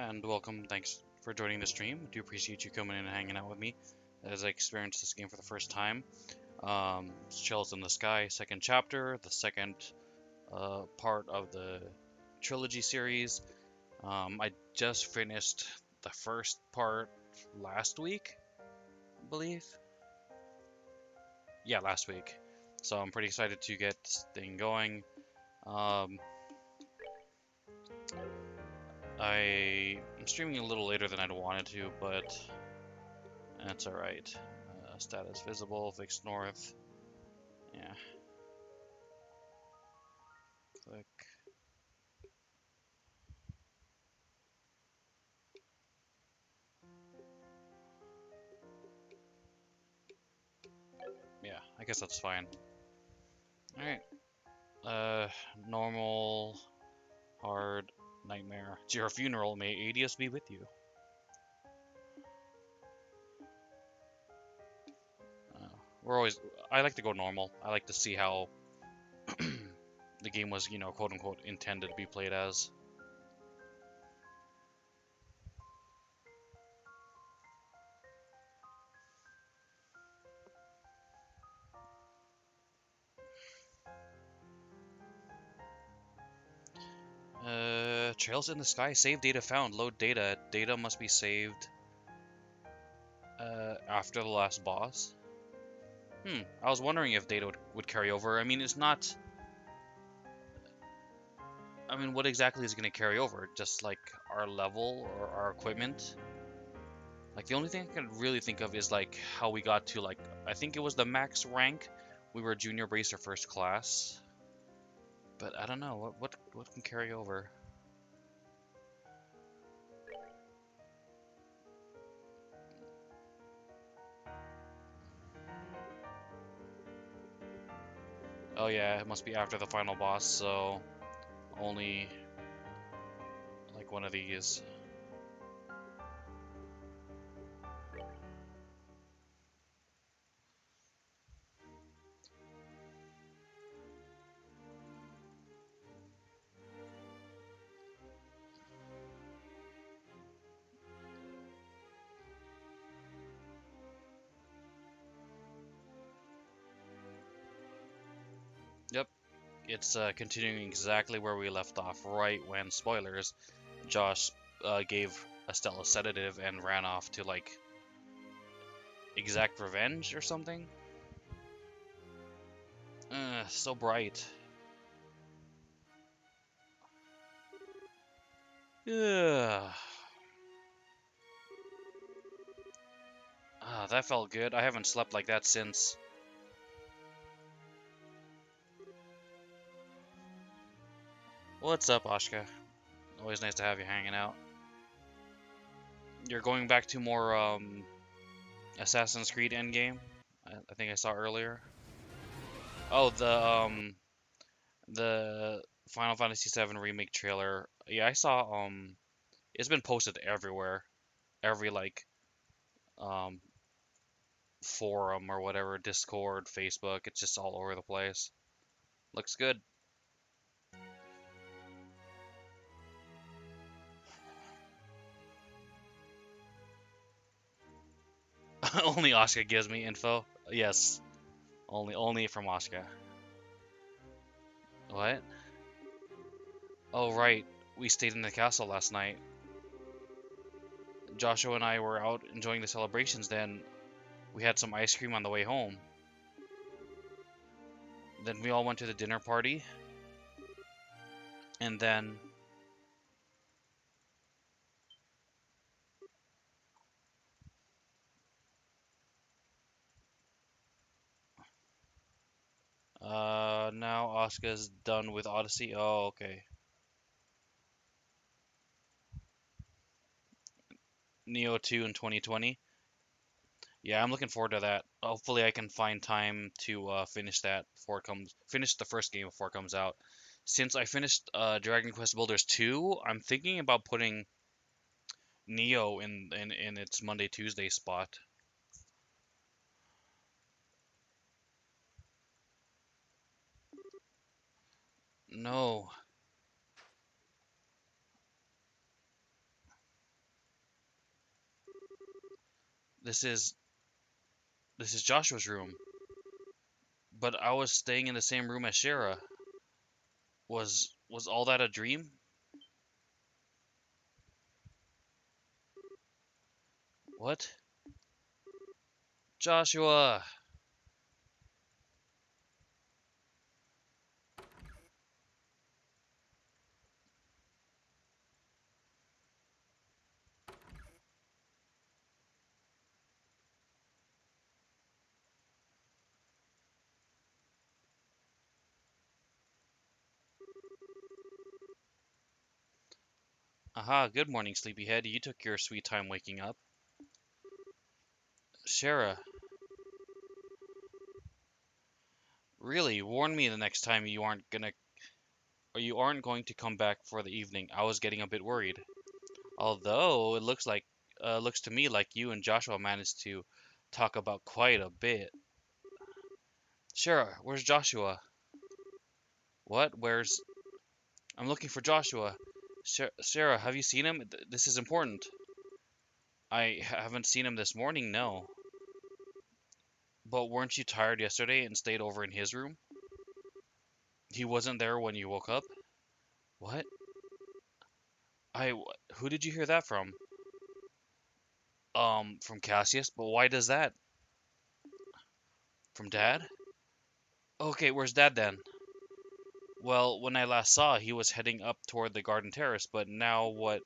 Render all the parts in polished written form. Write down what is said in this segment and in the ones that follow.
and welcome. Thanks for joining the stream. I do appreciate you coming in and hanging out with me as I experience this game for the first time. Shells in the Sky, second chapter, the second part of the trilogy series. I just finished the first part last week, I believe. Yeah, last week. So I'm pretty excited to get this thing going. Um, I'm streaming a little later than I'd wanted to, but that's alright. Status visible, fixed north. Yeah, click. Yeah, I guess that's fine. Alright. Uh, Normal, hard, nightmare. It's your funeral, may Adius be with you. Uh, we're always. I like to go normal. I like to see how the game was, quote unquote, intended to be played as. Trails in the sky. Save data found. Load data. Data must be saved after the last boss. I was wondering if data would carry over. I mean, it's not. I mean, what exactly is going to carry over? Just like our level or our equipment? Like, the only thing I can really think of is like how we got to like, I think it was the max rank. We were junior bracer first class. But I don't know, what can carry over? Oh yeah, it must be after the final boss, so only like one of these. Yep, it's continuing exactly where we left off, right when, spoilers, Josh gave Estelle a sedative and ran off to like exact revenge or something. So bright. Yeah. Ah, that felt good. I haven't slept like that since. What's up, Ashka? Always nice to have you hanging out. You're going back to more Assassin's Creed Endgame. I think I saw earlier. Oh, the Final Fantasy VII remake trailer. Yeah, I saw. It's been posted everywhere. Every like um forum or whatever, Discord, Facebook. It's just all over the place. Looks good. Only Ashka gives me info. Yes, only from Ashka. What? Oh right, we stayed in the castle last night. Joshua and I were out enjoying the celebrations. Then we had some ice cream on the way home. Then we all went to the dinner party, and then now Asuka's done with Odyssey. Oh, okay. Neo 2 in 2020. Yeah, I'm looking forward to that. Hopefully, I can find time to finish that before it comes. Finish the first game before it comes out. Since I finished Dragon Quest Builders 2, I'm thinking about putting Neo in its Monday Tuesday spot. No. This is this is Joshua's room. But I was staying in the same room as Shara. Was all that a dream? What? Joshua! Aha, good morning, sleepyhead. You took your sweet time waking up. Shara, really, warn me the next time you aren't going to come back for the evening. I was getting a bit worried. Although it looks to me like you and Joshua managed to talk about quite a bit. Shara, where's Joshua? What? Where's? I'm looking for Joshua. Shara, have you seen him? This is important. I haven't seen him this morning, no. But weren't you tired yesterday and stayed over in his room? He wasn't there when you woke up? What? I. Who did you hear that from? From Cassius, but why does that? From Dad? Okay, where's Dad then? Well, when I last saw, he was heading up toward the garden terrace, but now what?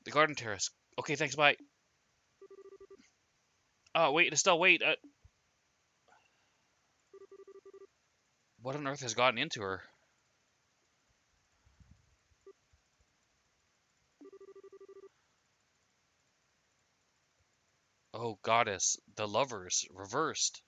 The garden terrace. Okay, thanks, bye. Oh, wait, Estelle, wait. What on earth has gotten into her? Oh, goddess, the lovers, reversed.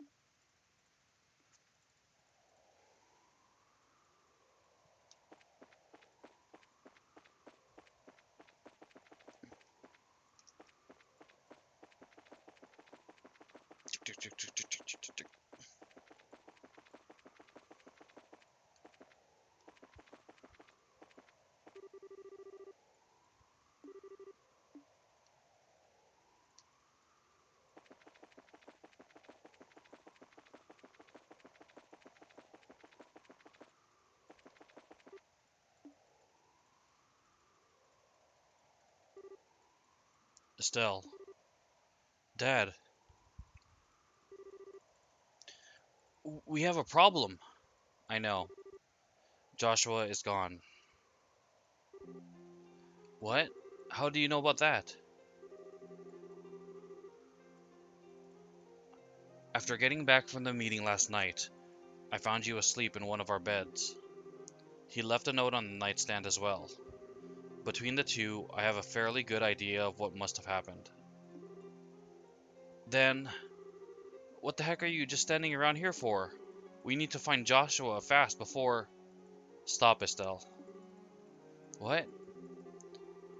Estelle. Dad. We have a problem. I know. Joshua is gone. What? How do you know about that? After getting back from the meeting last night, I found you asleep in one of our beds. He left a note on the nightstand as well. Between the two, I have a fairly good idea of what must have happened. Then, what the heck are you just standing around here for? We need to find Joshua fast before... Stop, Estelle. What?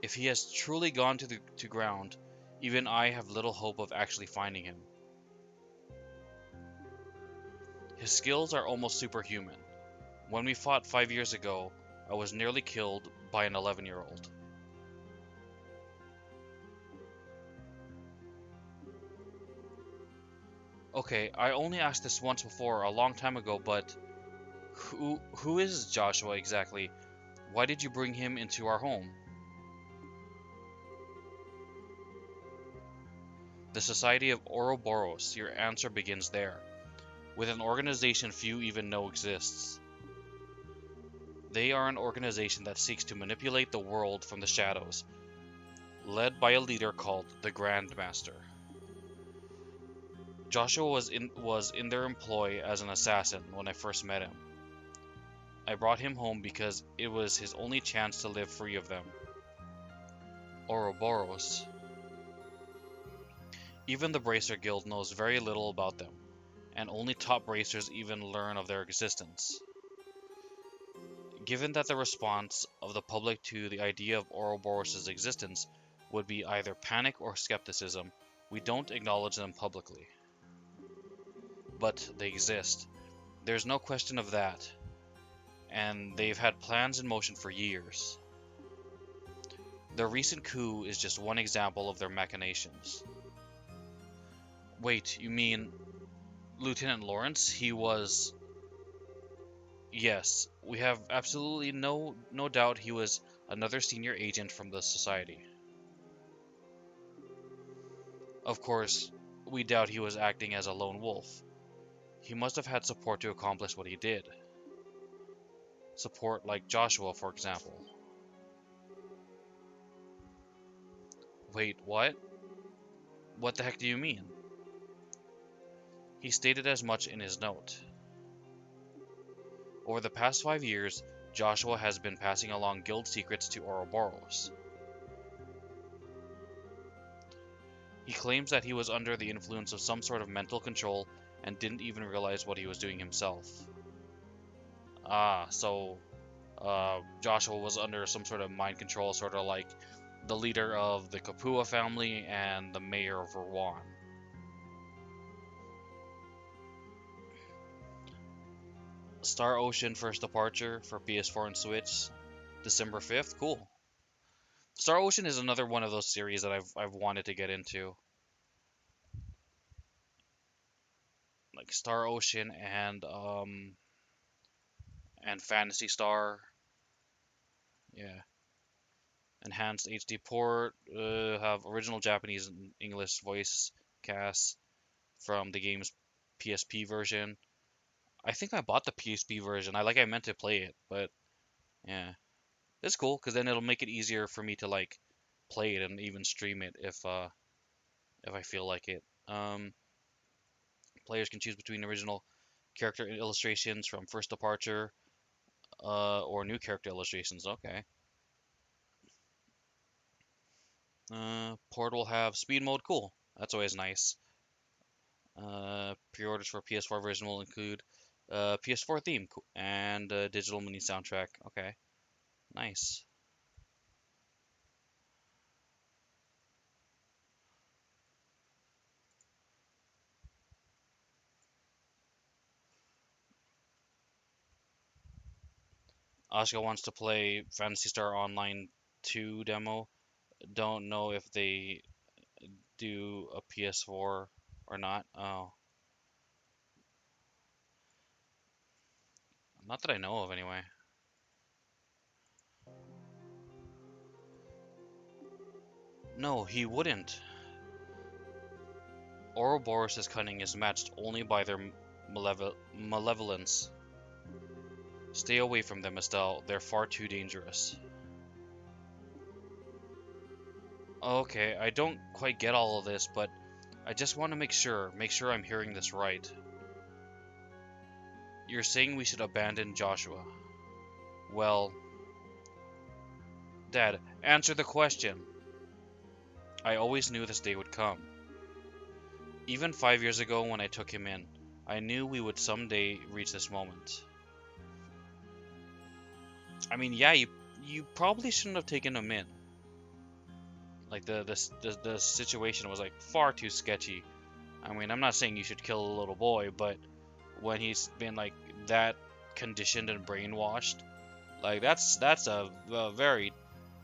If he has truly gone to ground, even I have little hope of actually finding him. His skills are almost superhuman. When we fought 5 years ago, I was nearly killed by an 11-year-old. Okay, I only asked this once before, a long time ago, but who is Joshua exactly? Why did you bring him into our home? The Society of Ouroboros. Your answer begins there, with an organization few even know exists. They are an organization that seeks to manipulate the world from the shadows, led by a leader called the Grand Master. Joshua was in their employ as an assassin when I first met him. I brought him home because it was his only chance to live free of them. Ouroboros. Even the Bracer Guild knows very little about them, and only top bracers even learn of their existence. Given that the response of the public to the idea of Ouroboros' existence would be either panic or skepticism, we don't acknowledge them publicly. But they exist. There's no question of that, and they've had plans in motion for years. Their recent coup is just one example of their machinations. Wait, you mean Lieutenant Lawrence? He was... Yes, we have absolutely no doubt he was another senior agent from the Society. Of course, we doubt he was acting as a lone wolf. He must have had support to accomplish what he did. Support like Joshua, for example. Wait, what? What the heck do you mean? He stated as much in his note. Over the past 5 years, Joshua has been passing along guild secrets to Ouroboros. He claims that he was under the influence of some sort of mental control and didn't even realize what he was doing himself. So Joshua was under some sort of mind control, sort of like the leader of the Kapua family and the mayor of Rouen. Star Ocean First Departure for PS4 and Switch, December 5th. Cool. Star Ocean is another one of those series that I've wanted to get into. Like Star Ocean and Phantasy Star. Yeah. Enhanced HD port, have original Japanese and English voice casts from the game's PSP version. I think I bought the PSP version. I meant to play it, but yeah, it's cool because then it'll make it easier for me to like play it and even stream it if I feel like it. Players can choose between original character illustrations from First Departure, or new character illustrations. Okay. Port will have speed mode. Cool. That's always nice. Pre-orders for PS4 version will include PS4 theme and digital mini soundtrack. Okay, nice. Asuka wants to play Phantasy Star Online 2 demo. Don't know if they do a PS4 or not. Oh, not that I know of anyway. No, he wouldn't. Ouroboros' cunning is matched only by their malevolence. Stay away from them, Estelle. They're far too dangerous. Okay, I don't quite get all of this, but I just want to make sure I'm hearing this right. You're saying we should abandon Joshua. Well, Dad, answer the question. I always knew this day would come. Even 5 years ago when I took him in, I knew we would someday reach this moment. I mean, yeah, you probably shouldn't have taken him in. Like the situation was like far too sketchy. I mean, I'm not saying you should kill a little boy, but when he's been like that conditioned and brainwashed, like that's a very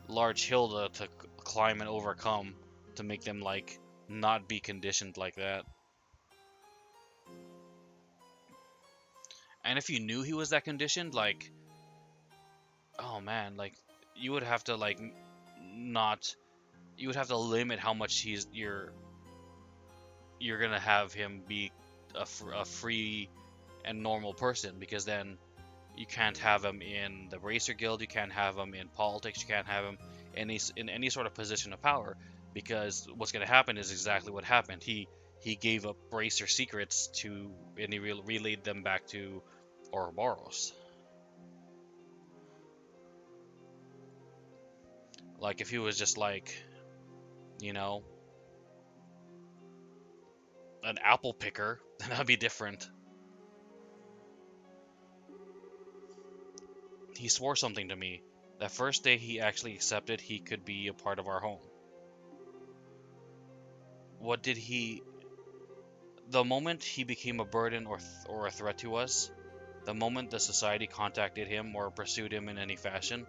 large hill to climb and overcome to make them like not be conditioned like that. And if you knew he was that conditioned, like, oh man, like you would have to like not, you would have to limit how much you're gonna have him be a free and normal person, because then you can't have him in the Racer Guild, you can't have him in politics, you can't have him in any sort of position of power, because what's going to happen is exactly what happened. He gave up Racer secrets to, and he relayed them back to Ouroboros. Like if he was just like, you know, an apple picker, then that'd be different. He swore something to me. That first day he actually accepted he could be a part of our home. What did he... The moment he became a burden or a threat to us, the moment the society contacted him or pursued him in any fashion,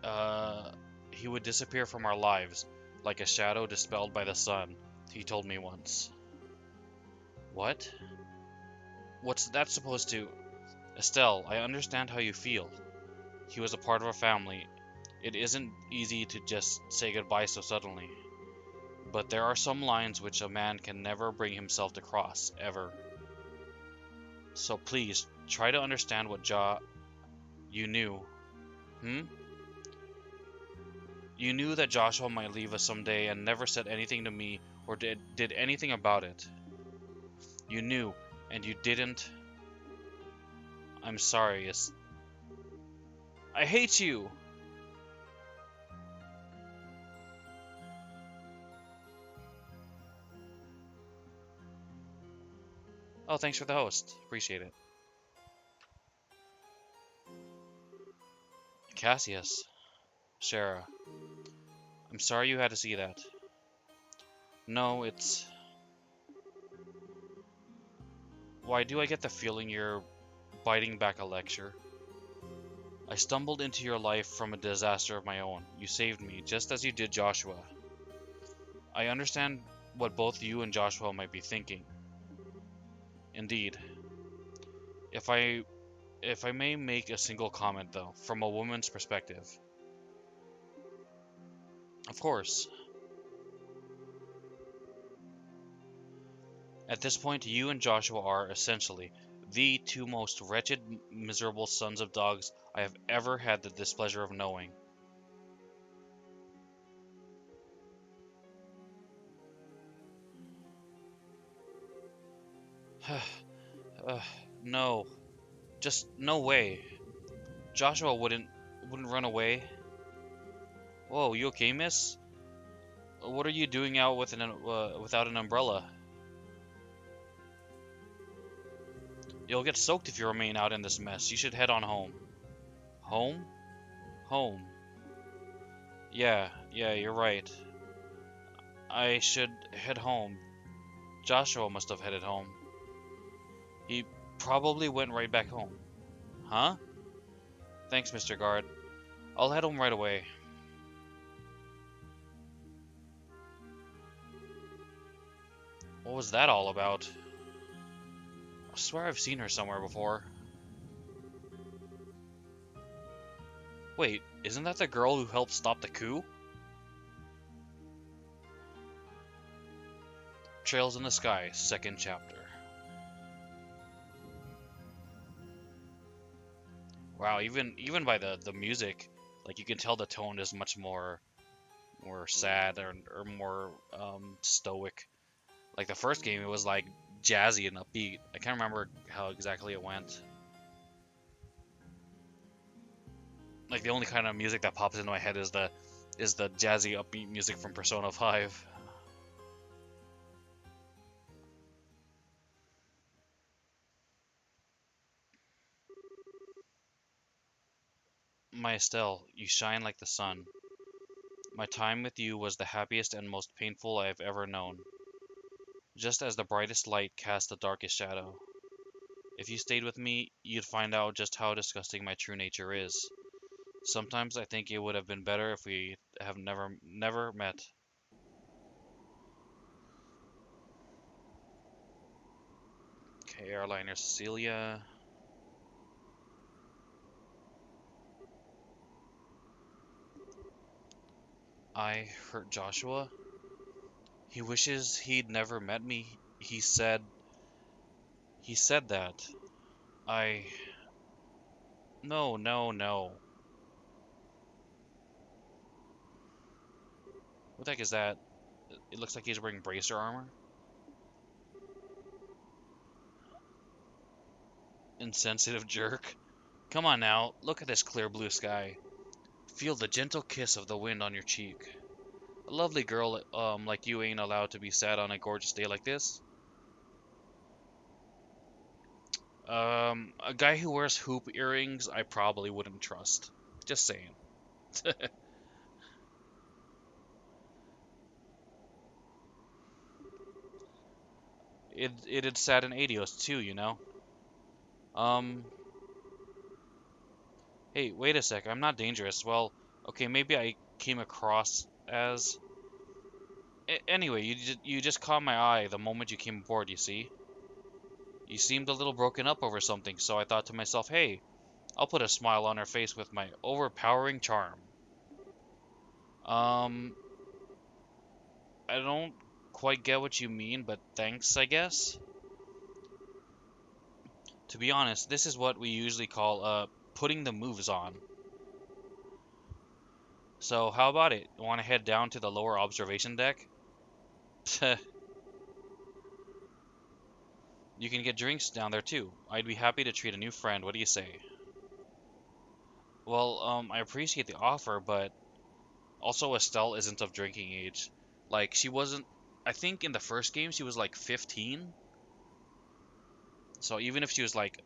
uh, he would disappear from our lives like a shadow dispelled by the sun. he told me once. What? What's that supposed to... Estelle, I understand how you feel. He was a part of our family. It isn't easy to just say goodbye so suddenly. But there are some lines which a man can never bring himself to cross, ever. So please, try to understand what you knew. Hmm? You knew that Joshua might leave us someday and never said anything to me or did anything about it. You knew, and you didn't. I'm sorry. I hate you! Oh, thanks for the host. Appreciate it. Cassius. Shara. I'm sorry you had to see that. No, it's... Why do I get the feeling you're biting back a lecture? I stumbled into your life from a disaster of my own. You saved me, just as you did Joshua. I understand what both you and Joshua might be thinking. Indeed. If I may make a single comment though, from a woman's perspective. Of course. At this point, you and Joshua are, essentially, the two most wretched, miserable sons of dogs I have ever had the displeasure of knowing. uh, no. Just no way. Joshua wouldn't run away. Whoa, you okay, miss? What are you doing out with without an umbrella? You'll get soaked if you remain out in this mess. You should head on home. Home? Home. Yeah, you're right. I should head home. Joshua must have headed home. He probably went right back home. Huh? Thanks, Mr. Guard. I'll head home right away. What was that all about? I swear I've seen her somewhere before. Wait, isn't that the girl who helped stop the coup? Trails in the Sky, second chapter. Wow, even by the music, like you can tell the tone is much more sad or more stoic. Like the first game, it was like jazzy and upbeat. I can't remember how exactly it went. Like the only kind of music that pops into my head is the jazzy upbeat music from Persona 5. My Estelle, you shine like the sun. My time with you was the happiest and most painful I have ever known. Just as the brightest light casts the darkest shadow. If you stayed with me, you'd find out just how disgusting my true nature is. Sometimes I think it would have been better if we have never met. Okay, airliner Cecilia. I hurt Joshua. He wishes he'd never met me. He said that. I No, no, no. What the heck is that? It looks like he's wearing bracer armor. Insensitive jerk. Come on now, look at this clear blue sky. Feel the gentle kiss of the wind on your cheek. A lovely girl like you ain't allowed to be sad on a gorgeous day like this. A guy who wears hoop earrings, I probably wouldn't trust. Just saying. It'd sadden Adios too, you know. Um, hey, wait a sec. I'm not dangerous. Well, okay, maybe I came across as. Anyway, you just caught my eye the moment you came aboard, you see? You seemed a little broken up over something, so I thought to myself, hey, I'll put a smile on her face with my overpowering charm. Um, I don't quite get what you mean, but thanks, I guess. To be honest, this is what we usually call, putting the moves on. So, how about it? Want to head down to the lower observation deck? You can get drinks down there too. I'd be happy to treat a new friend. What do you say? Well, I appreciate the offer, but also Estelle isn't of drinking age. Like, she wasn't. I think in the first game she was like 15. So even if she was like,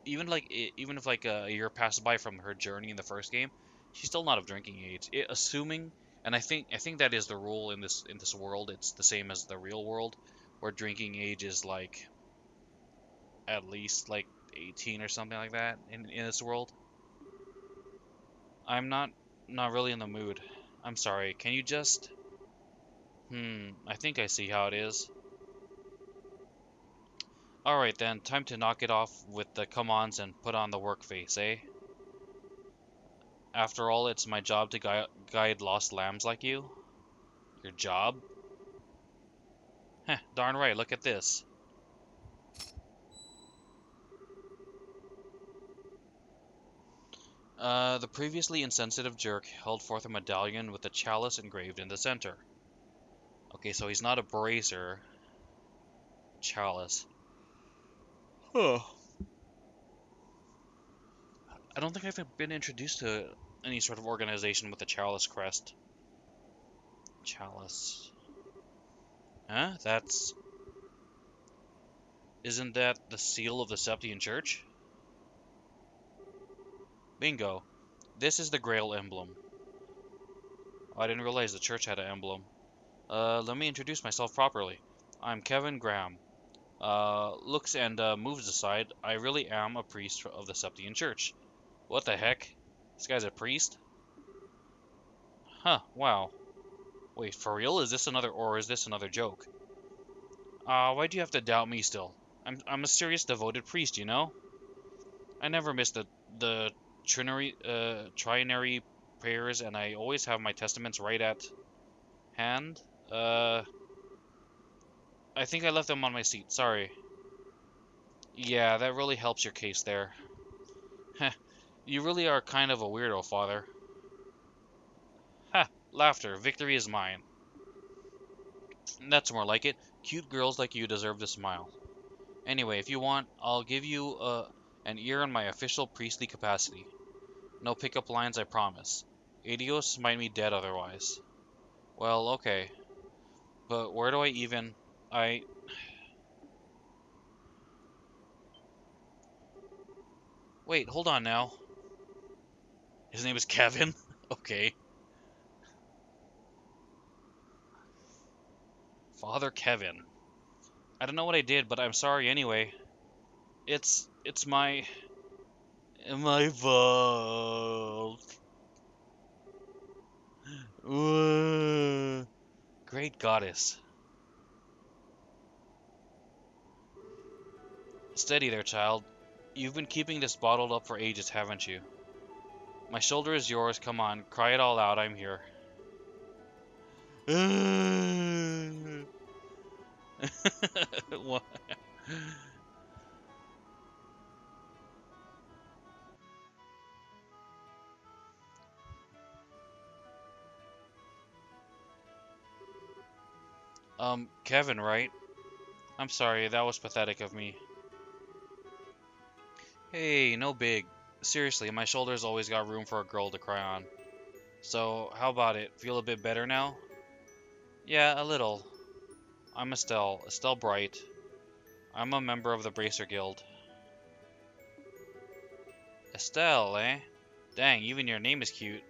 even if like a year passed by from her journey in the first game, she's still not of drinking age. Assuming, and I think that is the rule in this world. It's the same as the real world, where drinking age is like at least like 18 or something like that in this world. I'm not really in the mood. I'm sorry. Can you just I think I see how it is. Alright then, time to knock it off with the come-ons and put on the work face, eh? After all, it's my job to guide lost lambs like you. Your job? Heh, darn right, look at this. The previously insensitive jerk held forth a medallion with a chalice engraved in the center. Okay, so he's not a bracer. Chalice. Huh. I don't think I've been introduced to any sort of organization with a chalice crest. Chalice. Huh? Isn't that the seal of the Septian Church? Bingo. This is the Grail emblem. Oh, I didn't realize the church had an emblem. Let me introduce myself properly. I'm Kevin Graham. Looks and moves aside, I really am a priest of the Septian Church. What the heck? This guy's a priest? Huh, wow. Wait, for real? Is this another joke? Why do you have to doubt me still? I'm a serious devoted priest, you know? I never miss the trinary prayers, and I always have my testaments right at hand. Uh, I think I left them on my seat. Sorry. Yeah, that really helps your case there. Heh, you really are kind of a weirdo, Father. Ha! Laughter. Victory is mine. That's more like it. Cute girls like you deserve to smile. Anyway, if you want, I'll give you an ear in my official priestly capacity. No pickup lines, I promise. Adios might be dead otherwise. Well, okay. But where do I even... I... Wait, hold on now. His name is Kevin? Okay. Father Kevin. I don't know what I did, but I'm sorry anyway. It's my fault. Great goddess. Steady there, child. You've been keeping this bottled up for ages, haven't you? My shoulder is yours. Come on, cry it all out. I'm here. What? Kevin, right? I'm sorry, that was pathetic of me. Hey, no big. Seriously, my shoulder's always got room for a girl to cry on. So, how about it? Feel a bit better now? Yeah, a little. I'm Estelle Bright. I'm a member of the Bracer Guild. Estelle, eh? Dang, even your name is cute.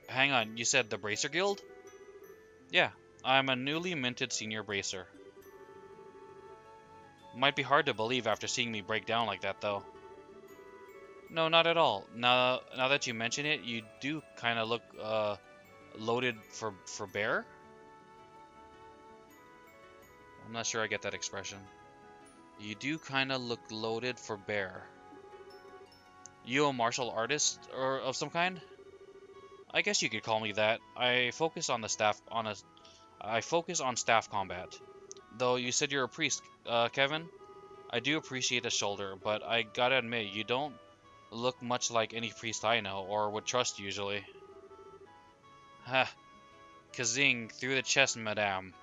Hang on, you said the Bracer Guild? Yeah, I'm a newly minted senior bracer. Might be hard to believe after seeing me break down like that, though. No, not at all. Now that you mention it, you do kind of look, Loaded for bear? I'm not sure I get that expression. You do kind of look loaded for bear. You a martial artist or of some kind? I guess you could call me that. I focus on staff combat. Though you said you're a priest, Kevin. I do appreciate the shoulder, but I gotta admit you don't look much like any priest I know or would trust usually. Ha, kazing through the chest, madame.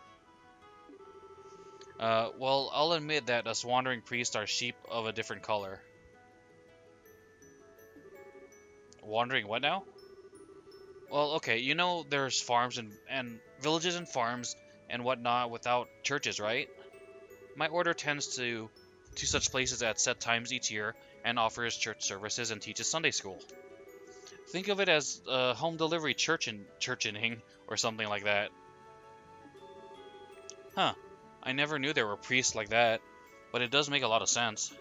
Well, I'll admit that us wandering priests are sheep of a different color. Wandering what now? Well, okay, you know there's farms and villages and farms and whatnot without churches, right? My order tends to such places at set times each year and offers church services and teaches Sunday school. Think of it as home delivery churching or something like that. Huh. I never knew there were priests like that, but it does make a lot of sense.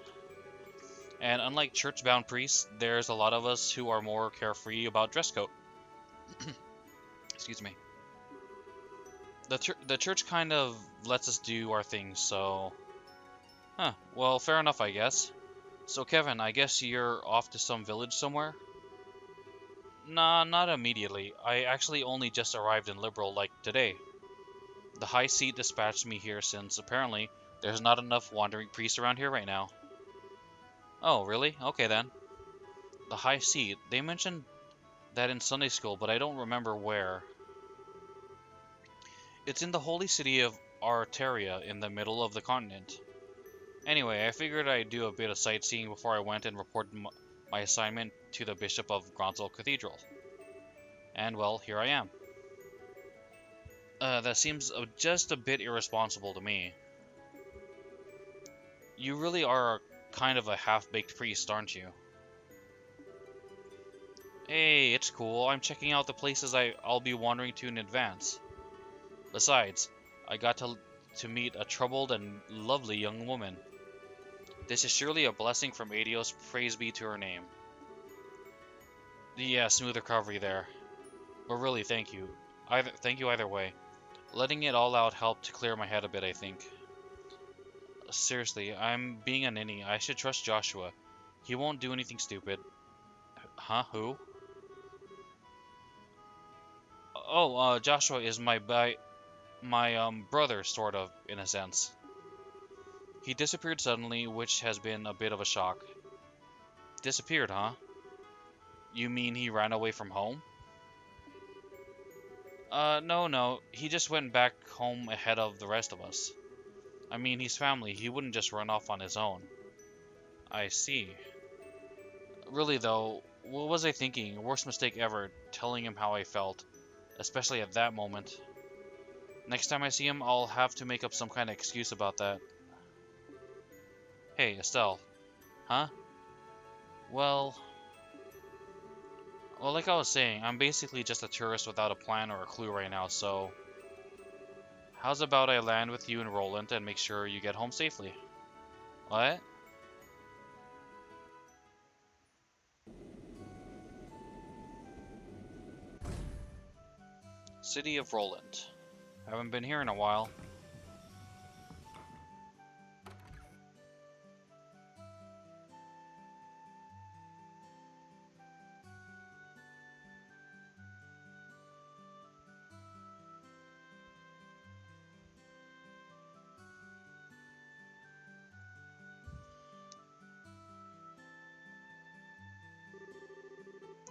And unlike church-bound priests, there's a lot of us who are more carefree about dress code. Excuse me. The church kind of lets us do our things, so... Huh, well, fair enough, I guess. So, Kevin, I guess you're off to some village somewhere? Nah, not immediately. I actually only just arrived in Liberal, like, today. The High Seat dispatched me here since, apparently, there's not enough wandering priests around here right now. Oh, really? Okay, then. The High Seat, they mentioned that in Sunday school, but I don't remember where. It's in the holy city of Arteria, in the middle of the continent. Anyway, I figured I'd do a bit of sightseeing before I went and reported my assignment to the Bishop of Gronzel Cathedral. And, well, here I am. That seems just a bit irresponsible to me. You really are kind of a half-baked priest, aren't you? Hey, it's cool. I'm checking out the places I'll be wandering to in advance. Besides, I got to meet a troubled and lovely young woman. This is surely a blessing from Adios, praise be to her name. Yeah, smooth recovery there. But really, thank you. Thank you either way. Letting it all out helped to clear my head a bit, I think. Seriously, I'm being a ninny. I should trust Joshua. He won't do anything stupid. Huh? Who? Oh, Joshua is my brother, sort of, in a sense. He disappeared suddenly, which has been a bit of a shock. Disappeared, huh? You mean he ran away from home? No. He just went back home ahead of the rest of us. I mean, he's family. He wouldn't just run off on his own. I see. Really, though, what was I thinking? Worst mistake ever, telling him how I felt. Especially at that moment. Next time I see him, I'll have to make up some kind of excuse about that. Hey, Estelle. Huh? Well... Well, like I was saying, I'm basically just a tourist without a plan or a clue right now, so... How's about I land with you in Roland and make sure you get home safely? What? City of Roland. Haven't been here in a while.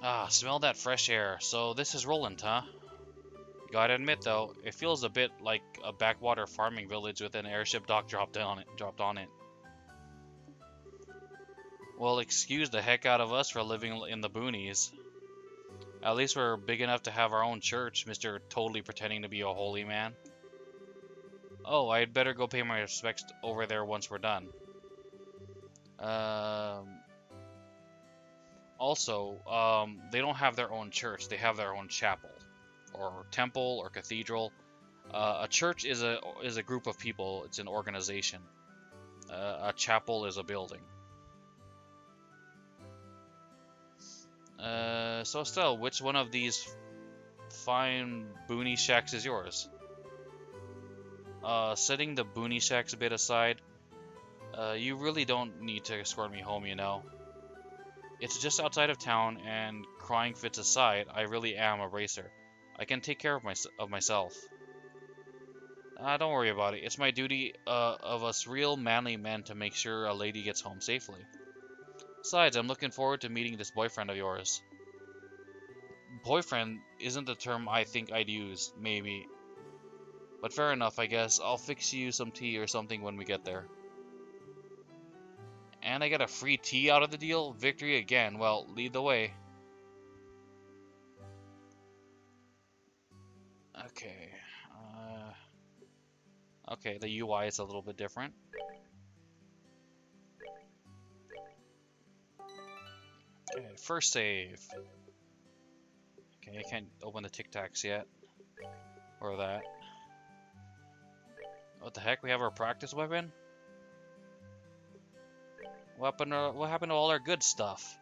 Ah, smell that fresh air. So this is Roland, huh? Gotta admit though, it feels a bit like a backwater farming village with an airship dock dropped on it. Well, excuse the heck out of us for living in the boonies. At least we're big enough to have our own church, Mr. Totally pretending to be a holy man. Oh, I'd better go pay my respects over there once we're done. Um... they don't have their own church, they have their own chapel. Or temple, or cathedral. A church is a group of people, it's an organization. A chapel is a building. So Estelle, which one of these fine Boonie Shacks is yours. Setting the Boonie Shacks a bit aside, you really don't need to escort me home, you know. It's just outside of town, and crying fits aside, I really am a racer. I can take care of myself. Don't worry about it. It's my duty of us real manly men to make sure a lady gets home safely. Besides, I'm looking forward to meeting this boyfriend of yours. Boyfriend isn't the term I think I'd use, maybe. But fair enough, I guess. I'll fix you some tea or something when we get there. And I get a free tea out of the deal? Victory again. Well, lead the way. Okay. Okay, the UI is a little bit different. Okay, first save. Okay, I can't open the Tic Tacs yet. Or that. What the heck? We have our practice weapon? What happened to all our good stuff?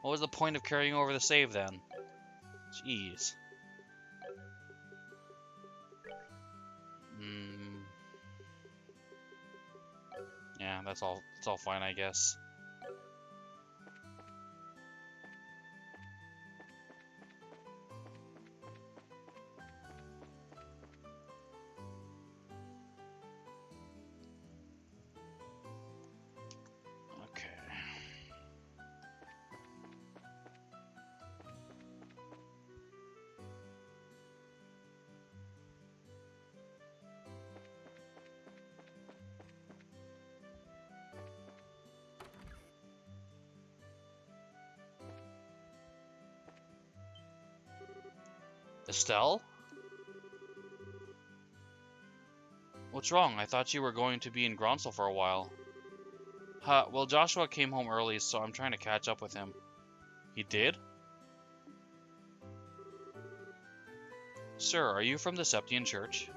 What was the point of carrying over the save then? Jeez. Yeah, that's all. It's all fine, I guess. Okay. Estelle? What's wrong? I thought you were going to be in Gronsel for a while. Well, Joshua came home early, so I'm trying to catch up with him. He did? Sir, are you from the Septian Church?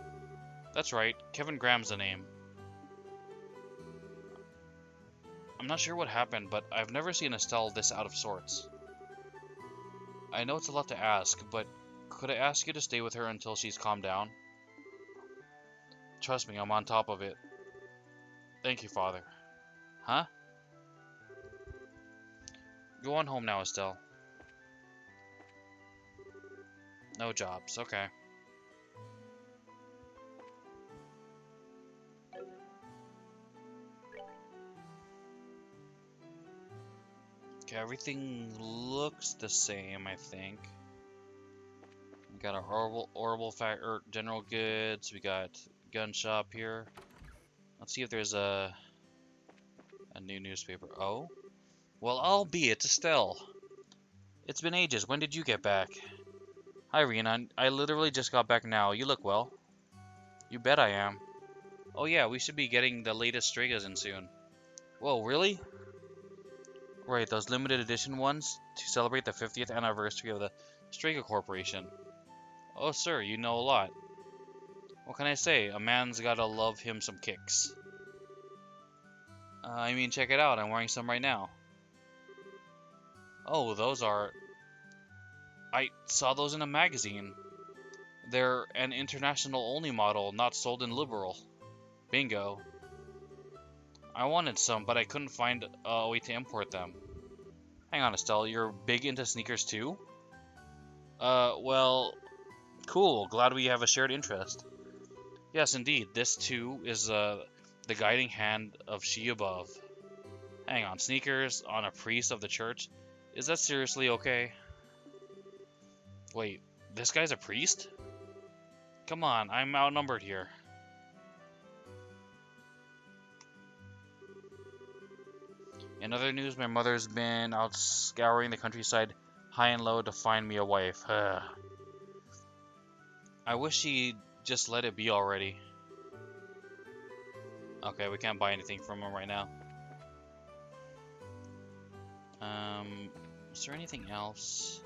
That's right, Kevin Graham's the name. I'm not sure what happened, but I've never seen Estelle this out of sorts. I know it's a lot to ask, but could I ask you to stay with her until she's calmed down? Trust me, I'm on top of it. Thank you, Father. Huh? Go on home now, Estelle. No jobs, okay. Okay, everything looks the same, I think. We got our general goods. We got gun shop here. Let's see if there's a new newspaper. Oh? Well, albeit Estelle. It's been ages. When did you get back? Hi, Rena. I literally just got back now. You look well. You bet I am. Oh yeah, we should be getting the latest Stragas in soon. Whoa, really? Right, those limited edition ones to celebrate the 50th anniversary of the Strega Corporation. Oh, sir, you know a lot. What can I say? A man's gotta love him some kicks. I mean, check it out. I'm wearing some right now. Oh, those are... I saw those in a magazine. They're an international-only model, not sold in Liberal. Bingo. I wanted some, but I couldn't find a way to import them. Hang on, Estelle, you're big into sneakers too? Well, cool. Glad we have a shared interest. Yes, indeed. This too is the guiding hand of She Above. Hang on, sneakers on a priest of the church? Is that seriously okay? Wait, this guy's a priest? Come on, I'm outnumbered here. In other news, my mother's been out scouring the countryside high and low to find me a wife. I wish she'd just let it be already. Okay, we can't buy anything from him right now. Is there anything else?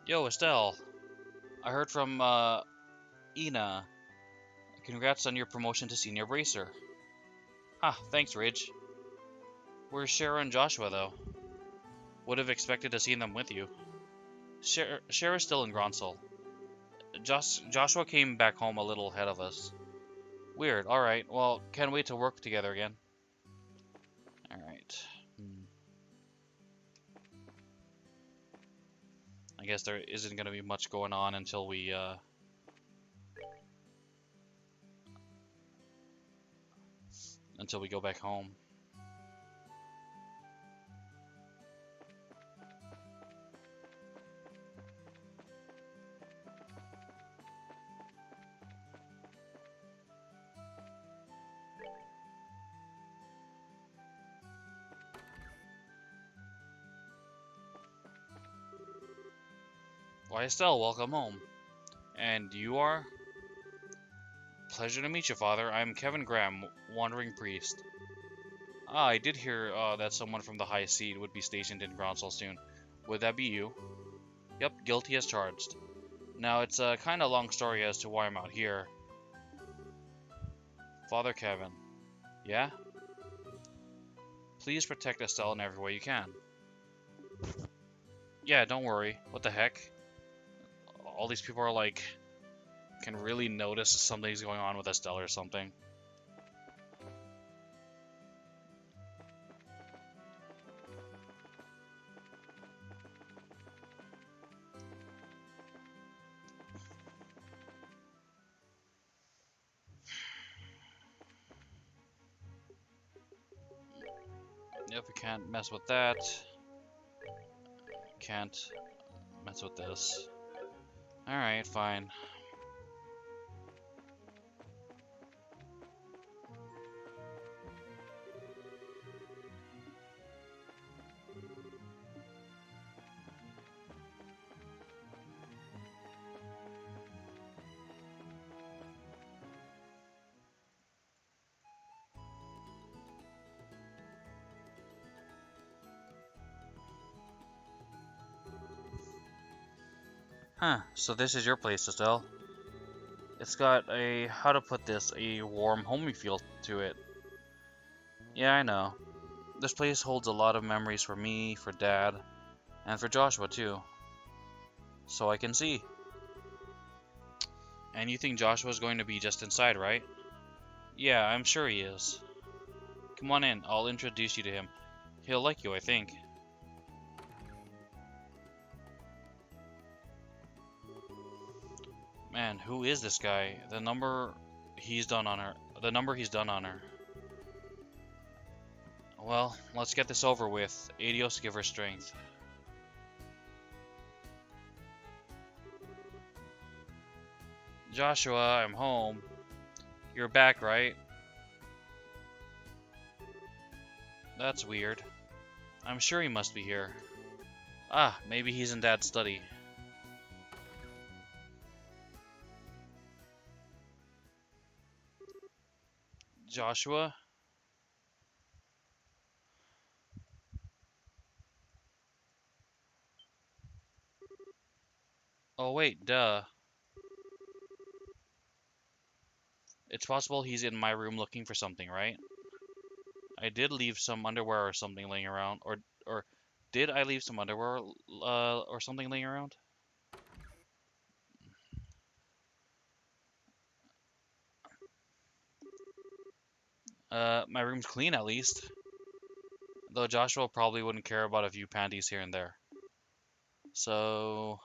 Yo, Estelle. I heard from, Ina. Congrats on your promotion to Senior Bracer. Ah, thanks, Ridge. Where's Shara and Joshua, though? Would have expected to see them with you. Shara's still in Gronsel. Joshua came back home a little ahead of us. Weird, alright. Well, can't wait to work together again. Alright. I guess there isn't gonna be much going on until we go back home. Why, Estelle, welcome home. And you are? Pleasure to meet you, Father. I'm Kevin Graham, Wandering Priest. Ah, I did hear that someone from the High Seat would be stationed in Gronsel soon. Would that be you? Yep, guilty as charged. Now, it's a kind of long story as to why I'm out here. Father Kevin. Yeah? Please protect Estelle in every way you can. Yeah, don't worry. What the heck? All these people are like, can really notice something's going on with Estelle or something. Yep, we can't mess with that. Can't mess with this. Alright, fine. Huh, so this is your place, Estelle. It's got a, how to put this, a warm, homey feel to it. Yeah, I know. This place holds a lot of memories for me, for Dad, and for Joshua, too. So I can see. And you think Joshua's going to be just inside, right? Yeah, I'm sure he is. Come on in, I'll introduce you to him. He'll like you, I think. Man, who is this guy? The number he's done on her. Well, let's get this over with. Adios, give her strength. Joshua, I'm home. You're back, right? That's weird. I'm sure he must be here. Ah, maybe he's in Dad's study. Joshua? Oh wait, duh. It's possible he's in my room looking for something, right? I did leave some underwear or something laying around, or did I leave some underwear or something laying around? My room's clean at least. Though Joshua probably wouldn't care about a few panties here and there. So,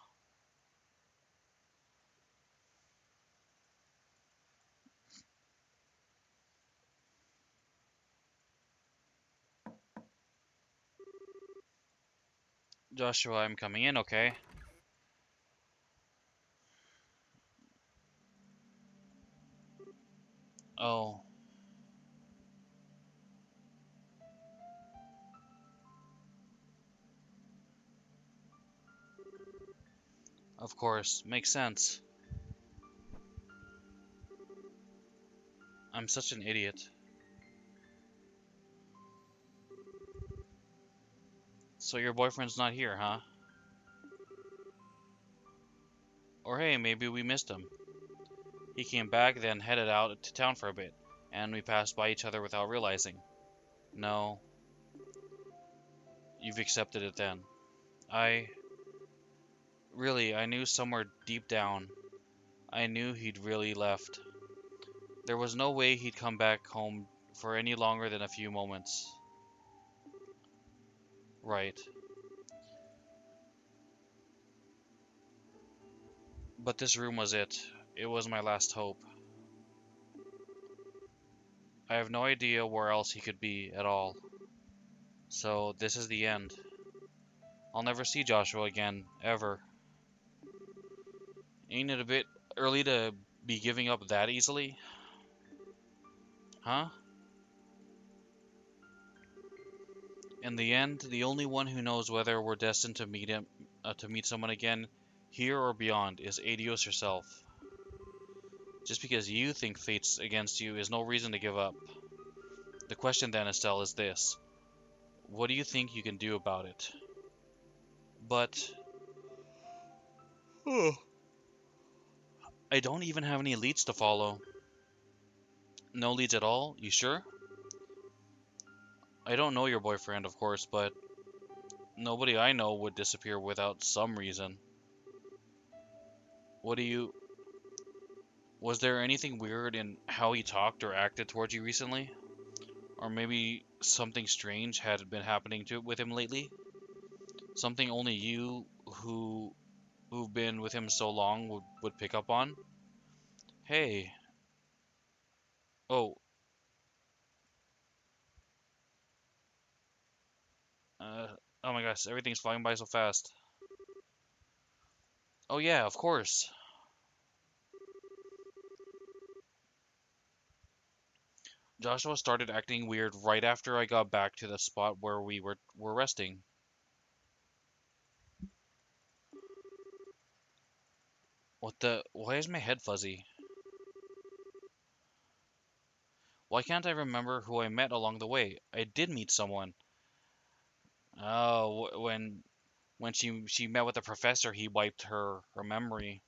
Joshua, I'm coming in, okay? Oh, of course, makes sense. I'm such an idiot. So your boyfriend's not here, huh? Or hey, maybe we missed him. He came back, then headed out to town for a bit, and we passed by each other without realizing. No, you've accepted it then. I knew somewhere deep down, I knew he'd really left. There was no way he'd come back home for any longer than a few moments. Right. But this room was it. It was my last hope. I have no idea where else he could be at all. So this is the end. I'll never see Joshua again, ever. Ain't it a bit early to be giving up that easily? Huh? In the end, the only one who knows whether we're destined to meet someone again, here or beyond, is Adios herself. Just because you think fate's against you is no reason to give up. The question then, Estelle, is this. What do you think you can do about it? But... I don't even have any leads to follow. No leads at all? You sure? I don't know your boyfriend, of course, but nobody I know would disappear without some reason. What do you... Was there anything weird in how he talked or acted towards you recently? Or maybe something strange had been happening with him lately? Something only you, who've been with him so long, would pick up on? Hey. Oh. Uh, oh my gosh, everything's flying by so fast. Oh yeah, of course. Joshua started acting weird right after I got back to the spot where we were resting. Why is my head fuzzy? Why can't I remember who I met along the way? I did meet someone. Oh, when she met with the professor, he wiped her memory.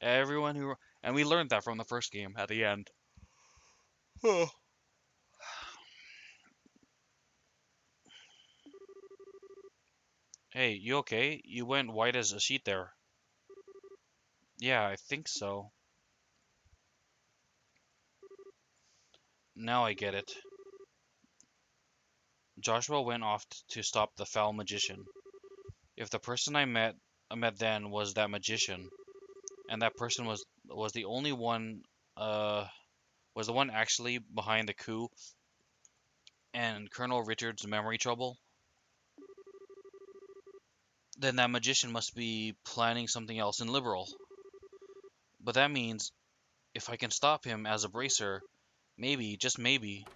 Everyone who and we learned that from the first game at the end. Hey, you okay? You went white as a sheet there. Yeah, I think so. Now I get it. Joshua went off to stop the foul magician. If the person I met then was that magician, and that person was the only one was the one actually behind the coup and Colonel Richard's memory trouble, then that magician must be planning something else in Liberal. But that means if I can stop him as a bracer, maybe, just maybe.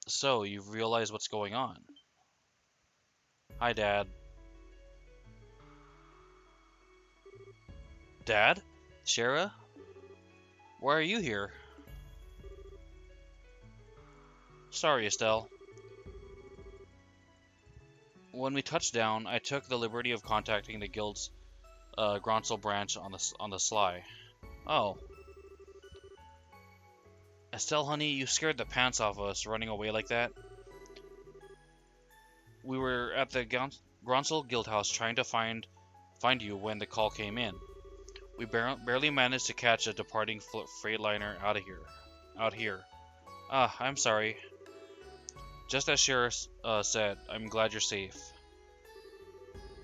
So, you've realized what's going on. Hi, Dad. Dad? Shara? Why are you here? Sorry, Estelle. When we touched down, I took the liberty of contacting the guild's Gronsel branch on the sly. Oh. Estelle, honey, you scared the pants off of us running away like that. We were at the Gronsel Guildhouse trying to find you when the call came in. We barely managed to catch a departing freightliner out here. Ah, I'm sorry. Just as Sheriff said, I'm glad you're safe.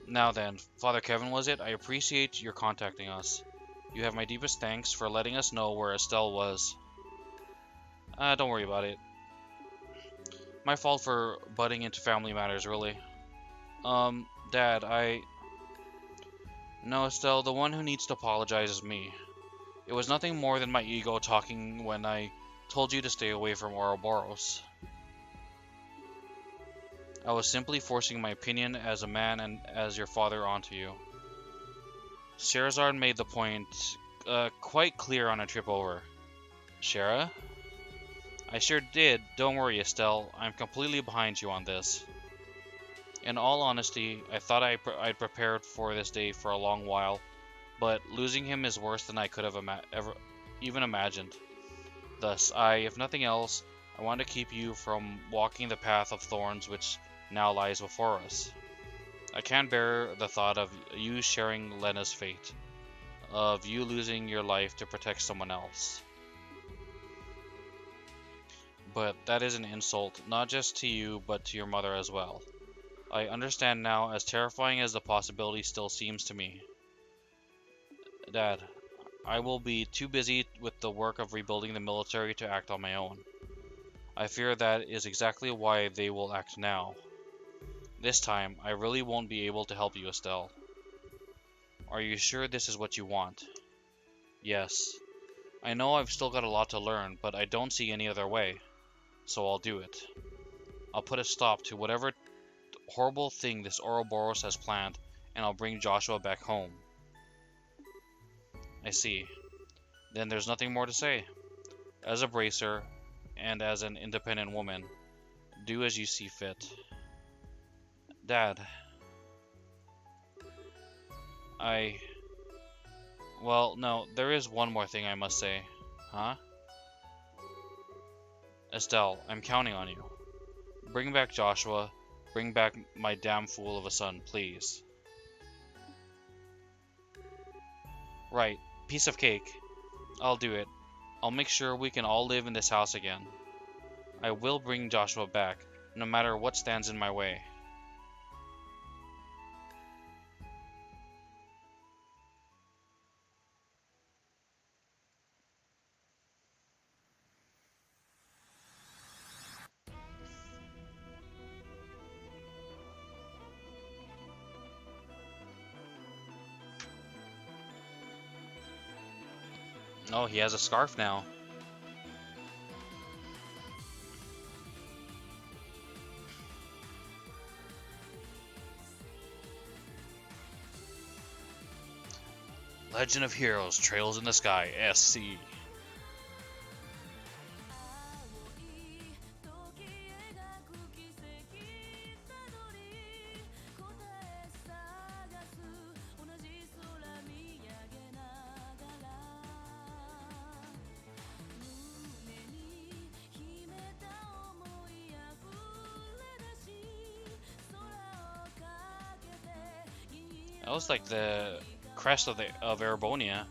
Now then, Father Kevin was it? I appreciate your contacting us. You have my deepest thanks for letting us know where Estelle was. Don't worry about it. My fault for butting into family matters, really. Dad, No, Estelle, the one who needs to apologize is me. It was nothing more than my ego talking when I told you to stay away from Ouroboros. I was simply forcing my opinion as a man and as your father onto you. Sherazard made the point quite clear on a trip over. Shara? I sure did. Don't worry, Estelle. I'm completely behind you on this. In all honesty, I thought I'd prepared for this day for a long while, but losing him is worse than I could have even imagined. Thus, if nothing else, I want to keep you from walking the path of thorns which now lies before us. I can't bear the thought of you sharing Lena's fate, of you losing your life to protect someone else. But that is an insult, not just to you, but to your mother as well. I understand now, as terrifying as the possibility still seems to me. Dad, I will be too busy with the work of rebuilding the military to act on my own. I fear that is exactly why they will act now. This time, I really won't be able to help you, Estelle. Are you sure this is what you want? Yes. I know I've still got a lot to learn, but I don't see any other way. So I'll do it. I'll put a stop to whatever horrible thing this Ouroboros has planned, and I'll bring Joshua back home. I see. Then there's nothing more to say. As a bracer, and as an independent woman, do as you see fit. Dad, I... Well, no, there is one more thing I must say. Huh? Estelle, I'm counting on you. Bring back Joshua. Bring back my damn fool of a son, please. Right, piece of cake. I'll do it. I'll make sure we can all live in this house again. I will bring Joshua back, no matter what stands in my way. Oh, he has a scarf now. Legend of Heroes, Trails in the Sky, SC. That was like the crest of Erebonia.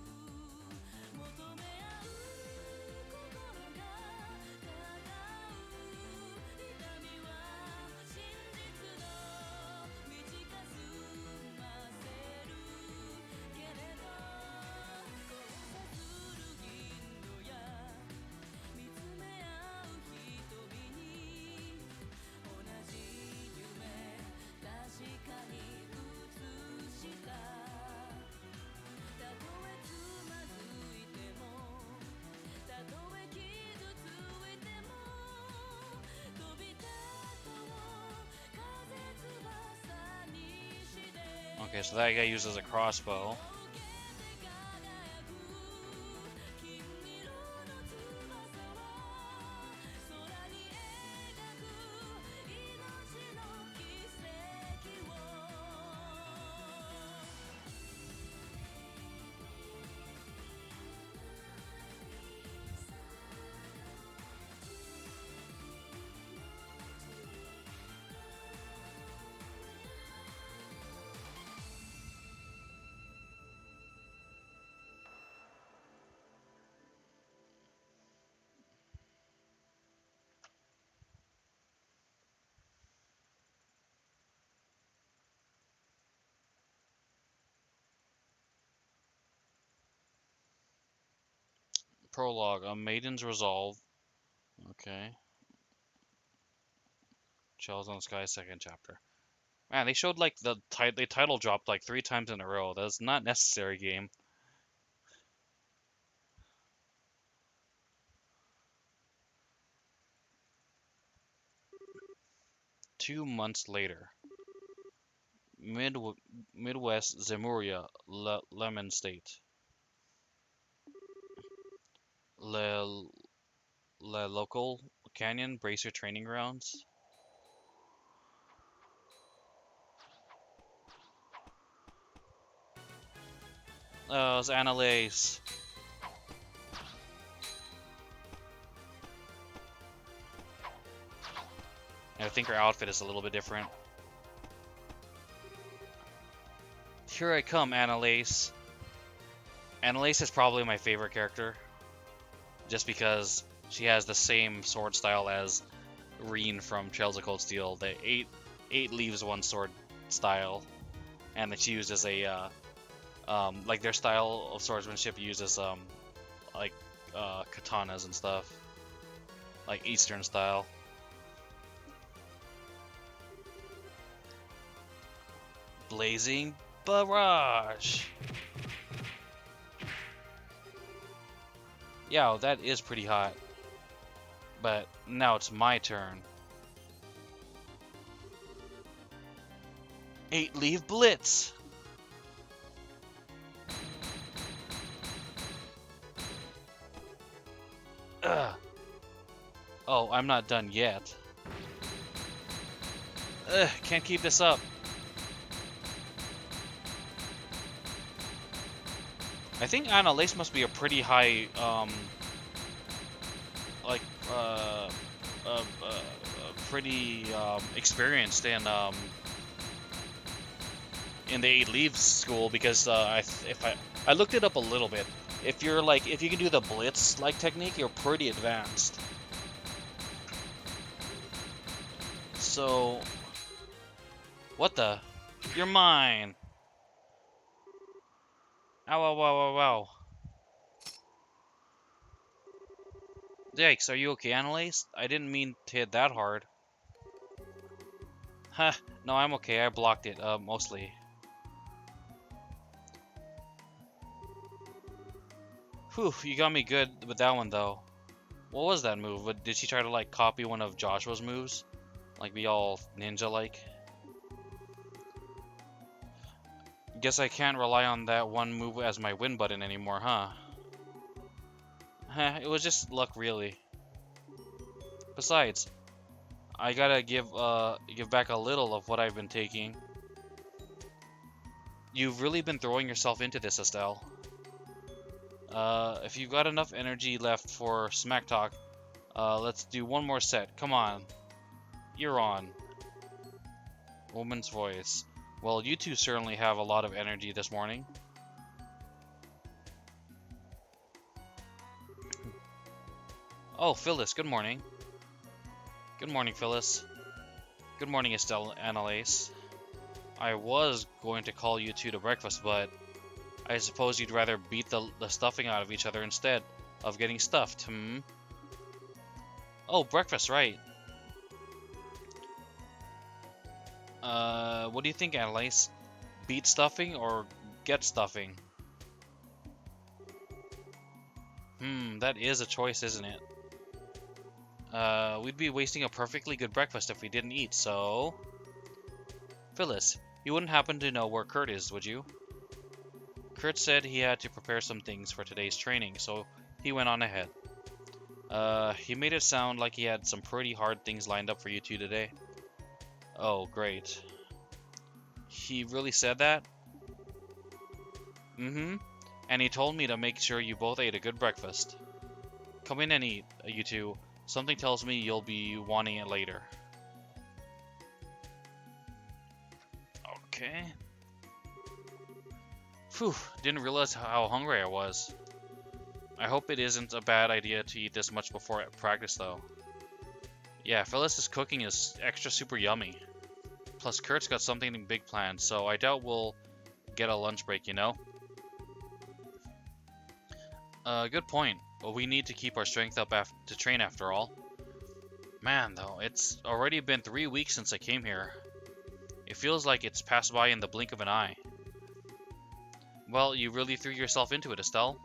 Okay, so that guy uses a crossbow. Prologue, A Maiden's Resolve. Okay. Shells on the Sky, second chapter. Man, they showed like they title dropped like 3 times in a row. That's not necessary, game. 2 months later, Mid Midwest Zemuria, Lemon State. Le, Le Local Canyon Bracer Training Grounds. Oh, it's Annalise. I think her outfit is a little bit different. Here I come, Annalise. Annalise is probably my favorite character, just because she has the same sword style as Reen from Trails of Cold Steel, the eight leaves one sword style, and it's used as a like their style of swordsmanship uses like katanas and stuff, like Eastern style. Blazing Barrage. Yeah, that is pretty hot. But now it's my turn. 8-leaf Blitz. Ugh. Oh, I'm not done yet. Ugh, can't keep this up. I think Annalise must be a pretty high, like, pretty experienced in the 8 leaves school, because I looked it up a little bit. If you can do the blitz like technique, you're pretty advanced. So, what the? You're mine. Ow, ow, ow, ow, ow. Yikes, are you okay, Annalise? I didn't mean to hit that hard. Huh, no, I'm okay. I blocked it, mostly. Whew, you got me good with that one, though. What was that move? Did she try to, like, copy one of Joshua's moves? Like, be all ninja-like? Guess I can't rely on that one move as my win button anymore, huh? Heh, it was just luck, really. Besides, I gotta give back a little of what I've been taking. You've really been throwing yourself into this, Estelle. If you've got enough energy left for smack talk, let's do one more set. Come on. You're on. Woman's voice. Well, you two certainly have a lot of energy this morning. Oh, Phyllis, good morning. Good morning, Phyllis. Good morning, Estelle Annalise. I was going to call you two to breakfast, but I suppose you'd rather beat the stuffing out of each other instead of getting stuffed, hmm? Oh, breakfast, right. What do you think, Annalise? Beat stuffing or get stuffing? That is a choice, isn't it? We'd be wasting a perfectly good breakfast if we didn't eat, so... Phyllis, you wouldn't happen to know where Kurt is, would you? Kurt said he had to prepare some things for today's training, so he went on ahead. He made it sound like he had some pretty hard things lined up for you two today. Oh, great. He really said that? Mm-hmm. And he told me to make sure you both ate a good breakfast. Come in and eat, you two. Something tells me you'll be wanting it later. Okay. Phew, didn't realize how hungry I was. I hope it isn't a bad idea to eat this much before practice, though. Yeah, Phyllis's cooking is extra super yummy. Plus, Kurt's got something big planned, so I doubt we'll get a lunch break, you know? Good point. But we need to keep our strength up to train after all. Man, though, it's already been 3 weeks since I came here. It feels like it's passed by in the blink of an eye. Well, you really threw yourself into it, Estelle.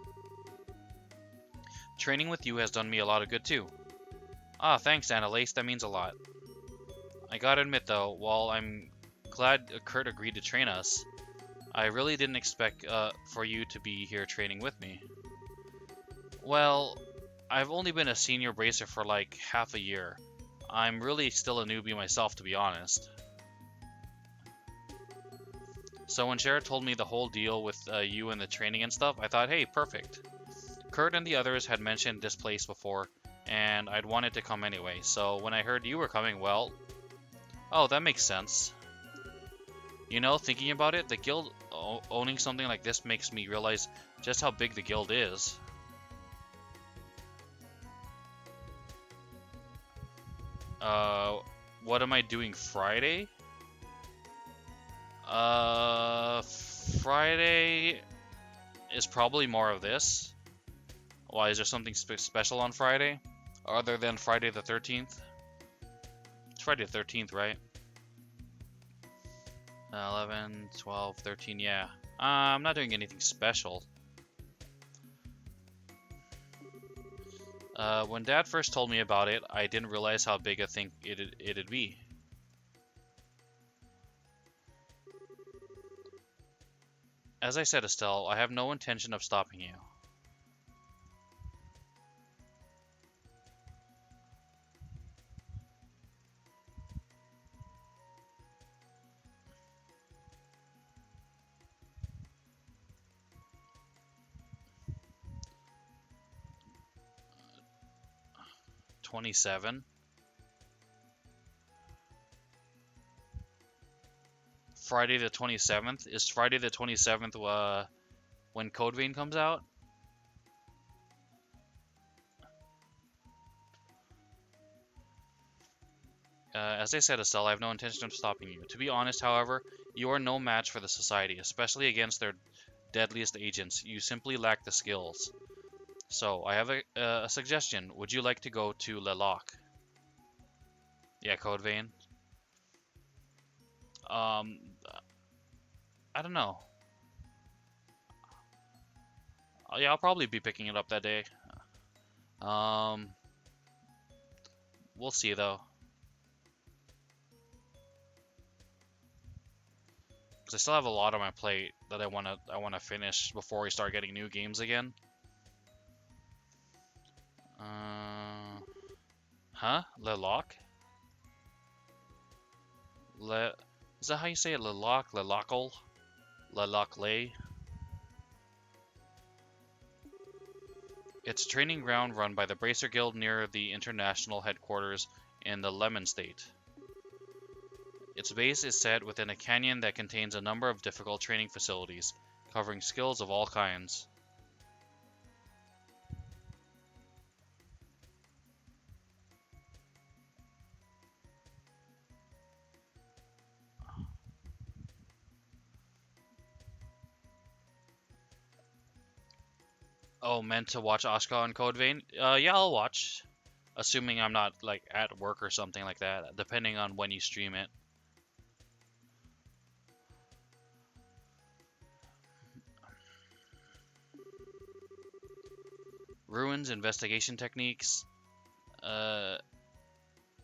Training with you has done me a lot of good, too. Ah, thanks, Annalise, that means a lot. I gotta admit, though, while I'm glad Kurt agreed to train us, I really didn't expect for you to be here training with me. Well, I've only been a senior bracer for like half a year. I'm really still a newbie myself, to be honest. So when Shara told me the whole deal with you and the training and stuff, I thought, hey, perfect. Kurt and the others had mentioned this place before, and I'd wanted to come anyway, so when I heard you were coming, well... Oh, that makes sense. You know, thinking about it, the guild owning something like this makes me realize just how big the guild is. What am I doing Friday? Friday is probably more of this. Why, is there something special on Friday? Other than Friday the 13th? It's Friday the 13th, right? 11, 12, 13, yeah. I'm not doing anything special. When Dad first told me about it, I didn't realize how big a thing it'd be. As I said, Estelle, I have no intention of stopping you. $27. Friday the 27th? Is Friday the 27th when Code Vein comes out? As I said, Estelle, I have no intention of stopping you. To be honest, however, you are no match for the Society, especially against their deadliest agents. You simply lack the skills. So, I have a suggestion. Would you like to go to Le Loc? Yeah, Code Vein. I don't know. Yeah, I'll probably be picking it up that day. We'll see though. Because I still have a lot on my plate that I wanna finish before we start getting new games again. Huh? Le Loc? Is that how you say it? Le Loc? Le Local? Le Loclay? It's a training ground run by the Bracer Guild near the international headquarters in the Lemon State. Its base is set within a canyon that contains a number of difficult training facilities, covering skills of all kinds. Oh, meant to watch Ashka on Code Vein? Yeah, I'll watch. Assuming I'm not, like, at work or something like that, depending on when you stream it. Ruins, investigation techniques,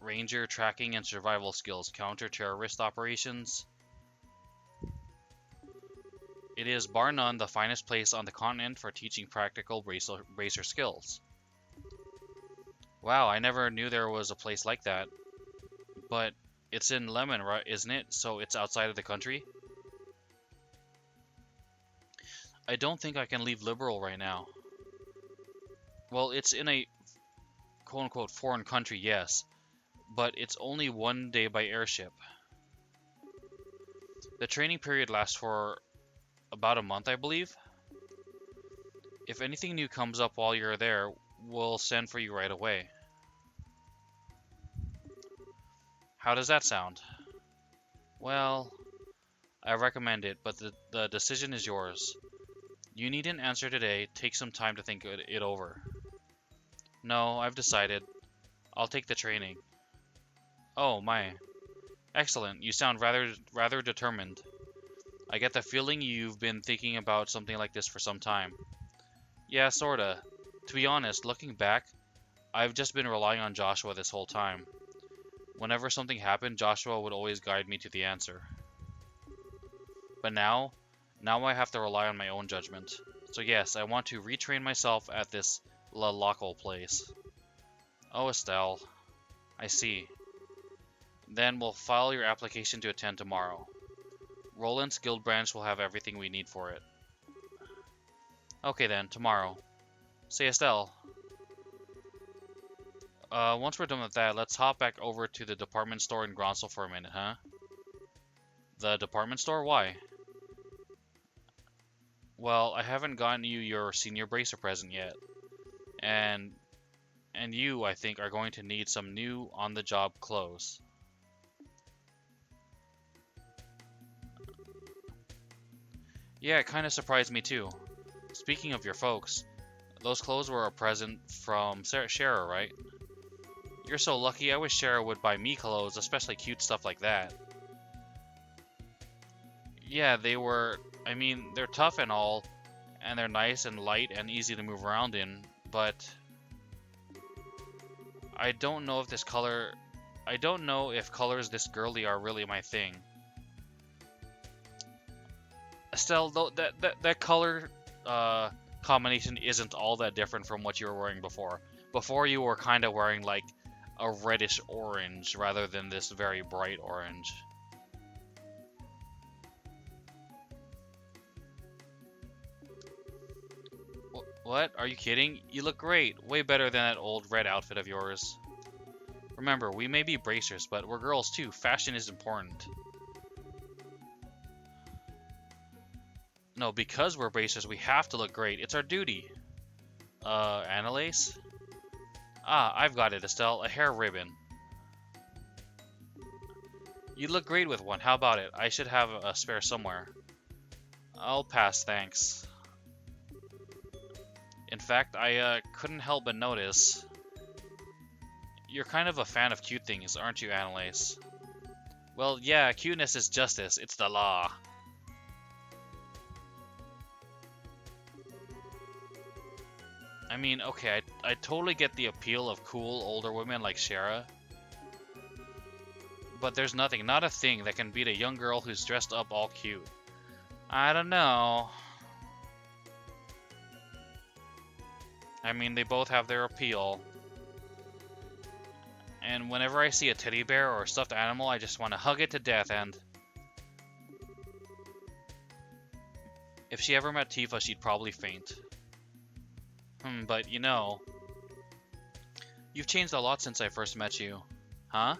ranger tracking and survival skills, counter-terrorist operations. It is, bar none, the finest place on the continent for teaching practical racer skills. Wow, I never knew there was a place like that. But it's in Lemon, right? Isn't it? So it's outside of the country? I don't think I can leave Liberal right now. Well, it's in a quote-unquote foreign country, yes. But it's only 1 day by airship. The training period lasts for about a month, I believe. If anything new comes up while you're there, we'll send for you right away. How does that sound? Well, I recommend it, but the decision is yours. You needn't answer today. Take some time to think it over. No, I've decided. I'll take the training. Oh, my. Excellent. You sound rather determined. I get the feeling you've been thinking about something like this for some time. Yeah, sorta. To be honest, looking back, I've just been relying on Joshua this whole time. Whenever something happened, Joshua would always guide me to the answer. But now I have to rely on my own judgment. So yes, I want to retrain myself at this La Local place. Oh, Estelle. I see. Then we'll file your application to attend tomorrow. Roland's guild branch will have everything we need for it. Okay then, tomorrow. Say Estelle. Once we're done with that, let's hop back over to the department store in Gronsel for a minute, huh? The department store? Why? Well, I haven't gotten you your senior bracer present yet. And you, I think, are going to need some new on-the-job clothes. Yeah, it kind of surprised me too. Speaking of your folks, those clothes were a present from Shara, right? You're so lucky. I wish Shara would buy me clothes, especially cute stuff like that. Yeah, they were... I mean, they're tough and all, and they're nice and light and easy to move around in, but... I don't know if colors this girly are really my thing. Estelle, though, that color combination isn't all that different from what you were wearing before. Before you were kind of wearing like a reddish orange rather than this very bright orange. What? Are you kidding? You look great. Way better than that old red outfit of yours. Remember, we may be bracers, but we're girls too. Fashion is important. No, because we're bracers, we have to look great. It's our duty. Annalise? Ah, I've got it, Estelle. A hair ribbon. You look great with one. How about it? I should have a spare somewhere. I'll pass, thanks. In fact, I couldn't help but notice. You're kind of a fan of cute things, aren't you, Annalise? Well, yeah, cuteness is justice. It's the law. I mean, okay, I totally get the appeal of cool older women like Shara. But there's nothing, not a thing, that can beat a young girl who's dressed up all cute. I don't know. I mean, they both have their appeal. And whenever I see a teddy bear or a stuffed animal, I just want to hug it to death and... If she ever met Tifa, she'd probably faint. But you know... You've changed a lot since I first met you. Huh?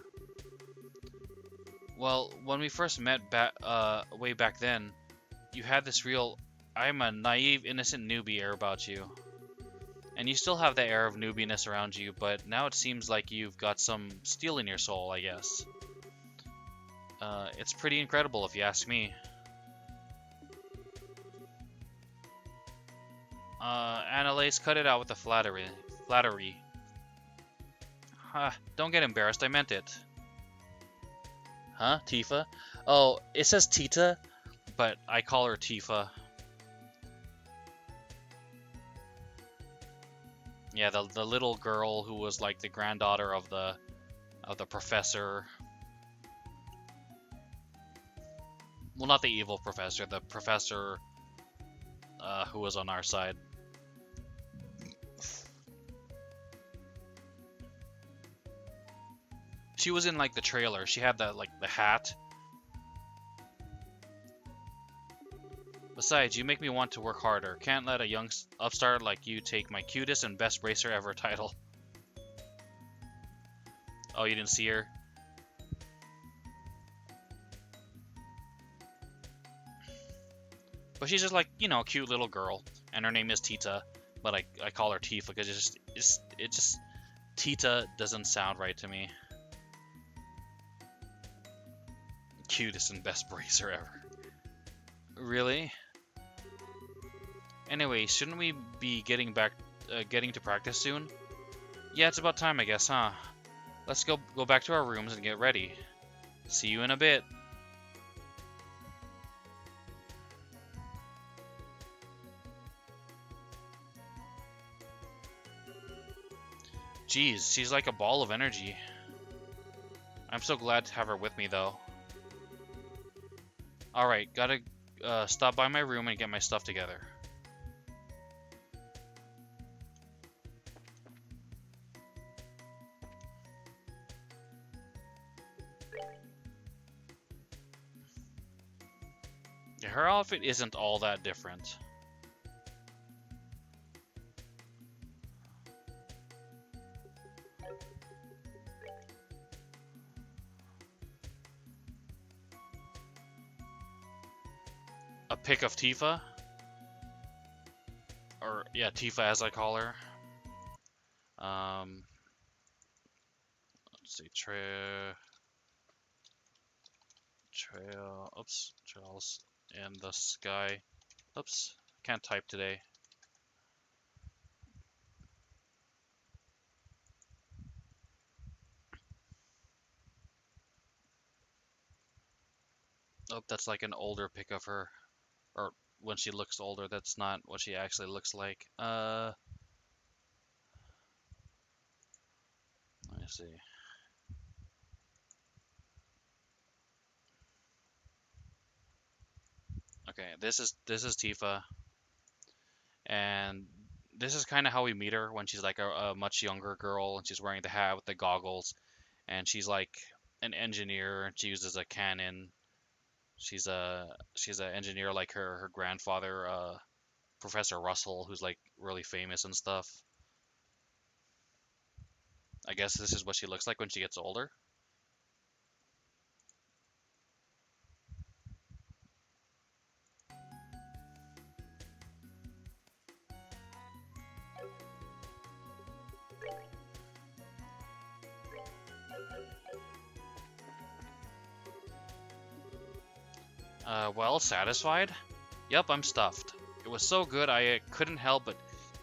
Well, when we first met way back then, you had this real, I'm a naive, innocent newbie air about you. And you still have that air of newbiness around you, but now it seems like you've got some steel in your soul, I guess. It's pretty incredible if you ask me. Annalise, cut it out with the flattery. Don't get embarrassed, I meant it. Huh? Tifa? Oh, it says Tita, but I call her Tifa. Yeah, the little girl who was like the granddaughter of the professor. Well, not the evil professor, the professor who was on our side. She was in like the trailer. She had the hat. Besides, you make me want to work harder. Can't let a young upstart like you take my cutest and best bracer ever title. Oh, you didn't see her? But she's just like, you know, a cute little girl. And her name is Tita. But I call her Tifa because it just Tita doesn't sound right to me. Cutest and best bracer ever. Really? Anyway, shouldn't we be getting to practice soon? Yeah, it's about time, I guess, huh? Let's go back to our rooms and get ready. See you in a bit. Jeez, she's like a ball of energy. I'm so glad to have her with me, though. Alright, gotta stop by my room and get my stuff together. her outfit isn't all that different. A pic of Tifa? Or, yeah, Tifa as I call her. Let's see, trails in the sky. Oops, can't type today. Oh, that's like an older pic of her. Or when she looks older, that's not what she actually looks like. Let me see. Okay, this is Tifa, and this is kind of how we meet her when she's like a much younger girl, and she's wearing the hat with the goggles, and she's like an engineer, and she uses a cannon. She's an engineer like her grandfather, Professor Russell, who's like really famous and stuff. I guess this is what she looks like when she gets older. Well, satisfied? Yep, I'm stuffed. It was so good I couldn't help but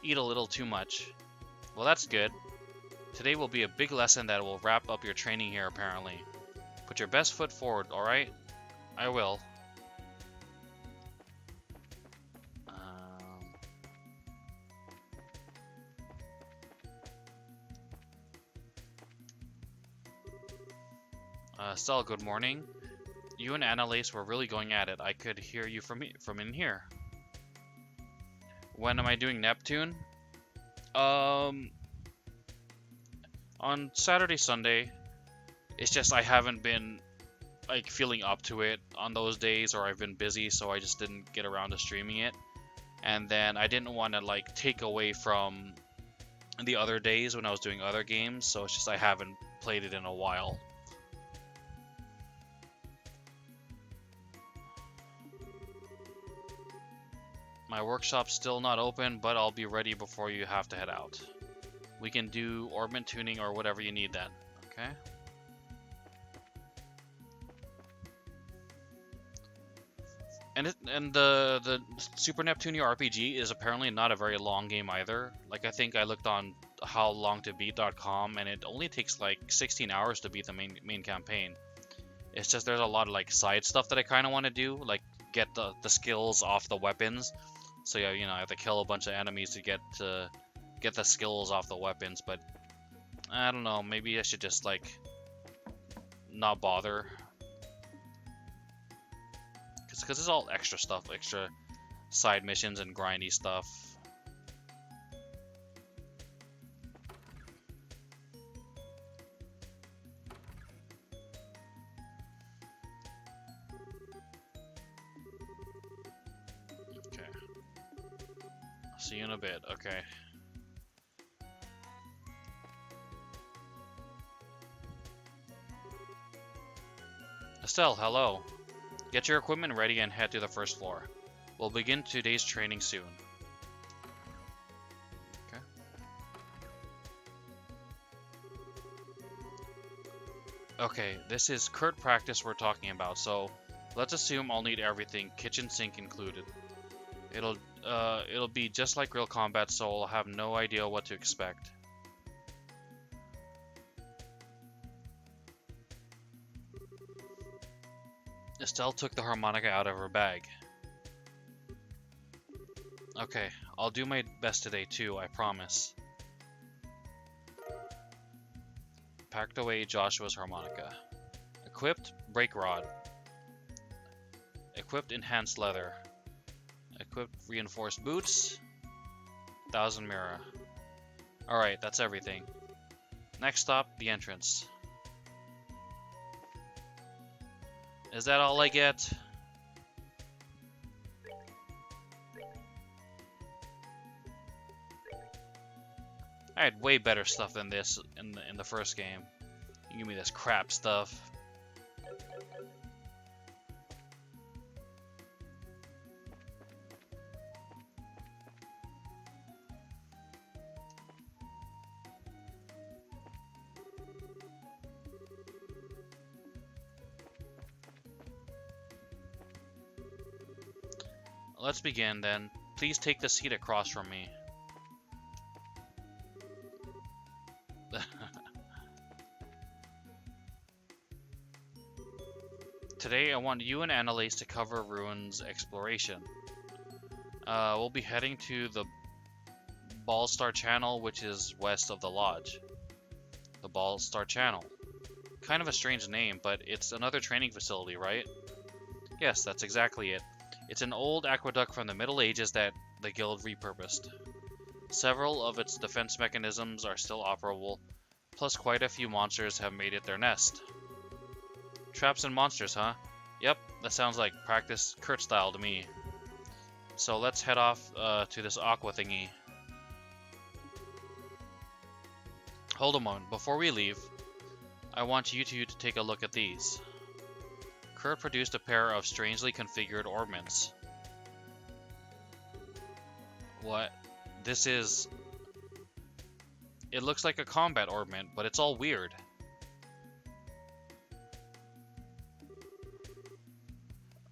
eat a little too much. Well, that's good. Today will be a big lesson that will wrap up your training here, apparently. Put your best foot forward, alright? I will. Stella, good morning. You and Annalise were really going at it. I could hear you from in here. When am I doing Neptune? On Saturday, Sunday. It's just I haven't been like feeling up to it on those days, or I've been busy, so I just didn't get around to streaming it. And then I didn't want to like take away from the other days when I was doing other games, so it's just I haven't played it in a while. My workshop's still not open, but I'll be ready before you have to head out. We can do orbit tuning or whatever you need then, okay? And the Super Neptunia RPG is apparently not a very long game either. Like I think I looked on howlongtobeat.com and it only takes like 16 hours to beat the main campaign. It's just there's a lot of like side stuff that I kind of want to do, like get the skills off the weapons. So yeah, you know, I have to kill a bunch of enemies to get the skills off the weapons, but I don't know, maybe I should just like not bother. Because it's all extra stuff, extra side missions and grindy stuff. Okay. See you in a bit, okay. Estelle, hello. Get your equipment ready and head to the first floor. We'll begin today's training soon. Okay. Okay, this is Kurt practice we're talking about, so let's assume I'll need everything, kitchen sink included. It'll be just like real combat, so I'll have no idea what to expect. Estelle took the harmonica out of her bag. Okay, I'll do my best today too, I promise. Packed away Joshua's harmonica. Equipped brake rod. Equipped enhanced leather. Equipped reinforced boots. 1000 Mira. Alright, that's everything. Next stop, the entrance. Is that all I get? I had way better stuff than this in the first game. You give me this crap stuff. Let's begin then. Please take the seat across from me. Today I want you and Annalise to cover ruins exploration. We'll be heading to the Ballstar Channel, which is west of the lodge. The Ballstar Channel. Kind of a strange name, but it's another training facility, right? Yes, that's exactly it. It's an old aqueduct from the Middle Ages that the guild repurposed. Several of its defense mechanisms are still operable, plus quite a few monsters have made it their nest. Traps and monsters, huh? Yep, that sounds like practice Kurt style to me. So let's head off to this aqua thingy. Hold a moment, before we leave, I want you two to take a look at these. Kurt produced a pair of strangely configured orbments. What? This is... It looks like a combat orbment, but it's all weird.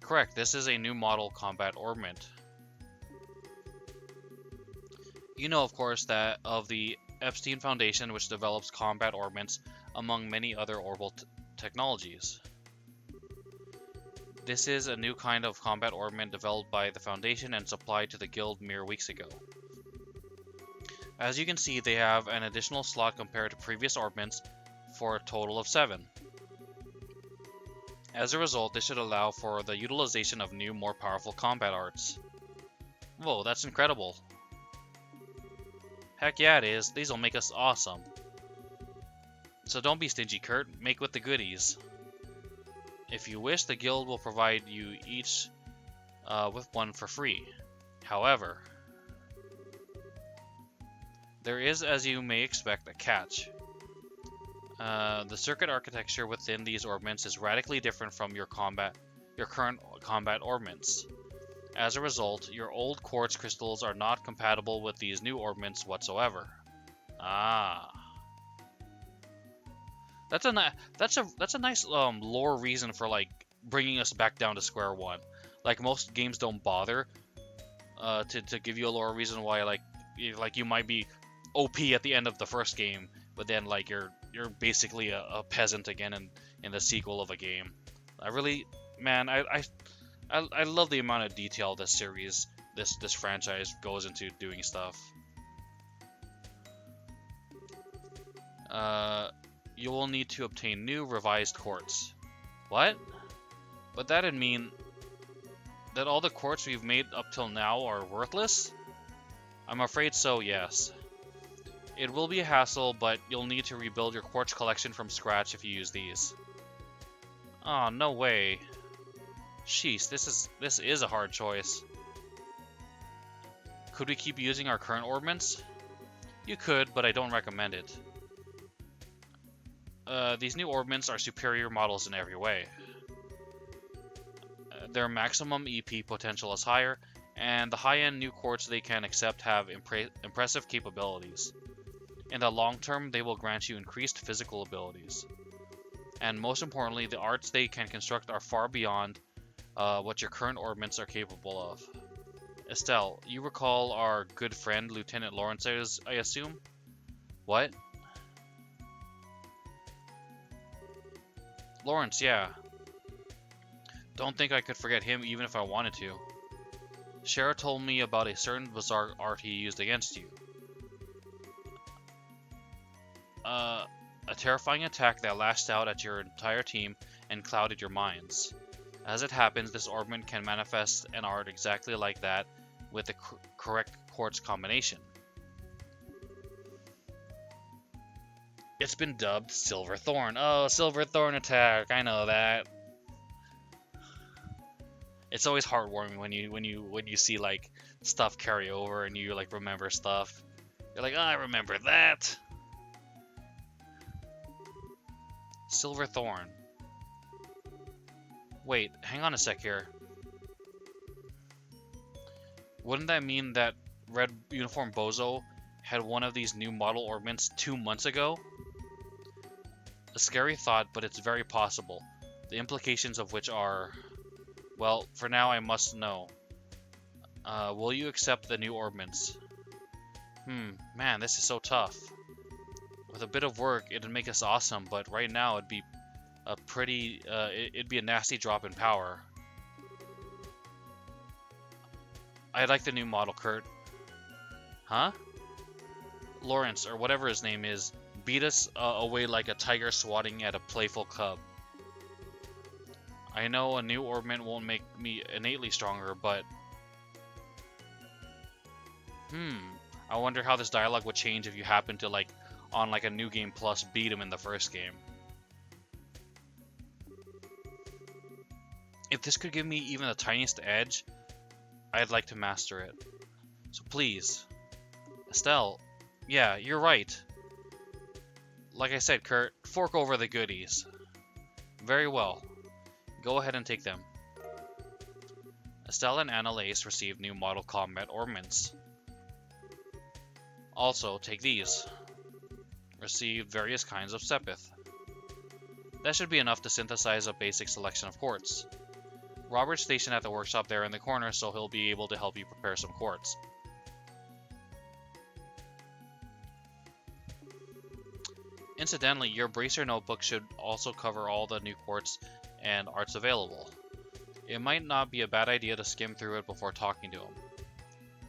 Correct, this is a new model combat orbment. You know, of course, that of the Epstein Foundation, which develops combat orbments among many other orbital technologies. This is a new kind of combat orbment developed by the Foundation and supplied to the guild mere weeks ago. As you can see, they have an additional slot compared to previous orbments for a total of 7. As a result, this should allow for the utilization of new, more powerful combat arts. Whoa, that's incredible. Heck yeah it is, these will make us awesome. So don't be stingy, Kurt, make with the goodies. If you wish, the guild will provide you each with one for free. However, there is, as you may expect, a catch. The circuit architecture within these orbments is radically different from your current combat orbments. As a result, your old quartz crystals are not compatible with these new orbments whatsoever. Ah. That's a nice lore reason for like bringing us back down to square one. Like most games don't bother to give you a lore reason why like you might be OP at the end of the first game, but then like you're basically a peasant again in the sequel of a game. I really, man, I love the amount of detail this series, this franchise goes into doing stuff. You will need to obtain new revised quartz. What? But that'd mean that all the quartz we've made up till now are worthless? I'm afraid so, yes. It will be a hassle, but you'll need to rebuild your quartz collection from scratch if you use these. Aw, no way. Sheesh, this is a hard choice. Could we keep using our current orbments? You could, but I don't recommend it. These new orbments are superior models in every way. Their maximum EP potential is higher, and the high-end new quartz they can accept have impressive capabilities. In the long term, they will grant you increased physical abilities. And most importantly, the arts they can construct are far beyond what your current orbments are capable of. Estelle, you recall our good friend Lieutenant Lawrence, I assume? What? Lawrence, yeah. Don't think I could forget him even if I wanted to. Shara told me about a certain bizarre art he used against you. A terrifying attack that lashed out at your entire team and clouded your minds. As it happens, this orbment can manifest an art exactly like that with the correct quartz combination. It's been dubbed Silver Thorn. Oh, Silver Thorn attack! I know that. It's always heartwarming when you see like stuff carry over and you like remember stuff. You're like, I remember that. Silverthorn. Wait, hang on a sec here. Wouldn't that mean that Red Uniform Bozo had one of these new model ornaments 2 months ago? A scary thought, but it's very possible. The implications of which are... Well, for now I must know. Will you accept the new ornaments? Man, this is so tough. With a bit of work, it'd make us awesome, but right now it'd be a pretty... it'd be a nasty drop in power. I like the new model, Kurt. Huh? Lawrence, or whatever his name is, beat us away like a tiger swatting at a playful cub. I know a new ornament won't make me innately stronger, but... I wonder how this dialogue would change if you happen to, like, on like a New Game Plus, beat him in the first game. If this could give me even the tiniest edge, I'd like to master it. So please. Estelle, yeah, you're right. Like I said, Kurt, fork over the goodies. Very well. Go ahead and take them. Estelle and Annalise received new model combat ornaments. Also, take these. Received various kinds of Sepith. That should be enough to synthesize a basic selection of quartz. Robert's stationed at the workshop there in the corner, so he'll be able to help you prepare some quartz. Incidentally, your Bracer notebook should also cover all the new quartz and arts available. It might not be a bad idea to skim through it before talking to him.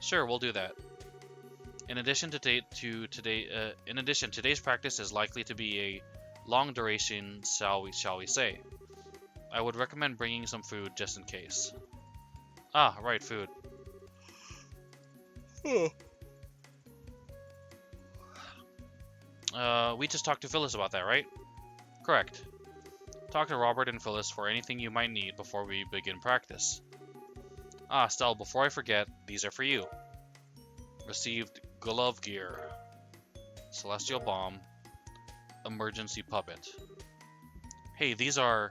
Sure, we'll do that. In addition, today's practice is likely to be a long duration, shall we say. I would recommend bringing some food just in case. Ah, right, food. We just talked to Phyllis about that, right? Correct. Talk to Robert and Phyllis for anything you might need before we begin practice. Ah, Stell, before I forget, these are for you. Received glove gear, celestial bomb, emergency puppet. Hey, these are...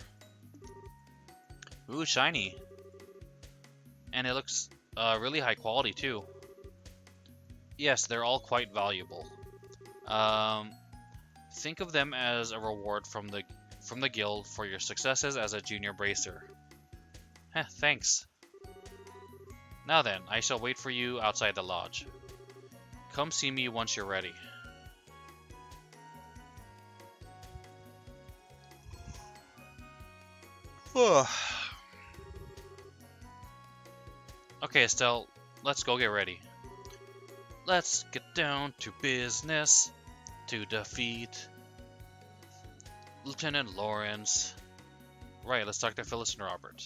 Ooh, shiny. And it looks really high quality too. Yes, they're all quite valuable. Think of them as a reward from the guild for your successes as a junior bracer. Heh, thanks. Now then, I shall wait for you outside the lodge. Come see me once you're ready. Okay, Estelle, let's go get ready. Let's get down to business to defeat Lieutenant Lawrence. Right, let's talk to Phyllis and Robert.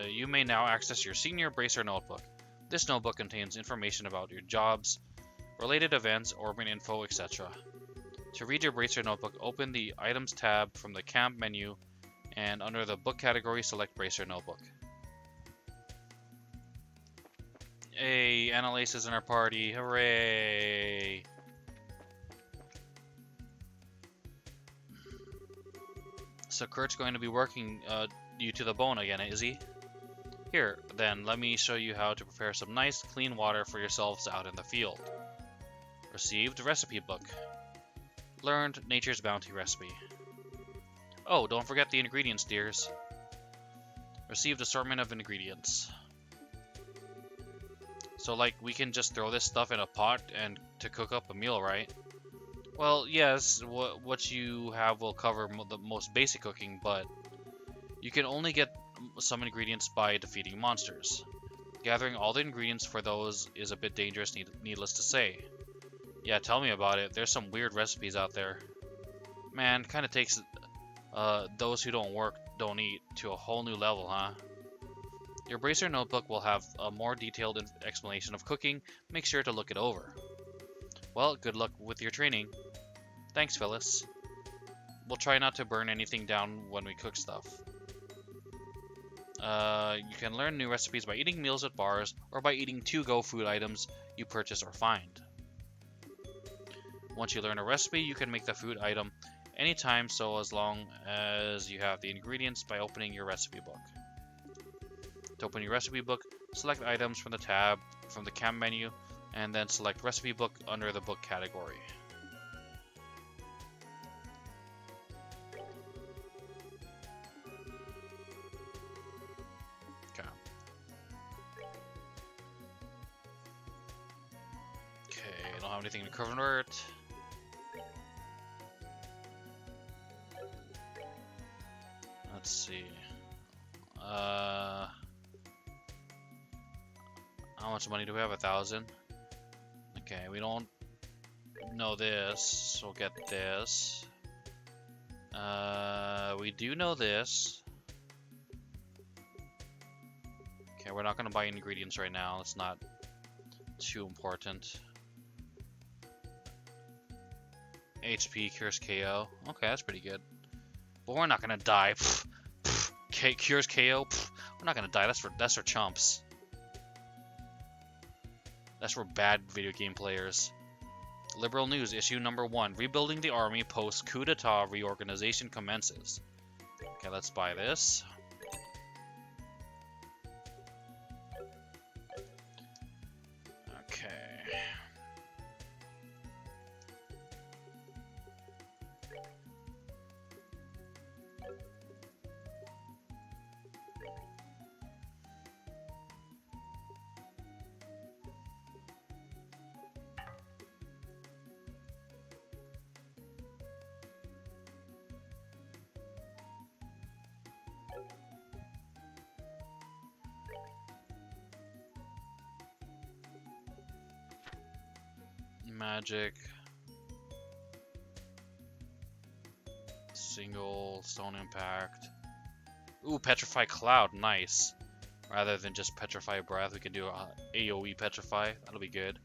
You may now access your Senior Bracer Notebook. This notebook contains information about your jobs, related events, ornament info, etc. To read your Bracer Notebook, open the Items tab from the Camp menu, and under the Book category, select Bracer Notebook. Hey, Annalise is in our party. Hooray! So Kurt's going to be working you to the bone again, is he? Here, then, let me show you how to prepare some nice, clean water for yourselves out in the field. Received recipe book. Learned Nature's Bounty recipe. Oh, don't forget the ingredients, dears. Received assortment of ingredients. So, like, we can just throw this stuff in a pot and to cook up a meal, right? Well, yes, what you have will cover the most basic cooking, but you can only get some ingredients by defeating monsters. Gathering all the ingredients for those is a bit dangerous, needless to say. Yeah, tell me about it. There's some weird recipes out there. Man, kinda takes those who don't eat to a whole new level, huh? Your Bracer Notebook will have a more detailed explanation of cooking. Make sure to look it over. Well, good luck with your training. Thanks, Phyllis. We'll try not to burn anything down when we cook stuff. You can learn new recipes by eating meals at bars or by eating to-go food items you purchase or find. Once you learn a recipe, you can make the food item anytime, so as long as you have the ingredients by opening your recipe book. To open your recipe book, select items from the tab from the camp menu, and then select recipe book under the book category. Okay. Okay, I don't have anything to convert. Let's see. How much money do we have? 1,000. Okay, we don't know this, so we'll get this. We do know this. Okay, we're not gonna buy ingredients right now. It's not too important. HP cures KO. Okay, that's pretty good. But we're not gonna die. Cures KO. We're not gonna die. That's for chumps. That's for bad video game players. Liberal News issue number 1. Rebuilding the army post coup d'etat reorganization commences. Okay, let's buy this. Okay. Magic. Single stone impact. Ooh, petrify cloud, nice. Rather than just petrify breath, we can do a AoE petrify. That'll be good.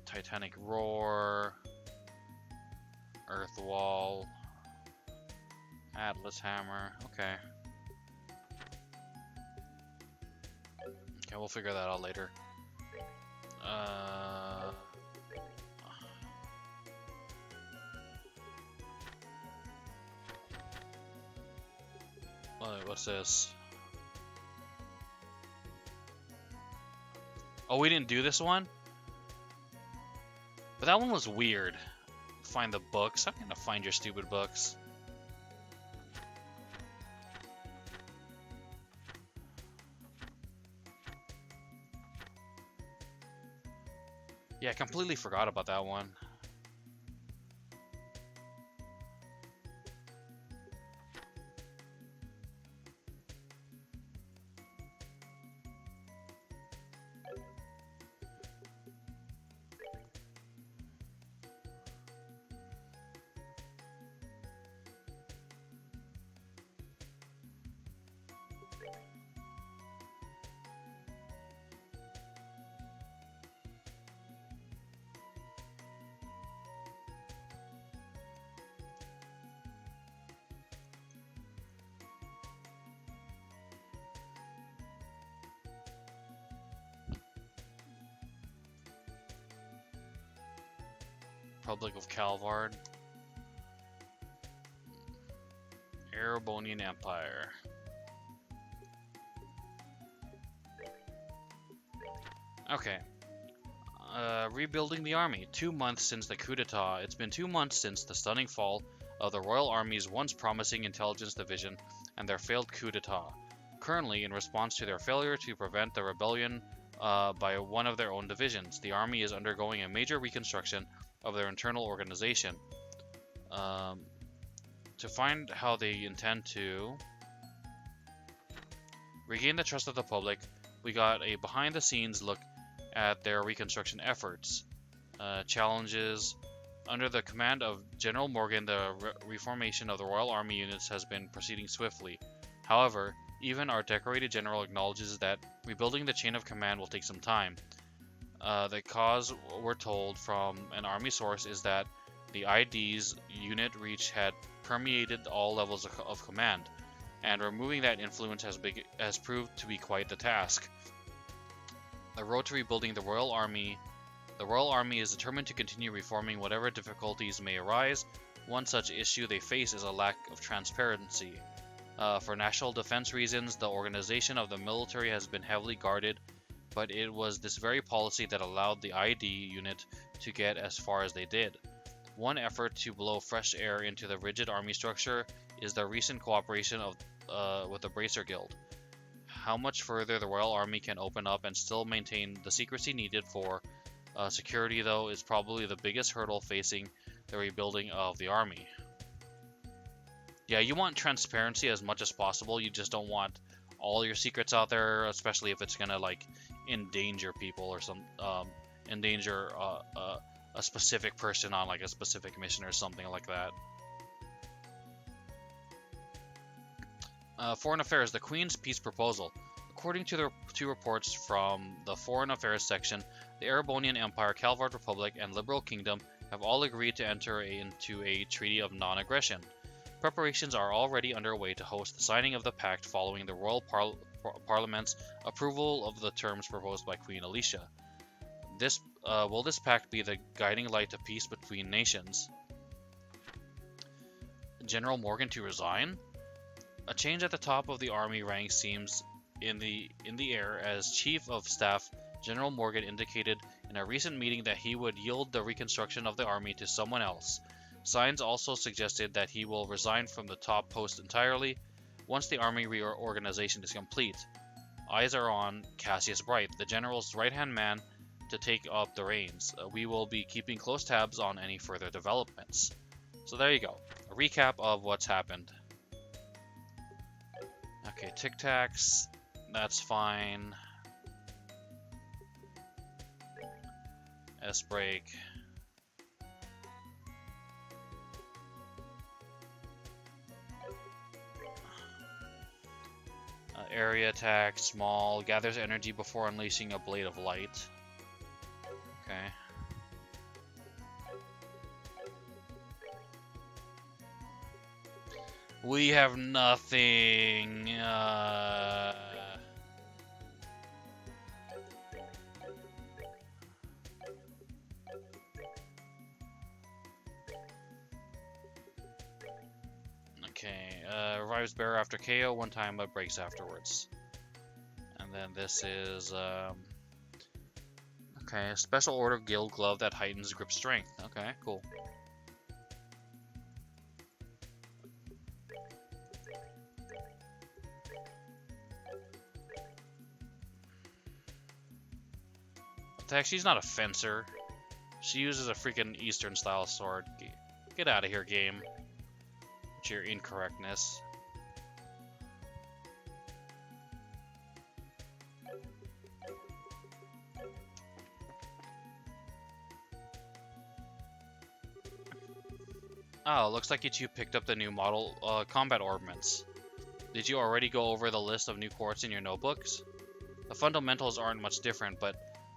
Titanic roar. Earth wall. Atlas hammer. Okay. Okay, we'll figure that out later. What's this? Oh, we didn't do this one? But that one was weird. Find the books. I'm gonna find your stupid books. Yeah, I completely forgot about that one. Republic of Calvard. Erebonian Empire. Okay. Rebuilding the army. 2 months since the coup d'etat. It's been 2 months since the stunning fall of the Royal Army's once promising intelligence division and their failed coup d'etat. Currently, in response to their failure to prevent the rebellion by one of their own divisions, the army is undergoing a major reconstruction of their internal organization. To find how they intend to regain the trust of the public, we got a behind-the-scenes look at their reconstruction efforts. Challenges. Under the command of General Morgan, the reformation of the Royal Army units has been proceeding swiftly. However, even our decorated general acknowledges that rebuilding the chain of command will take some time. The cause, we're told from an army source, is that the ID's unit reach had permeated all levels of command. and removing that influence has proved to be quite the task. The road to rebuilding the Royal Army is determined to continue reforming whatever difficulties may arise. One such issue they face is a lack of transparency. For national defense reasons, the organization of the military has been heavily guarded, but it was this very policy that allowed the ID unit to get as far as they did. One effort to blow fresh air into the rigid army structure is the recent cooperation with the Bracer Guild. How much further the Royal Army can open up and still maintain the secrecy needed for security, though, is probably the biggest hurdle facing the rebuilding of the army. Yeah, you want transparency as much as possible. You just don't want all your secrets out there, especially if it's gonna like endanger people or endanger a specific person on like a specific mission or something like that. Foreign Affairs, the Queen's Peace Proposal. According to reports from the Foreign Affairs section, the Erebonian Empire, Calvard Republic, and Liberal Kingdom have all agreed to enter into a treaty of non-aggression. Preparations are already underway to host the signing of the pact following the Royal Parliament's approval of the terms proposed by Queen Alicia. Will this pact be the guiding light to peace between nations? General Morgan to resign? A change at the top of the army ranks seems in the air, as Chief of Staff General Morgan indicated in a recent meeting that he would yield the reconstruction of the army to someone else. Signs also suggested that he will resign from the top post entirely once the army reorganization is complete. Eyes are on Cassius Bright, the general's right-hand man, to take up the reins. We will be keeping close tabs on any further developments. So there you go, a recap of what's happened. Okay, Tic Tacs, that's fine. S-Break. Area attack, small, gathers energy before unleashing a blade of light. Okay. We have nothing. Okay, revives bearer after KO one time but breaks afterwards. And then this is, okay, a special order guild glove that heightens grip strength. Okay, cool. She's not a fencer. She uses a freaking Eastern style sword. Get out of here, game. With your incorrectness. Oh, looks like you two picked up the new model combat ornaments. Did you already go over the list of new quartz in your notebooks? The fundamentals aren't much different, but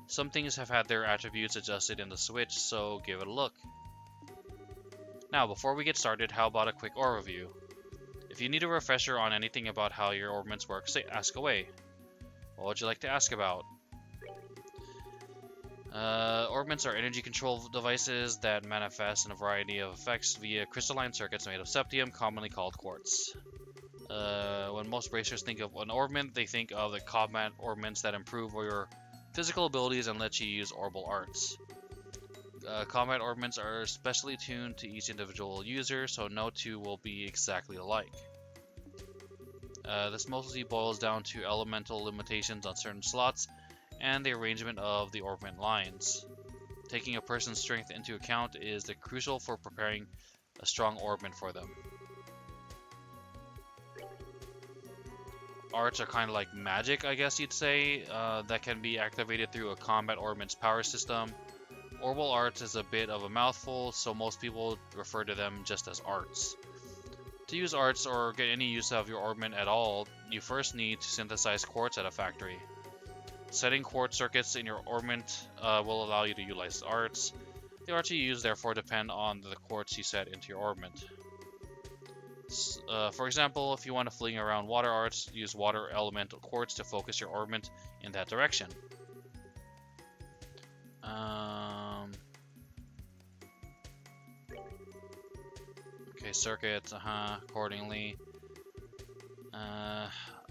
some things have had their attributes adjusted in the Switch, so give it a look. Now, before we get started, how about a quick overview? If you need a refresher on anything about how your ornaments work, ask away. What would you like to ask about? Ornaments are energy control devices that manifest in a variety of effects via crystalline circuits made of septium, commonly called quartz. When most bracers think of an ornament, they think of the combat ornaments that improve your physical abilities and let you use orbal arts. Combat ornaments are specially tuned to each individual user, so no two will be exactly alike. This mostly boils down to elemental limitations on certain slots and the arrangement of the ornament lines. Taking a person's strength into account is crucial for preparing a strong ornament for them. Arts are kind of like magic, I guess you'd say, that can be activated through a combat ornament's power system. Orbal arts is a bit of a mouthful, so most people refer to them just as arts. To use arts or get any use out of your ornament at all, you first need to synthesize quartz at a factory. Setting quartz circuits in your ornament will allow you to utilize arts. The arts you use therefore depend on the quartz you set into your ornament. For example, if you want to fling around water arts, use water elemental quartz to focus your orbment in that direction. Okay, circuits, accordingly.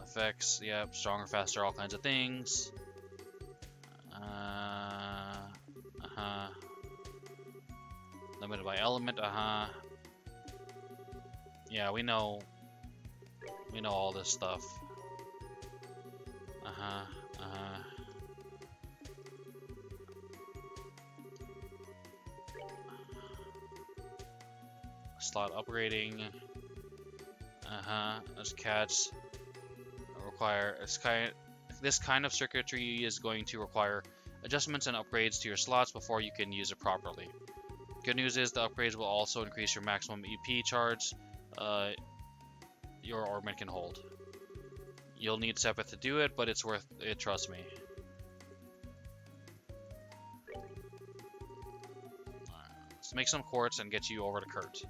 Effects, yep, stronger, faster, all kinds of things. Limited by element, Yeah, we know all this stuff. Slot upgrading. As cats require this kind of circuitry is going to require adjustments and upgrades to your slots before you can use it properly. Good news is the upgrades will also increase your maximum EP charge your orbment can hold. You'll need Sepith to do it, but it's worth it, trust me. Let's make some quartz and get you over to Kurt.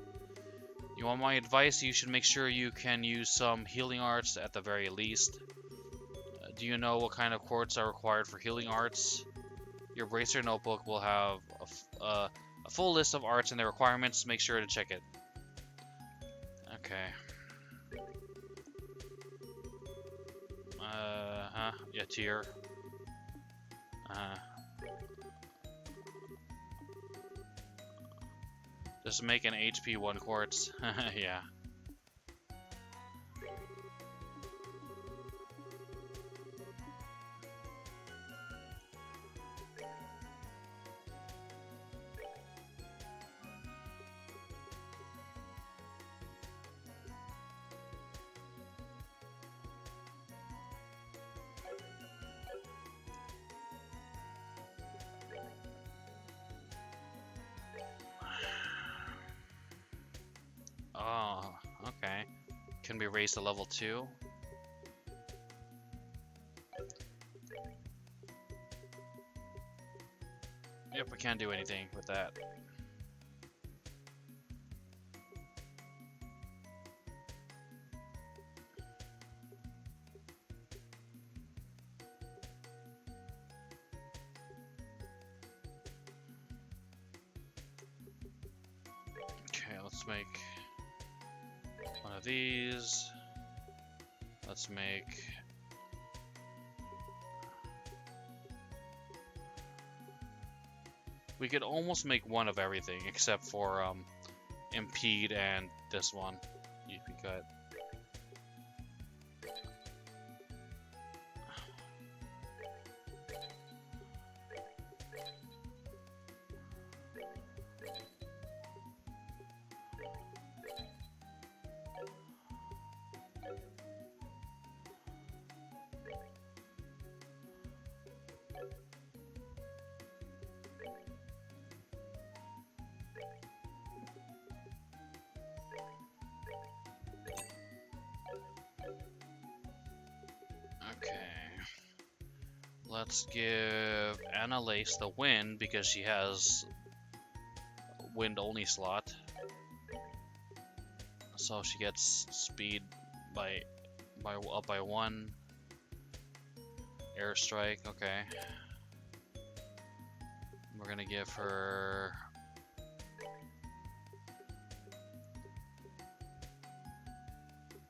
You want my advice? You should make sure you can use some healing arts at the very least. Do you know what kind of quartz are required for healing arts? Your Bracer notebook will have a full list of arts and their requirements. Make sure to check it. Okay. Yeah, tier. Just make an HP 1 quartz. Yeah. Oh, okay. Can be raised to level 2. Yep, we can't do anything with that. Okay, let's make one of these. Let's make we could almost make one of everything except for impede and this one. EP cut. Okay. Let's give Annalise the wind because she has wind only slot. So she gets speed by up by 1. Airstrike, okay. We're gonna give her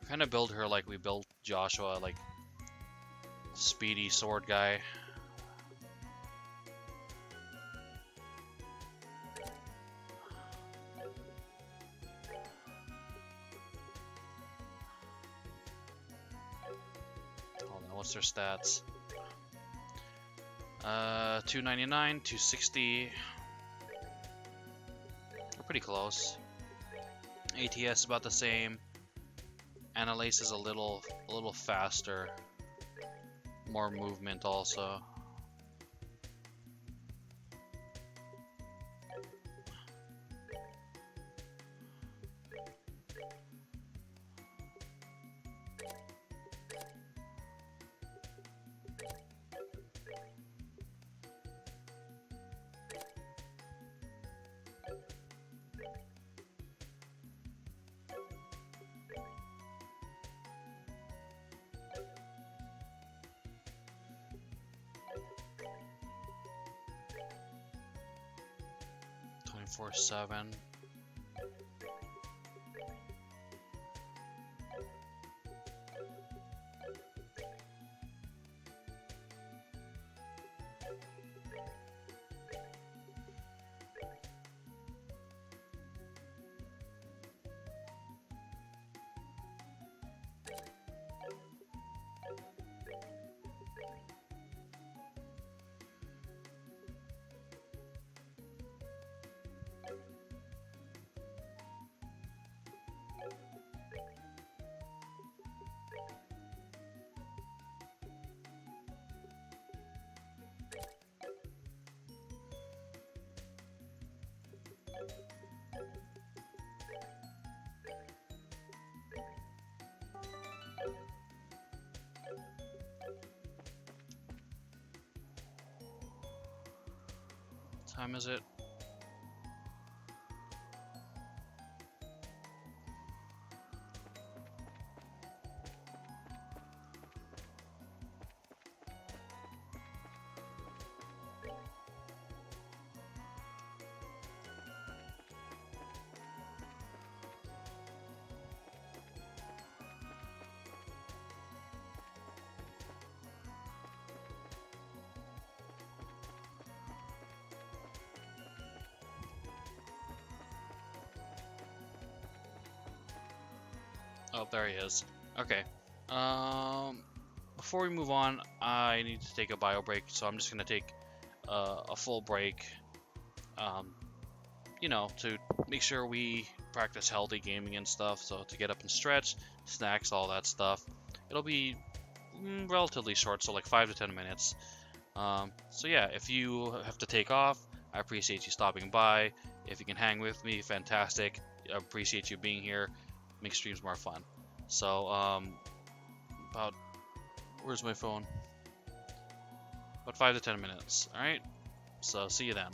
kind of build her like we built Joshua, like speedy sword guy. Hold on, what's their stats? 299, 260. We're pretty close. ATS about the same. Annalise is a little faster. More movement also. 24/7. What time is it? Oh, there he is. Okay. Before we move on, I need to take a bio break, so I'm just gonna take a full break. You know, to make sure we practice healthy gaming and stuff. So to get up and stretch, snacks, all that stuff. It'll be relatively short, so like 5 to 10 minutes. So yeah, if you have to take off, I appreciate you stopping by. If you can hang with me, fantastic. I appreciate you being here. Makes streams more fun. So about where's my phone? About 5 to 10 minutes. All right. So see you then.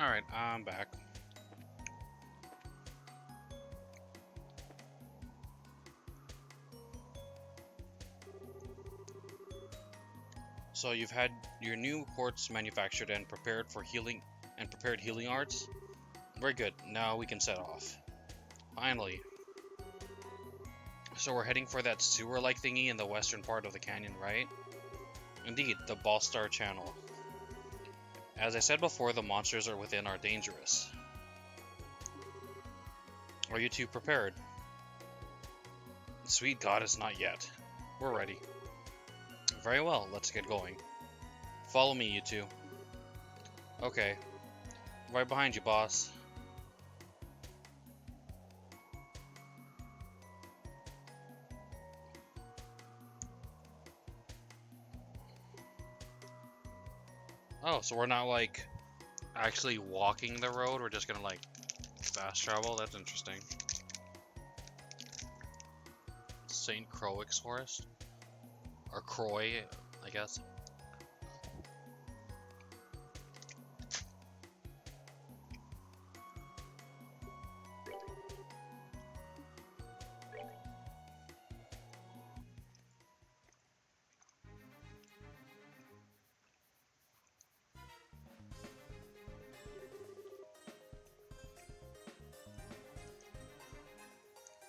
Alright, I'm back. So you've had your new quartz manufactured and prepared for healing and prepared healing arts? Very good. Now we can set off. Finally. So we're heading for that sewer-like thingy in the western part of the canyon, right? Indeed, the Ballstar Channel. As I said before, the monsters are within are dangerous. Are you two prepared? Sweet goddess, not yet. We're ready. Very well, let's get going. Follow me, you two. Okay. Right behind you, boss. Oh, so we're not like actually walking the road, we're just gonna like fast travel? That's interesting. St. Croix's Forest? Or Croy, I guess.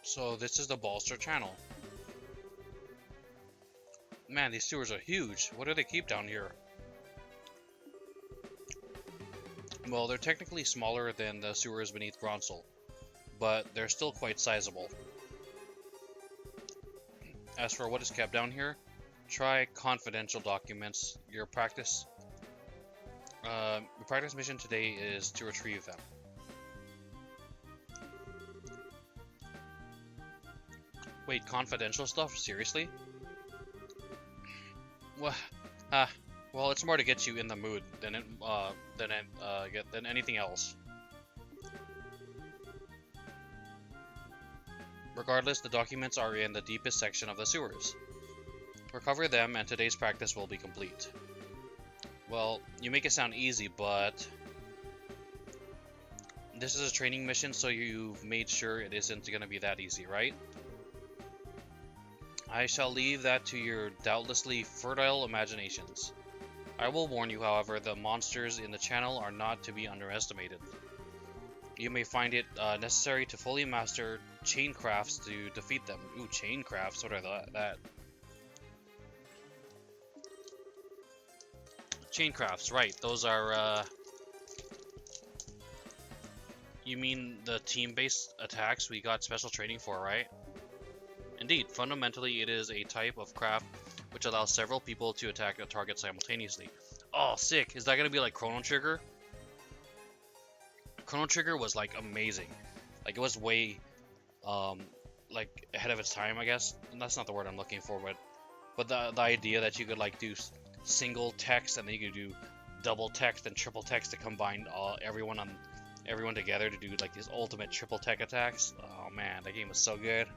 So this is the Ballstar Channel. Man, these sewers are huge. What do they keep down here? Well, they're technically smaller than the sewers beneath Bronsel, but they're still quite sizable. As for what is kept down here, try confidential documents. Your practice mission today is to retrieve them. Wait, confidential stuff? Seriously? Well, it's more to get you in the mood than anything else. Regardless, the documents are in the deepest section of the sewers. Recover them, and today's practice will be complete. Well, you make it sound easy, but this is a training mission, so you've made sure it isn't going to be that easy, right? I shall leave that to your doubtlessly fertile imaginations. I will warn you, however, the monsters in the channel are not to be underestimated. You may find it necessary to fully master chain crafts to defeat them. Ooh, chain crafts, what are that? Chain crafts, right, those are, you mean the team-based attacks we got special training for, right? Indeed, fundamentally it is a type of craft which allows several people to attack a target simultaneously. Oh, sick! Is that gonna be like Chrono Trigger? Chrono Trigger was like amazing. Like it was way, like ahead of its time, I guess. And that's not the word I'm looking for, but the idea that you could like do single text and then you could do double text and triple text to combine everyone together to do like these ultimate triple tech attacks. Oh man, that game was so good.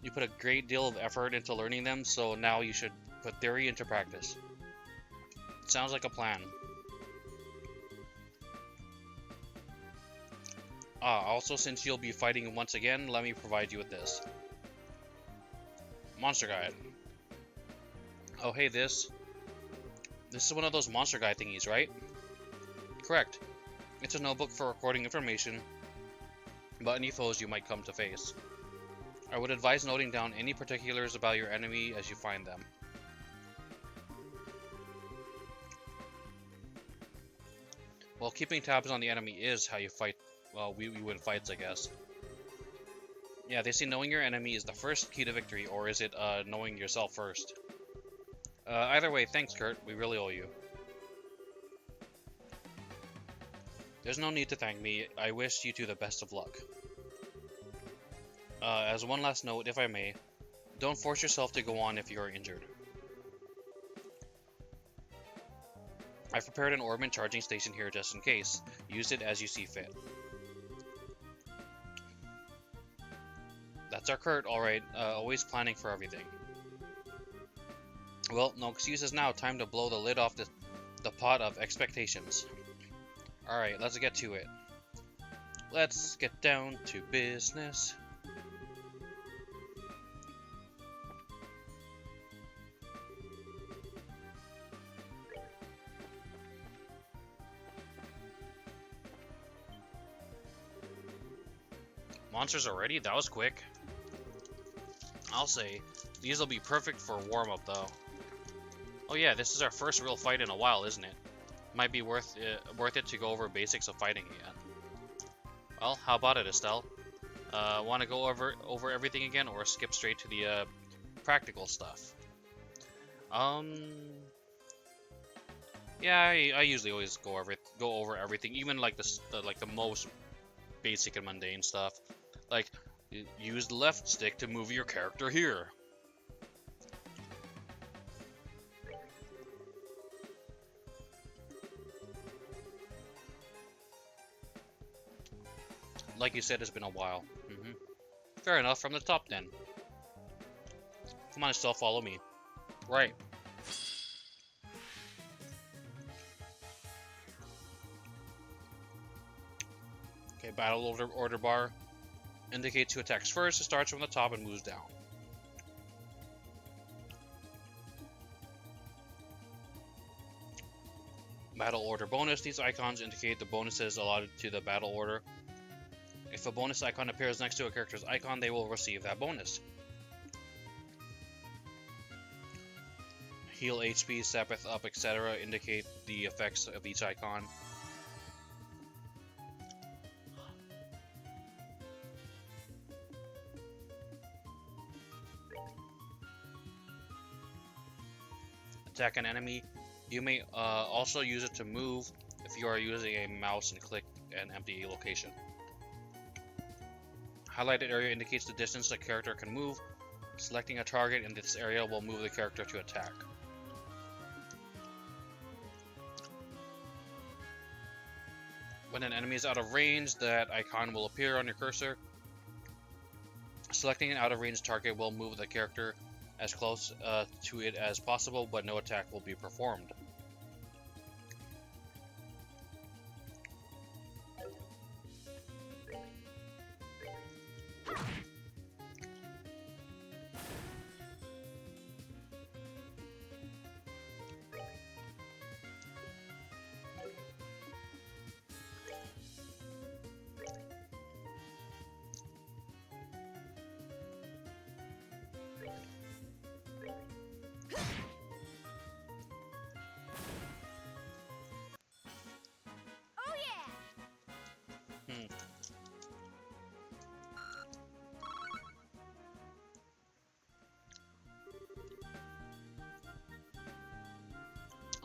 You put a great deal of effort into learning them, so now you should put theory into practice. Sounds like a plan. Also, since you'll be fighting once again, let me provide you with this. Monster Guide. Oh, hey, this is one of those Monster Guide thingies, right? Correct. It's a notebook for recording information about any foes you might come to face. I would advise noting down any particulars about your enemy as you find them. Well, keeping tabs on the enemy is how you fight. Well, we win fights, I guess. Yeah, they say knowing your enemy is the first key to victory, or is it knowing yourself first? Either way, thanks, Kurt. We really owe you. There's no need to thank me. I wish you two the best of luck. As one last note, if I may, don't force yourself to go on if you are injured. I've prepared an Orbment charging station here just in case. Use it as you see fit. That's our Kurt, alright. Always planning for everything. Well, no excuses now. Time to blow the lid off the pot of expectations. Alright, let's get to it. Let's get down to business. Monsters already? That was quick. I'll say, these will be perfect for warm-up though. Oh yeah, this is our first real fight in a while, isn't it? Might be worth it to go over basics of fighting again. Well, how about it, Estelle? Want to go over everything again, or skip straight to the practical stuff? Yeah, I usually always go over everything, even like the most basic and mundane stuff, like use the left stick to move your character here. Like you said, it's been a while. Fair enough. From the top then. Come on, Estelle, follow me. Right. Okay, battle order bar indicates who attacks first. It starts from the top and moves down. Battle order bonus. These icons indicate the bonuses allotted to the battle order. If a bonus icon appears next to a character's icon, they will receive that bonus. Heal HP, Sabbath up, etc. indicate the effects of each icon. Attack an enemy. You may also use it to move if you are using a mouse and click an empty location. Highlighted area indicates the distance the character can move. Selecting a target in this area will move the character to attack. When an enemy is out of range, that icon will appear on your cursor. Selecting an out of range target will move the character as close to it as possible, but no attack will be performed.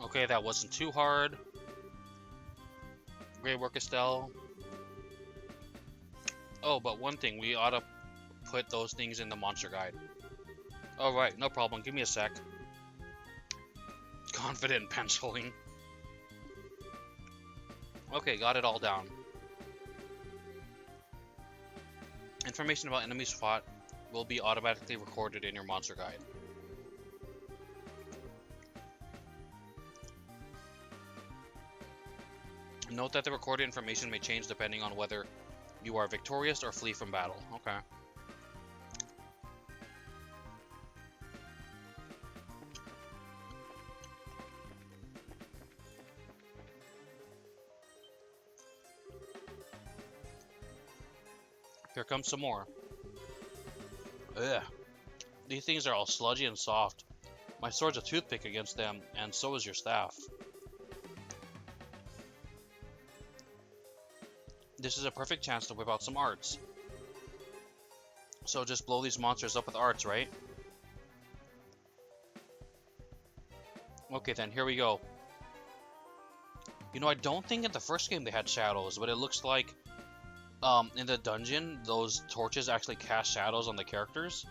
Okay, that wasn't too hard. Great work, Estelle. Oh, but one thing, we ought to put those things in the monster guide. Alright, no problem. Give me a sec. Confident penciling. Okay, got it all down. Information about enemies fought will be automatically recorded in your monster guide. Note that the recorded information may change depending on whether you are victorious or flee from battle. Okay. Here comes some more. Ugh. These things are all sludgy and soft. My sword's a toothpick against them, and so is your staff. This is a perfect chance to whip out some arts. So just blow these monsters up with arts, right? Okay then, here we go. You know, I don't think in the first game they had shadows, but it looks like in the dungeon, those torches actually cast shadows on the characters.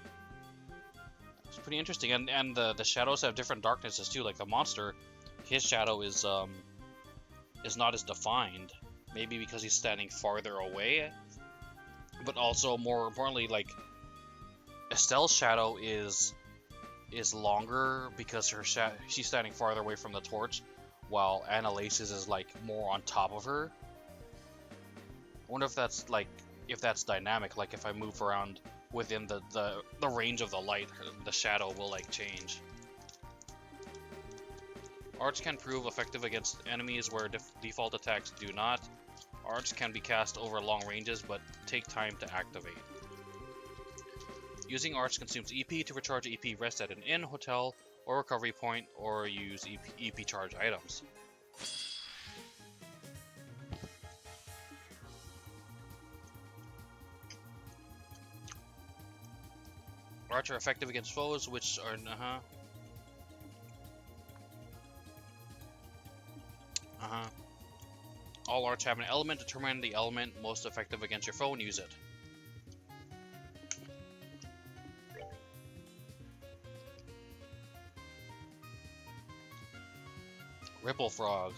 It's pretty interesting, and the shadows have different darknesses too. Like the monster, his shadow is not as defined. Maybe because he's standing farther away, but also more importantly, like Estelle's shadow is is longer because she's standing farther away from the torch, while Annalace's is like more on top of her. I wonder if that's like if that's dynamic. Like if I move around within the range of the light, the shadow will like change. Arts can prove effective against enemies where default attacks do not. Arts can be cast over long ranges but take time to activate. Using arts consumes EP. To recharge EP, rest at an inn, hotel, or recovery point, or use EP charge items. Arts are effective against foes, which are All arts have an element. Determine the element most effective against your foe and use it. Ripple Frog.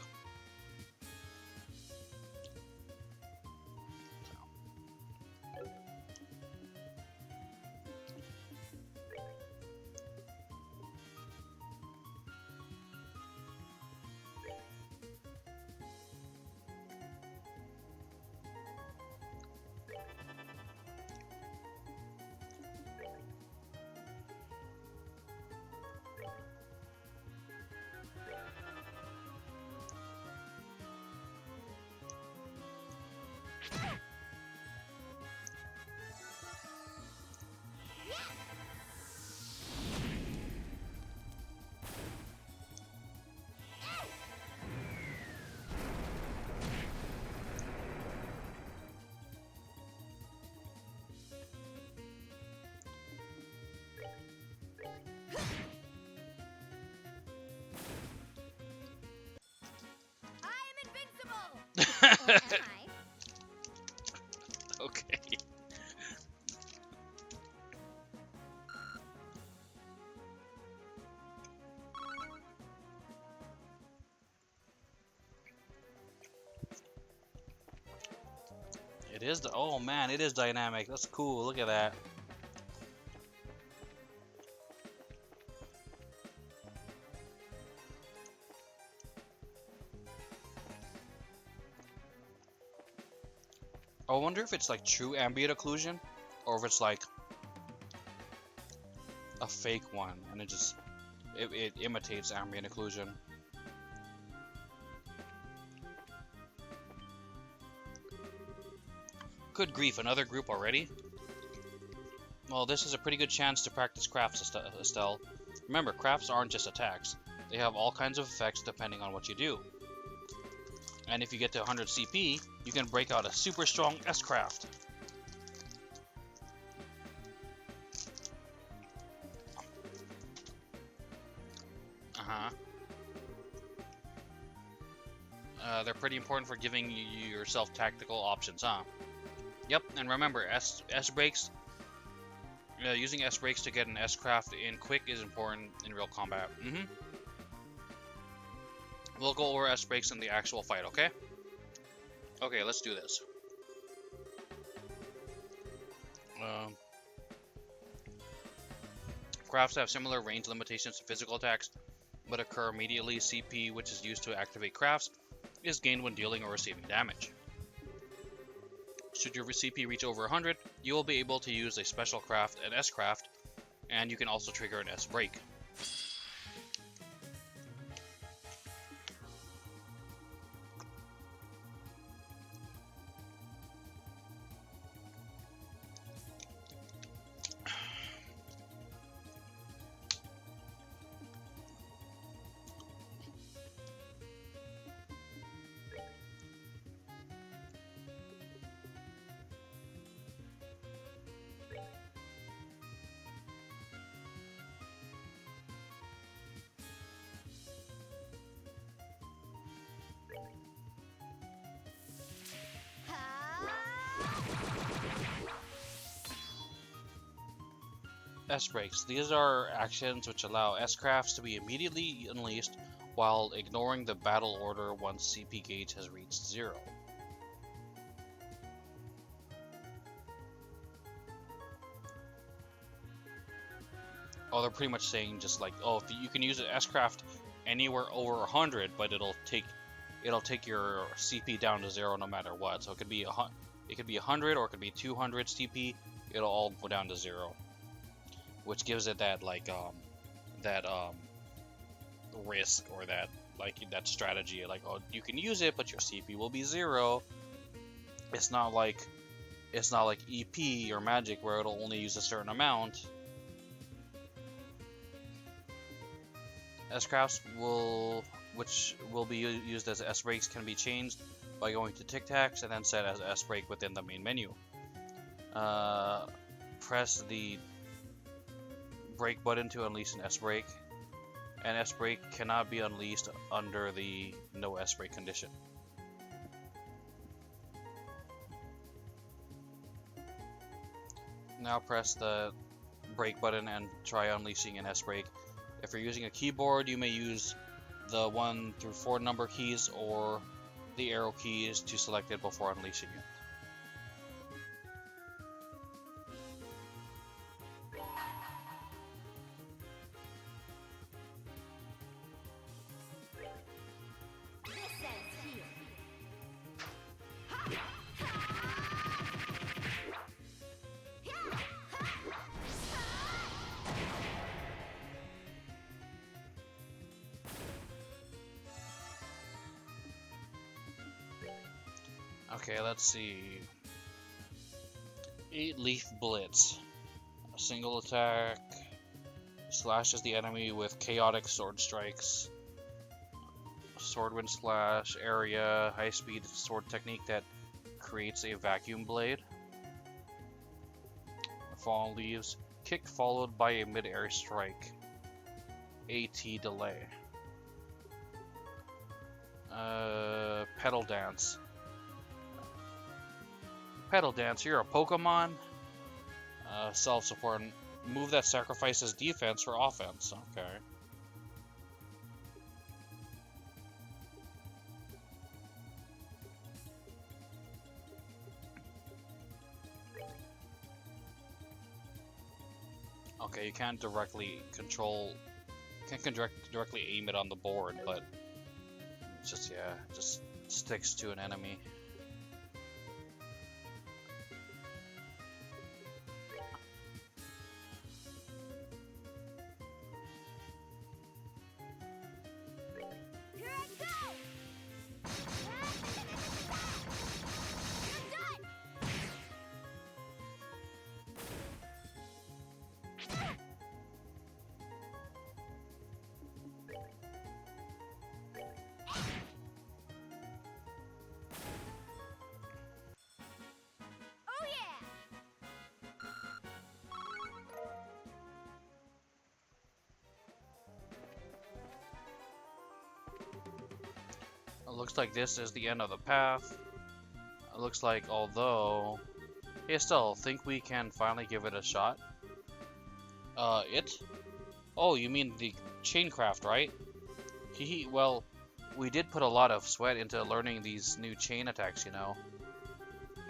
Okay. It is oh man, it is dynamic. That's cool. Look at that. I wonder if it's like true ambient occlusion, or if it's like a fake one, and it imitates ambient occlusion. Good grief, another group already? Well, this is a pretty good chance to practice crafts, Estelle. Remember, crafts aren't just attacks. They have all kinds of effects depending on what you do. And if you get to 100 CP, you can break out a super strong S-Craft. They're pretty important for giving yourself tactical options, huh? Yep, and remember, S-Breaks, using S-Breaks to get an S-Craft in quick is important in real combat. We'll go over S-Breaks in the actual fight, okay? Okay, let's do this. Crafts have similar range limitations to physical attacks, but occur immediately. CP, which is used to activate crafts, is gained when dealing or receiving damage. Should your CP reach over 100, you will be able to use a special craft, an S-Craft, and you can also trigger an S-Break. S-Breaks. These are actions which allow S-Crafts to be immediately unleashed while ignoring the battle order once CP gauge has reached 0. Oh, they're pretty much saying just like, oh, if you can use an S-Craft anywhere over 100, but it'll take your CP down to 0 no matter what. So it could be 100 or it could be 200 CP. It'll all go down to 0, which gives it that like that risk, or that that strategy. Like, oh, you can use it, but your CP will be 0. It's not like EP or Magic where it'll only use a certain amount. S-Crafts which will be used as S-Breaks, can be changed by going to Tic Tacs and then set as S-Break within the main menu. Press the break button to unleash an S-Break, and S-Break cannot be unleashed under the no S-Break condition. Now press the break button and try unleashing an S-Break. If you're using a keyboard, you may use the 1 through 4 number keys or the arrow keys to select it before unleashing it. Okay, let's see. 8 Leaf Blitz. A single attack. Slashes the enemy with chaotic sword strikes. Swordwind Slash, area, high speed sword technique that creates a vacuum blade. Fallen Leaves. Kick followed by a mid-air strike. AT delay. Petal Dance. Petal Dance, you're a Pokemon? Self-support. Move that sacrifices defense for offense. Okay. Okay, you can't directly directly aim it on the board, but it's just, yeah, just sticks to an enemy. It looks like this is the end of the path. It looks like, although... Hey, still, think we can finally give it a shot? It? Oh, you mean the Chaincraft, right? Well, we did put a lot of sweat into learning these new chain attacks, you know.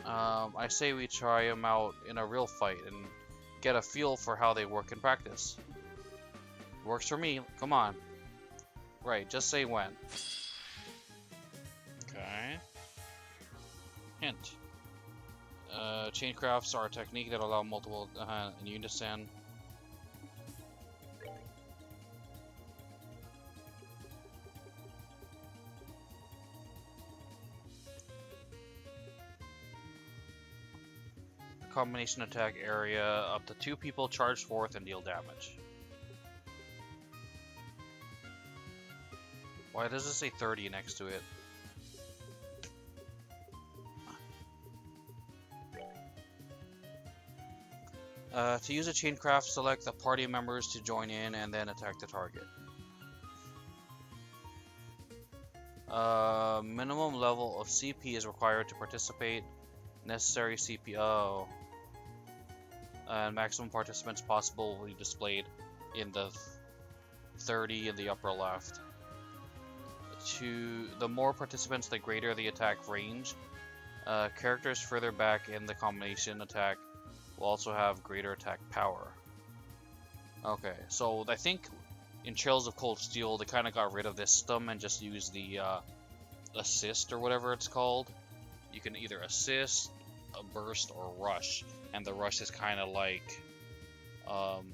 I say we try them out in a real fight and get a feel for how they work in practice. Works for me, come on. Right, just say when. Okay. Hint. Chaincrafts are a technique that allow multiple in unison. Combination attack area, up to 2 people charge forth and deal damage. Why does it say 30 next to it? To use a Chaincraft, select the party members to join in and then attack the target. Minimum level of CP is required to participate. Necessary CPO. And maximum participants possible will be displayed in the 30 in the upper left. The more participants, the greater the attack range. Characters further back in the combination attack will also have greater attack power. Okay, so I think in Trails of Cold Steel they kind of got rid of this system and just used the assist or whatever it's called. You can either assist, a burst, or rush, and the rush is um,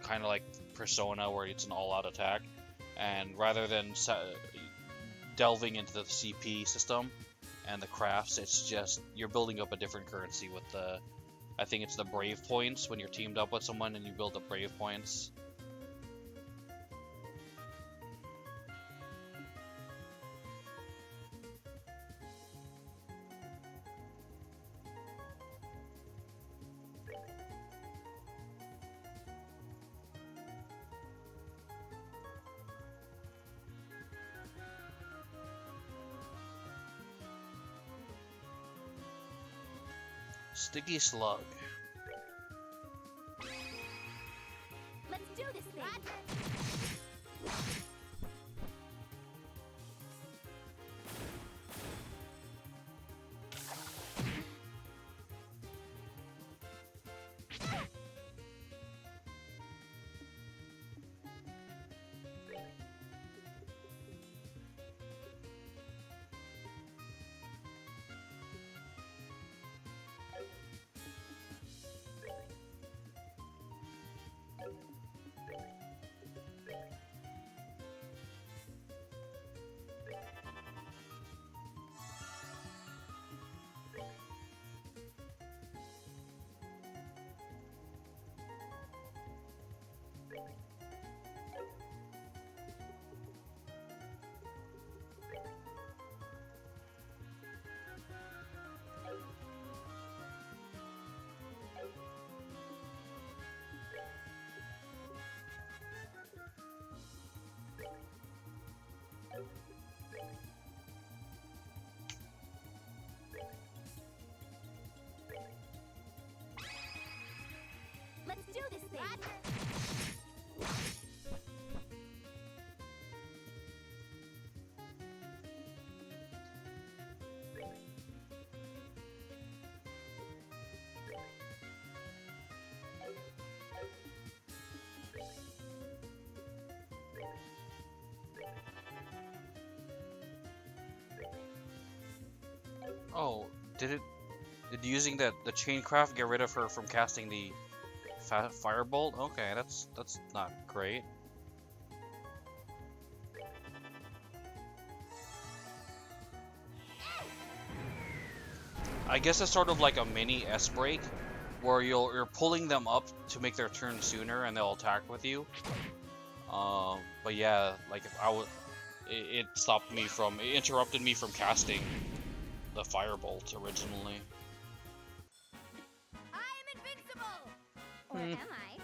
kind of like Persona, where it's an all-out attack. And rather than delving into the CP system and the crafts, it's just you're building up a different currency with the. I think it's the Brave points when you're teamed up with someone and you build up Brave points. Sticky Slug. Let's do this thing. Let's do this thing. Oh, did it? Did using the chain craft get rid of her from casting the firebolt? Okay, that's not great. I guess it's sort of like a mini S break, where you're pulling them up to make their turn sooner, and they'll attack with you. But yeah, like if I was, it stopped me from, it interrupted me from casting the firebolt originally. I am invincible! Or am I?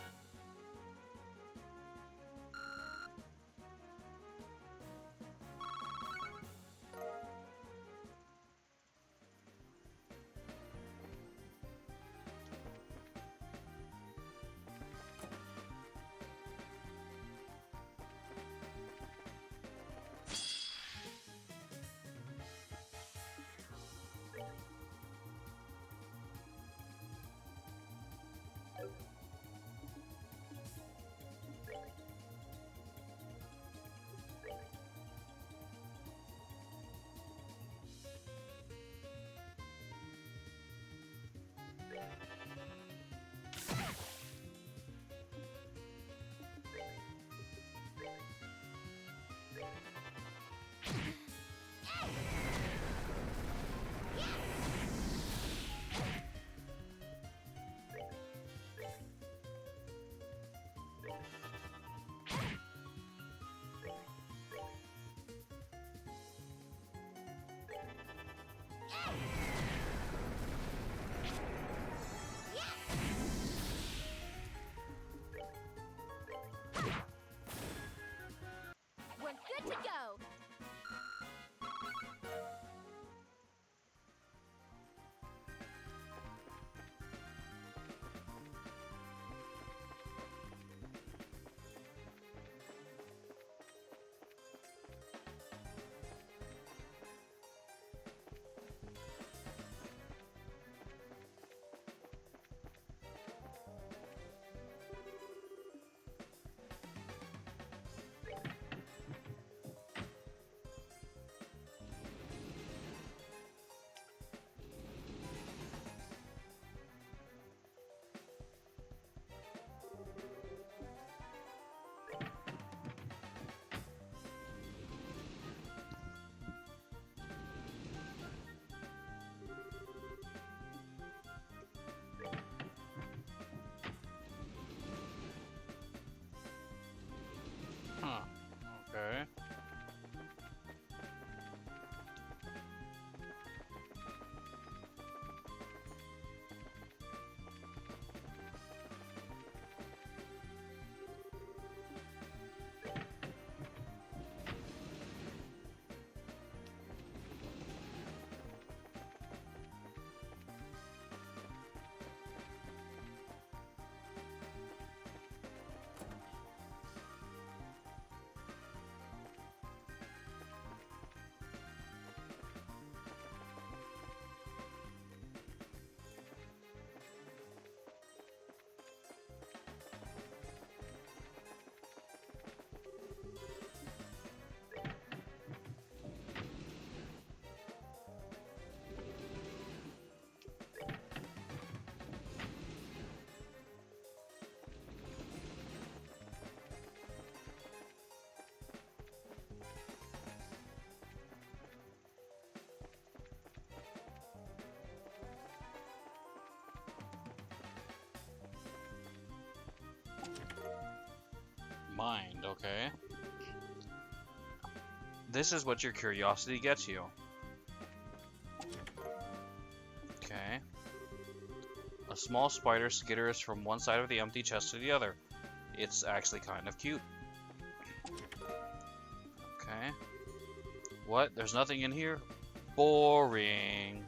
find, okay? This is what your curiosity gets you. Okay. A small spider skitters from one side of the empty chest to the other. It's actually kind of cute. Okay. What? There's nothing in here? Boring.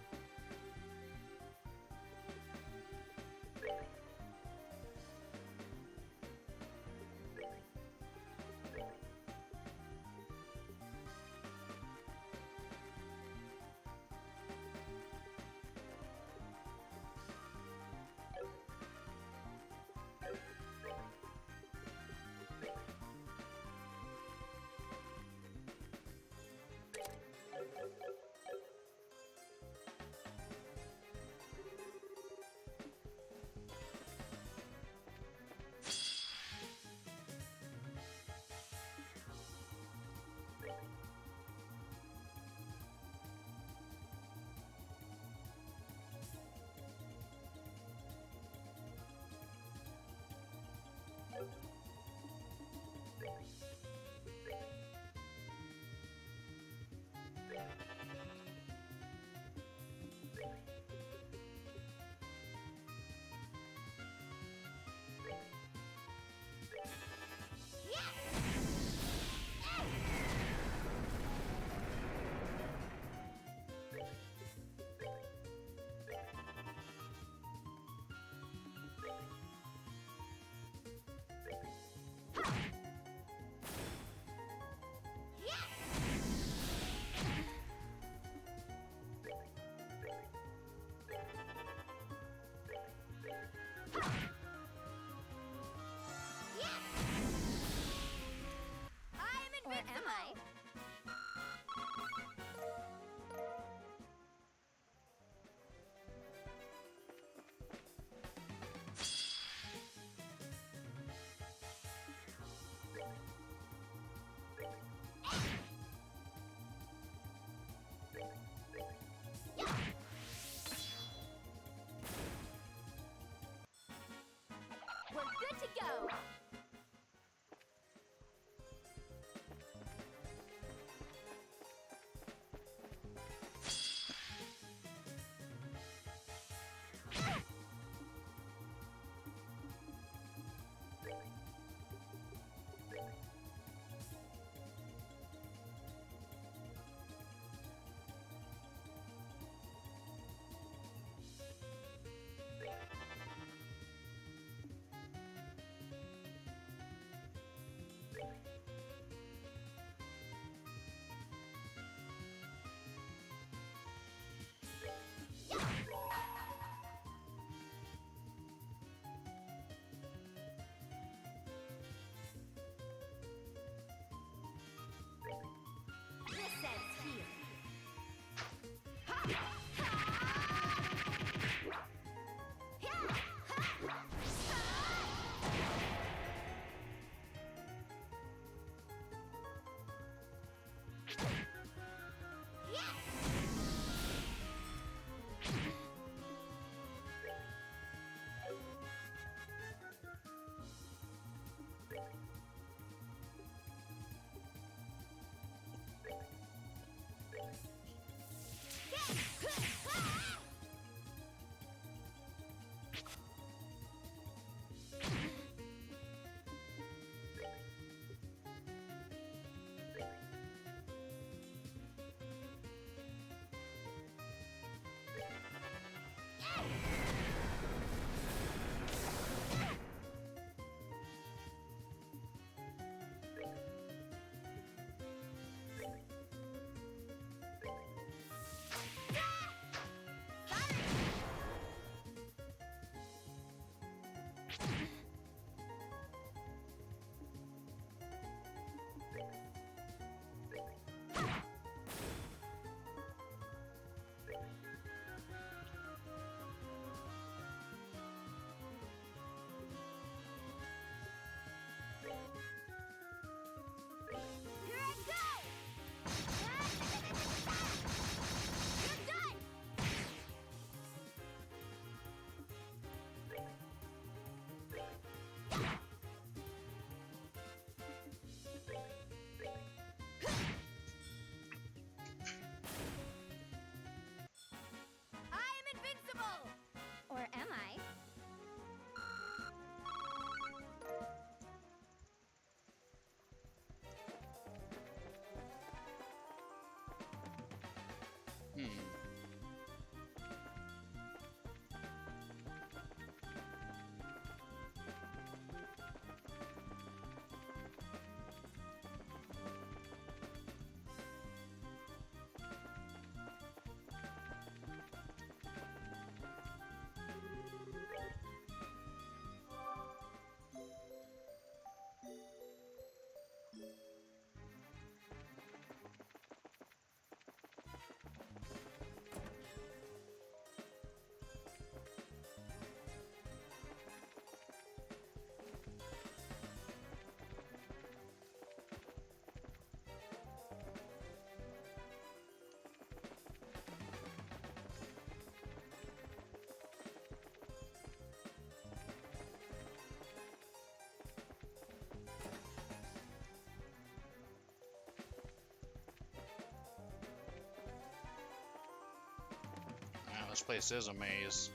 This place is a maze.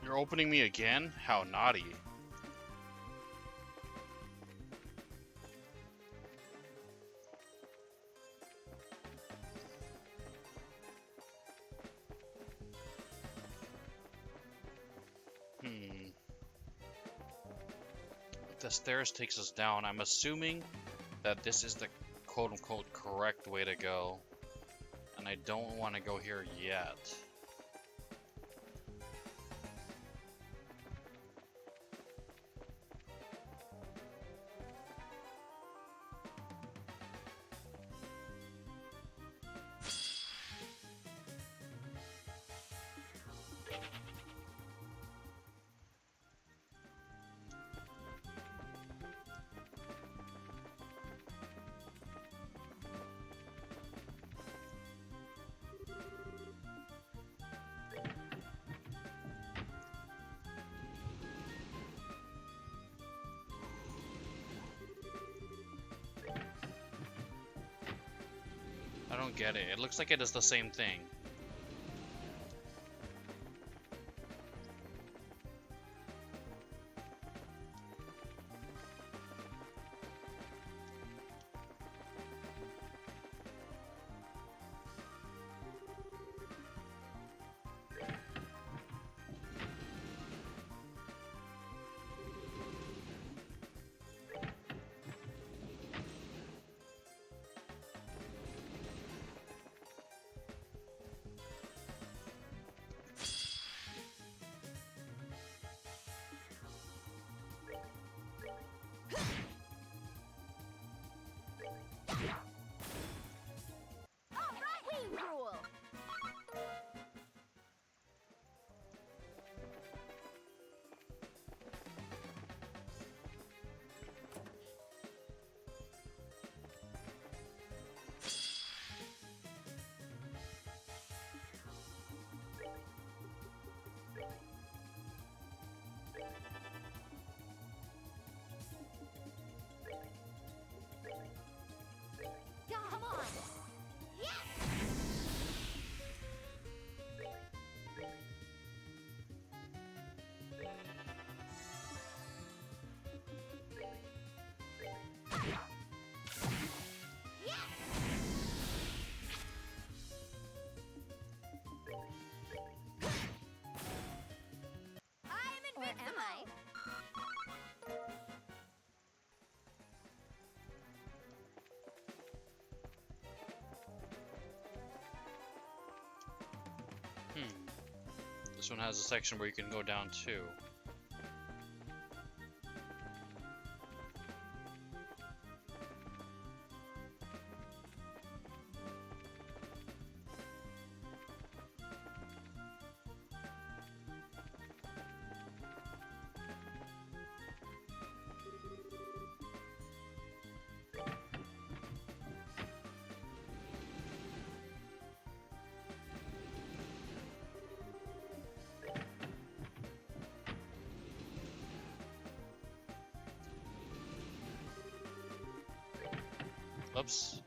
You're opening me again? How naughty. If the stairs takes us down, I'm assuming that this is the quote-unquote correct way to go. And I don't want to go here yet. I don't get it. It looks like it does the same thing. We rule. Come on. Or am I? This one has a section where you can go down too. Oops.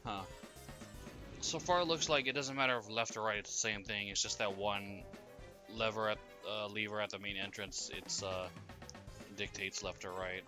Huh. So far, it looks like it doesn't matter if left or right, it's the same thing. It's just that one lever at the main entrance. It's dictates left or right.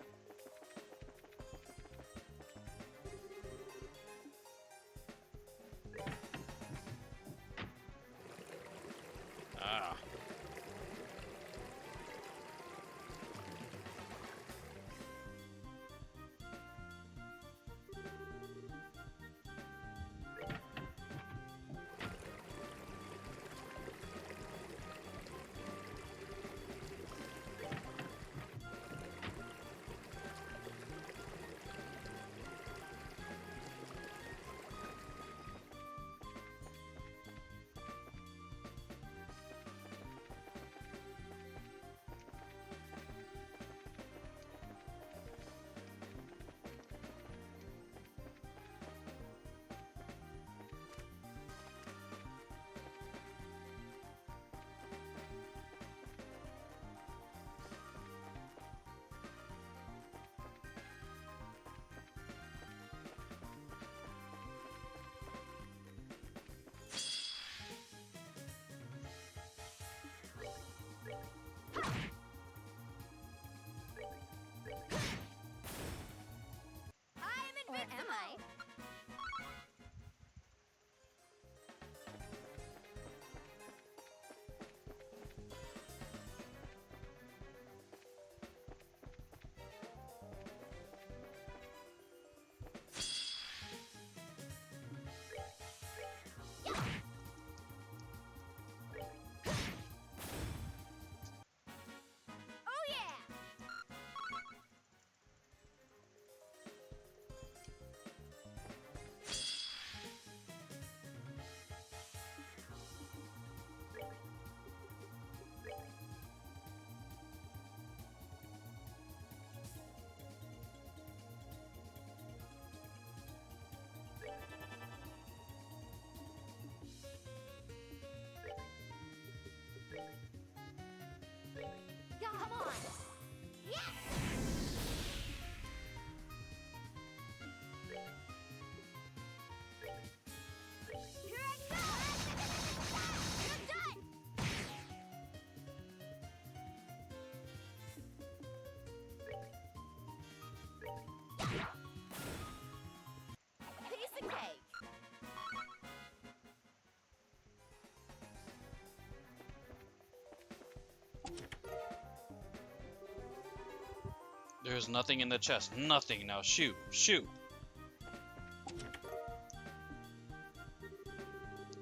There's nothing in the chest. Nothing. Now shoot. Shoot.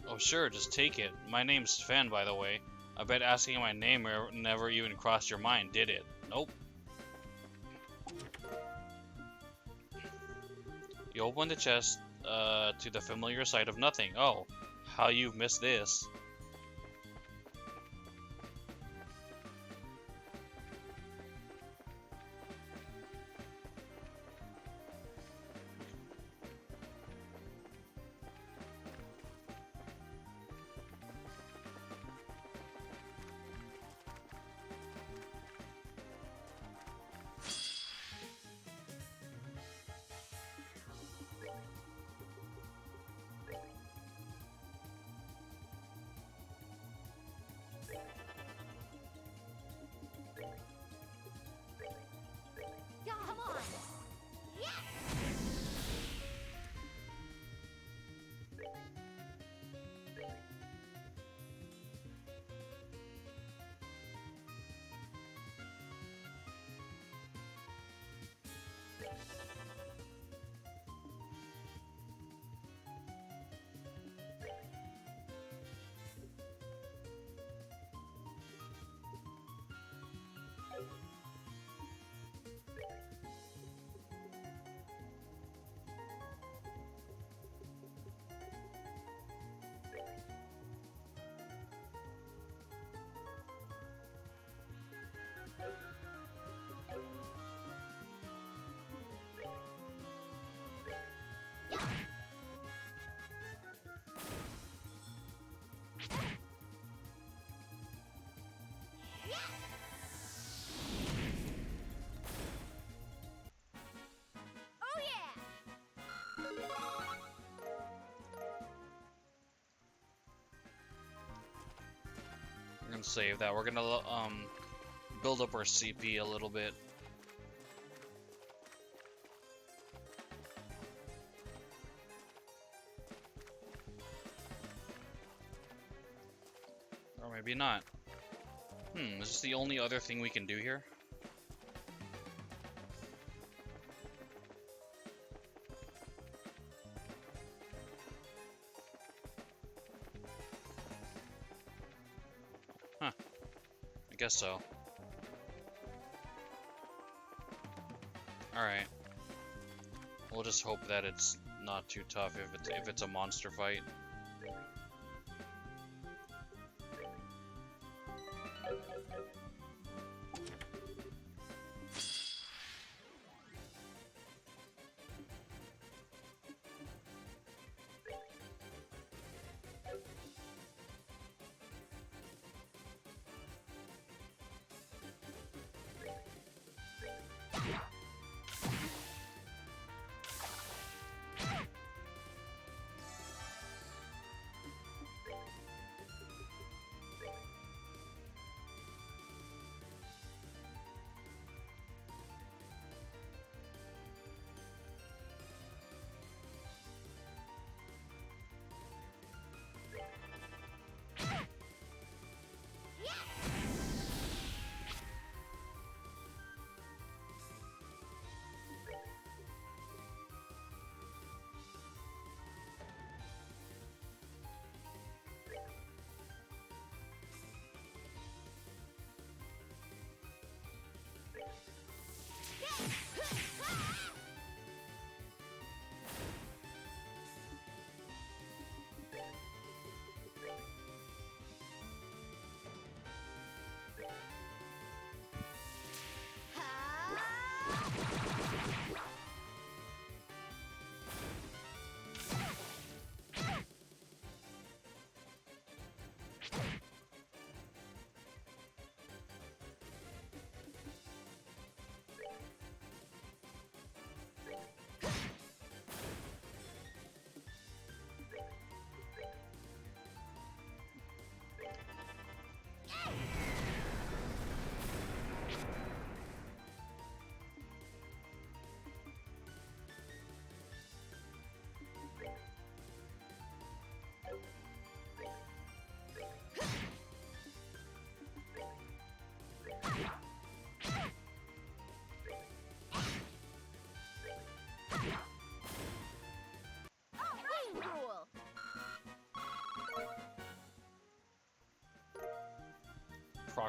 Oh, sure, just take it. My name's Sven, by the way. I bet asking my name never even crossed your mind, did it? Nope. You open the chest to the familiar sight of nothing. Oh, how you've missed this. Come on. Yes. Oh yeah. We're gonna save that. We're gonna build up our CP a little bit. Or maybe not. Is this the only other thing we can do here? Huh. I guess so. Alright. We'll just hope that it's not too tough if it's a monster fight.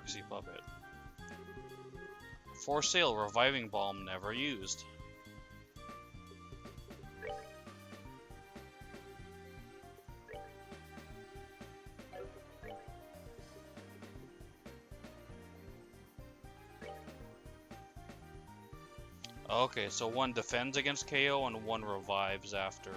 proxy puppet. For sale, reviving balm never used. Okay, so one defends against KO and one revives after.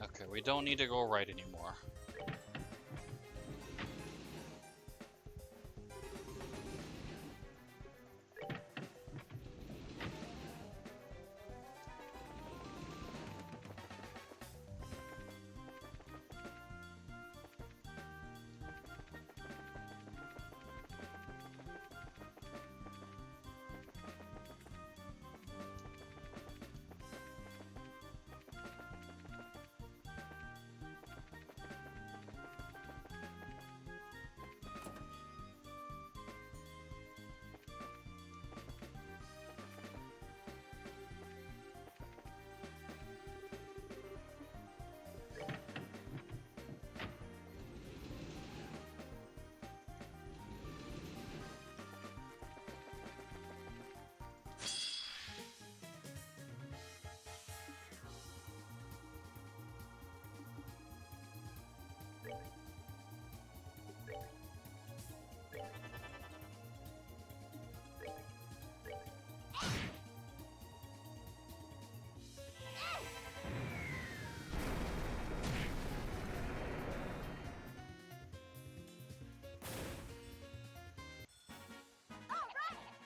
Okay, we don't need to go right anymore.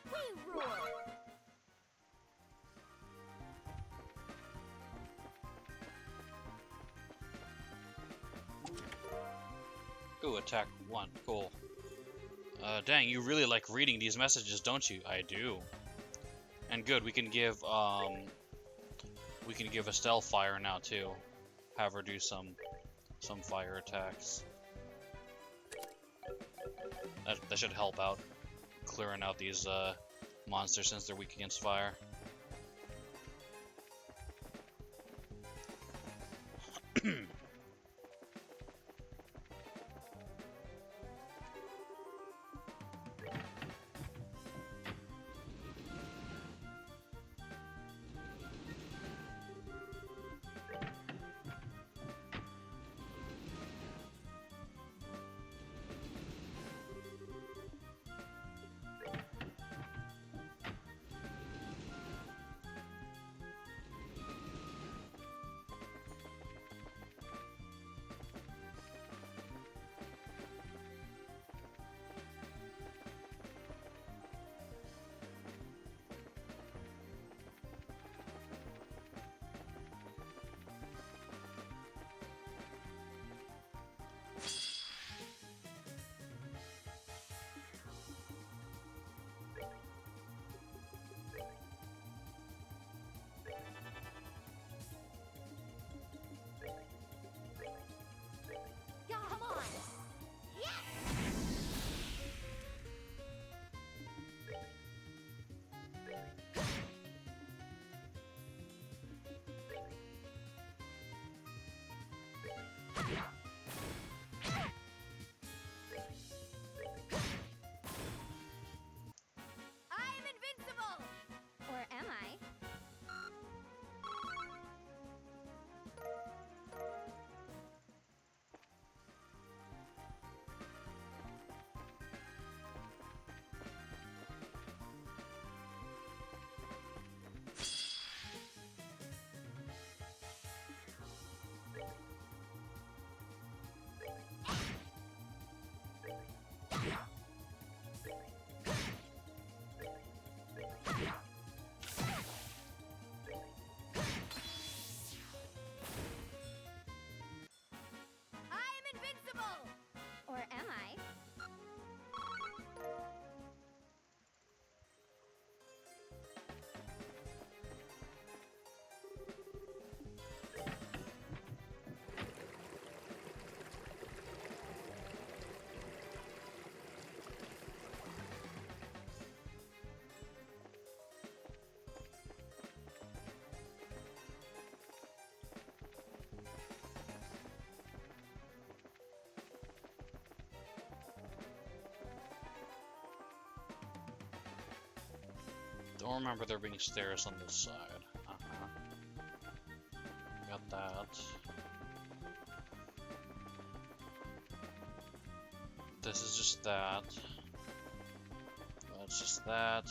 We rule. Ooh, attack 1. Cool. Dang, you really like reading these messages, don't you? I do. And good, we can give Estelle fire now too. Have her do some fire attacks. That should help out clearing out these monsters since they're weak against fire. Come on. I'm invincible. Or am I? Don't remember there being stairs on this side. Got that. This is just that. That's just that.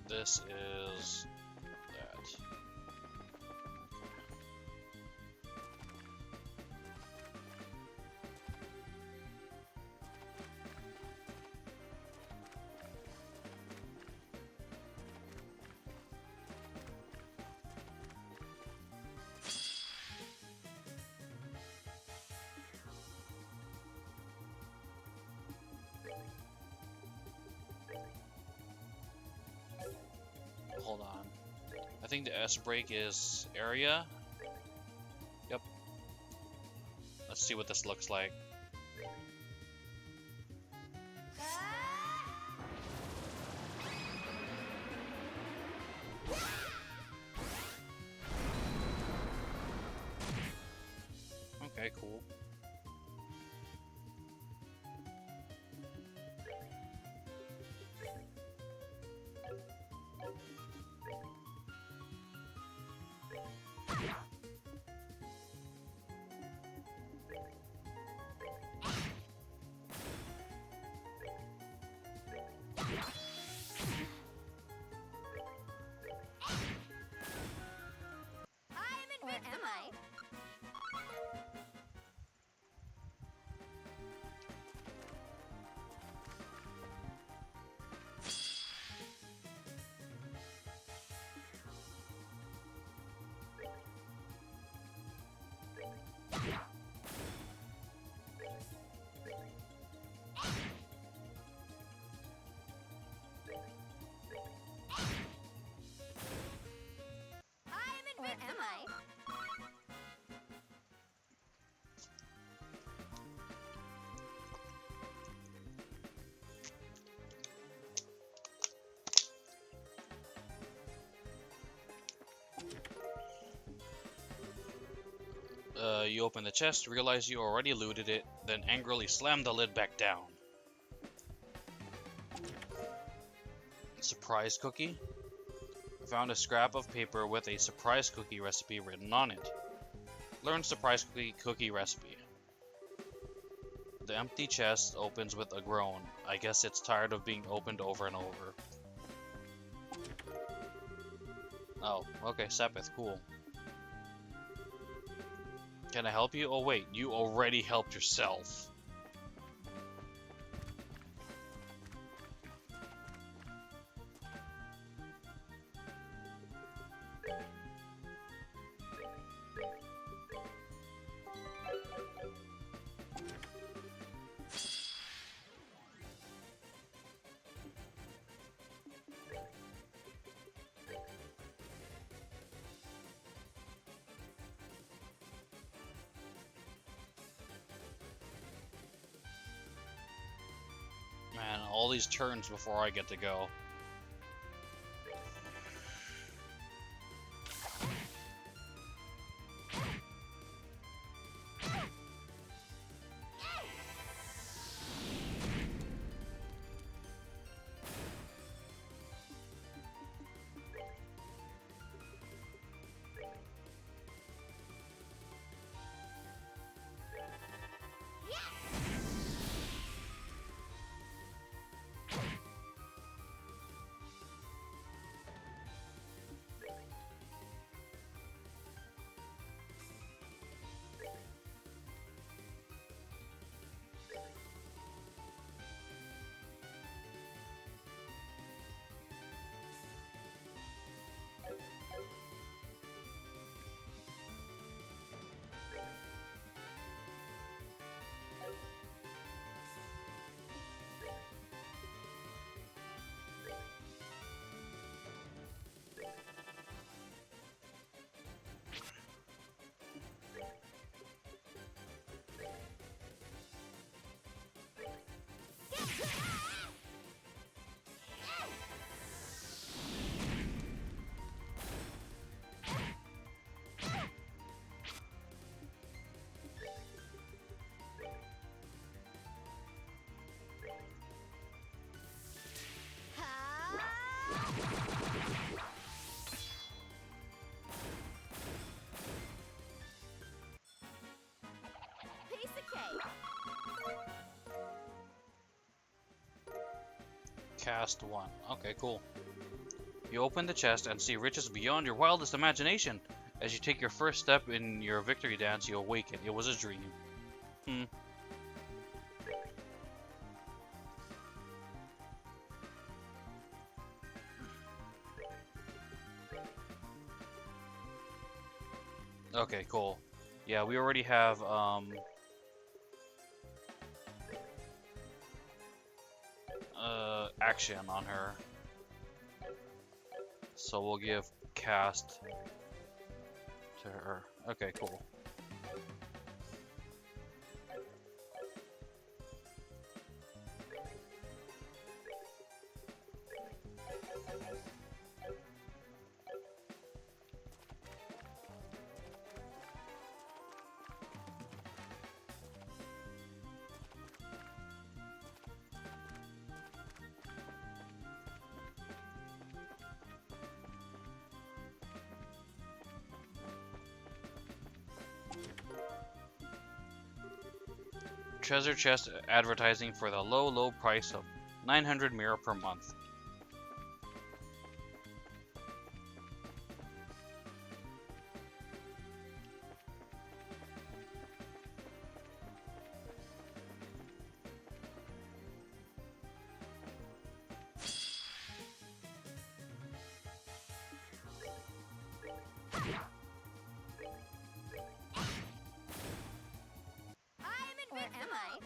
This is that. Hold on. I think the S break is area. Yep. Let's see what this looks like. Okay, cool. Or am I? Or am I? You open the chest, realize you already looted it, then angrily slam the lid back down. Surprise cookie? I found a scrap of paper with a surprise cookie recipe written on it. Learn surprise cookie recipe. The empty chest opens with a groan. I guess it's tired of being opened over and over. Oh, okay, Sepith, cool. Can I help you? Oh wait, you already helped yourself. Man, all these turns before I get to go. Cast 1. Okay, cool. You open the chest and see riches beyond your wildest imagination. As you take your first step in your victory dance, you awaken. It was a dream. Okay, cool. Yeah, we already have, action on her. So we'll give cast to her. Okay, cool. Treasure chest advertising for the low price of 900 mira per month. Or am I?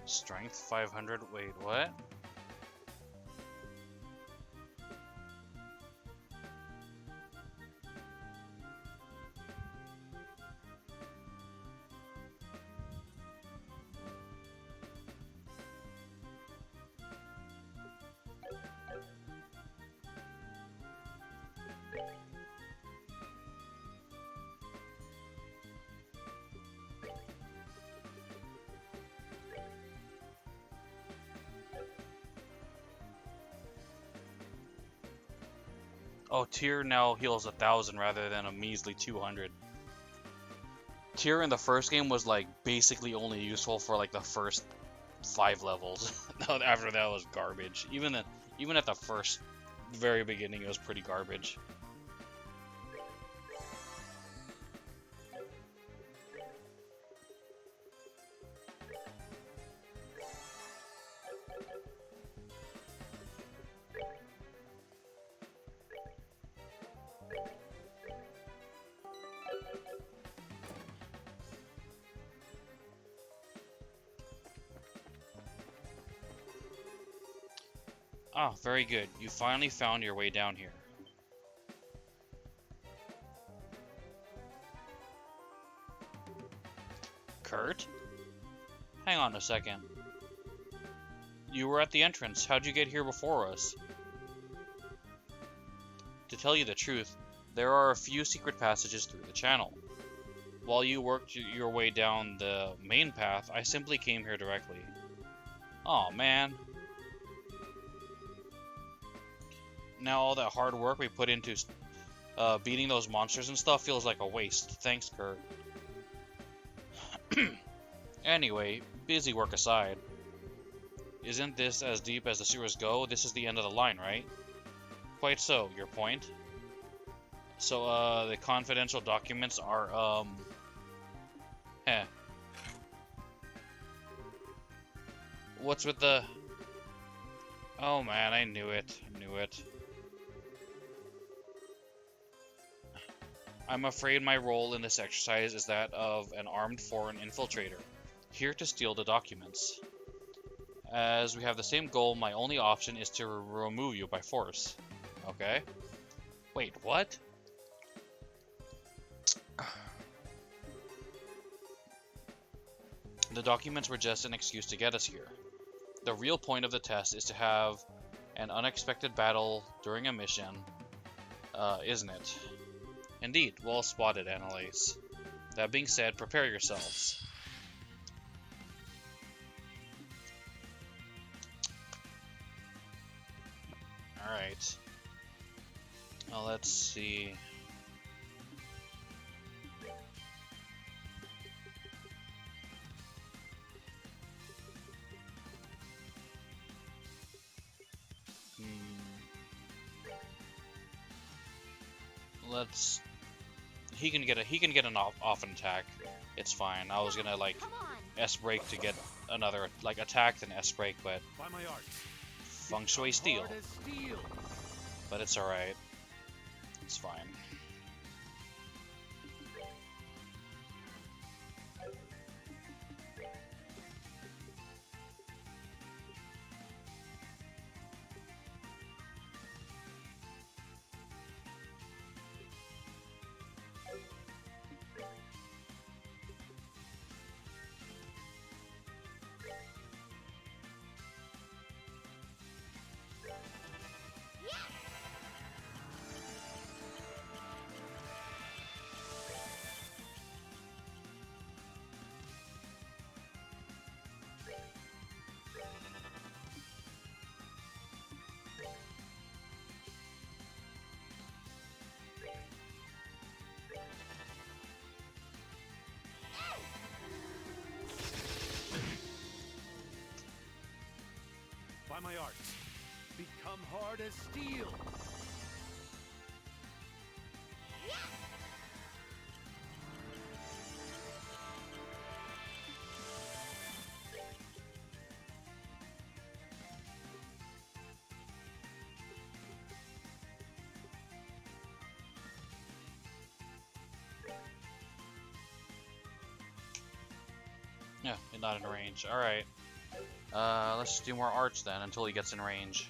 Strength 500. Wait, what? Oh, Tyr now heals 1,000 rather than a measly 200. Tyr in the first game was like basically only useful for like the first 5 levels. After that was garbage. Even at the first very beginning, it was pretty garbage. Ah, very good. You finally found your way down here. Kurt? Hang on a second. You were at the entrance. How'd you get here before us? To tell you the truth, there are a few secret passages through the channel. While you worked your way down the main path, I simply came here directly. Aw, man. Now all that hard work we put into beating those monsters and stuff feels like a waste. Thanks, Kurt. Anyway, busy work aside. Isn't this as deep as the sewers go? This is the end of the line, right? Quite so. Your point? So, the confidential documents are, heh. What's with the... Oh man, I knew it. I knew it. I'm afraid my role in this exercise is that of an armed foreign infiltrator, here to steal the documents. As we have the same goal, my only option is to remove you by force. Okay. Wait, what? The documents were just an excuse to get us here. The real point of the test is to have an unexpected battle during a mission, isn't it? Indeed, well spotted, Annalise. That being said, prepare yourselves. Alright. Now let's see. Let's. He can get an off an attack. It's fine. I was gonna like S break to get another like attack then S break, but Feng Shui Steel. But it's all right. It's fine. By my art, become hard as steel. Yeah, you're not in range. All right. Let's do more arts then until he gets in range.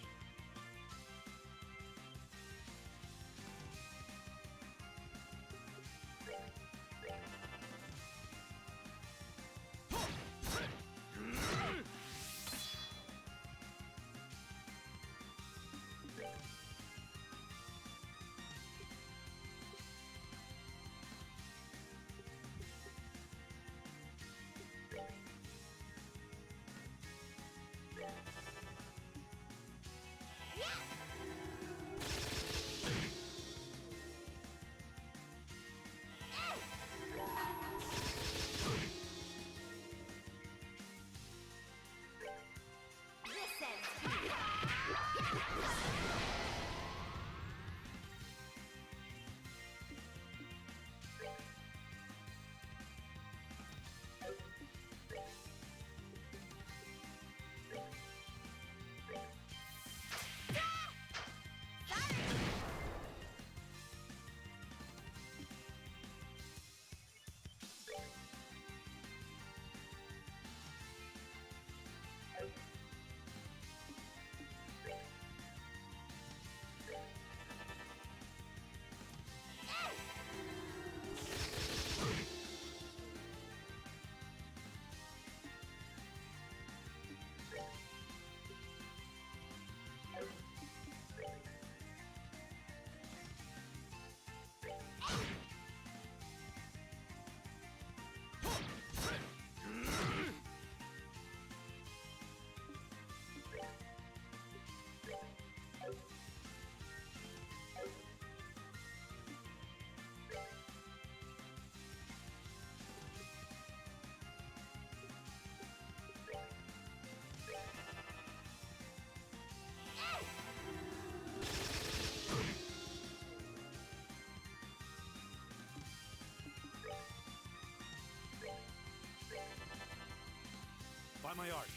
By my art,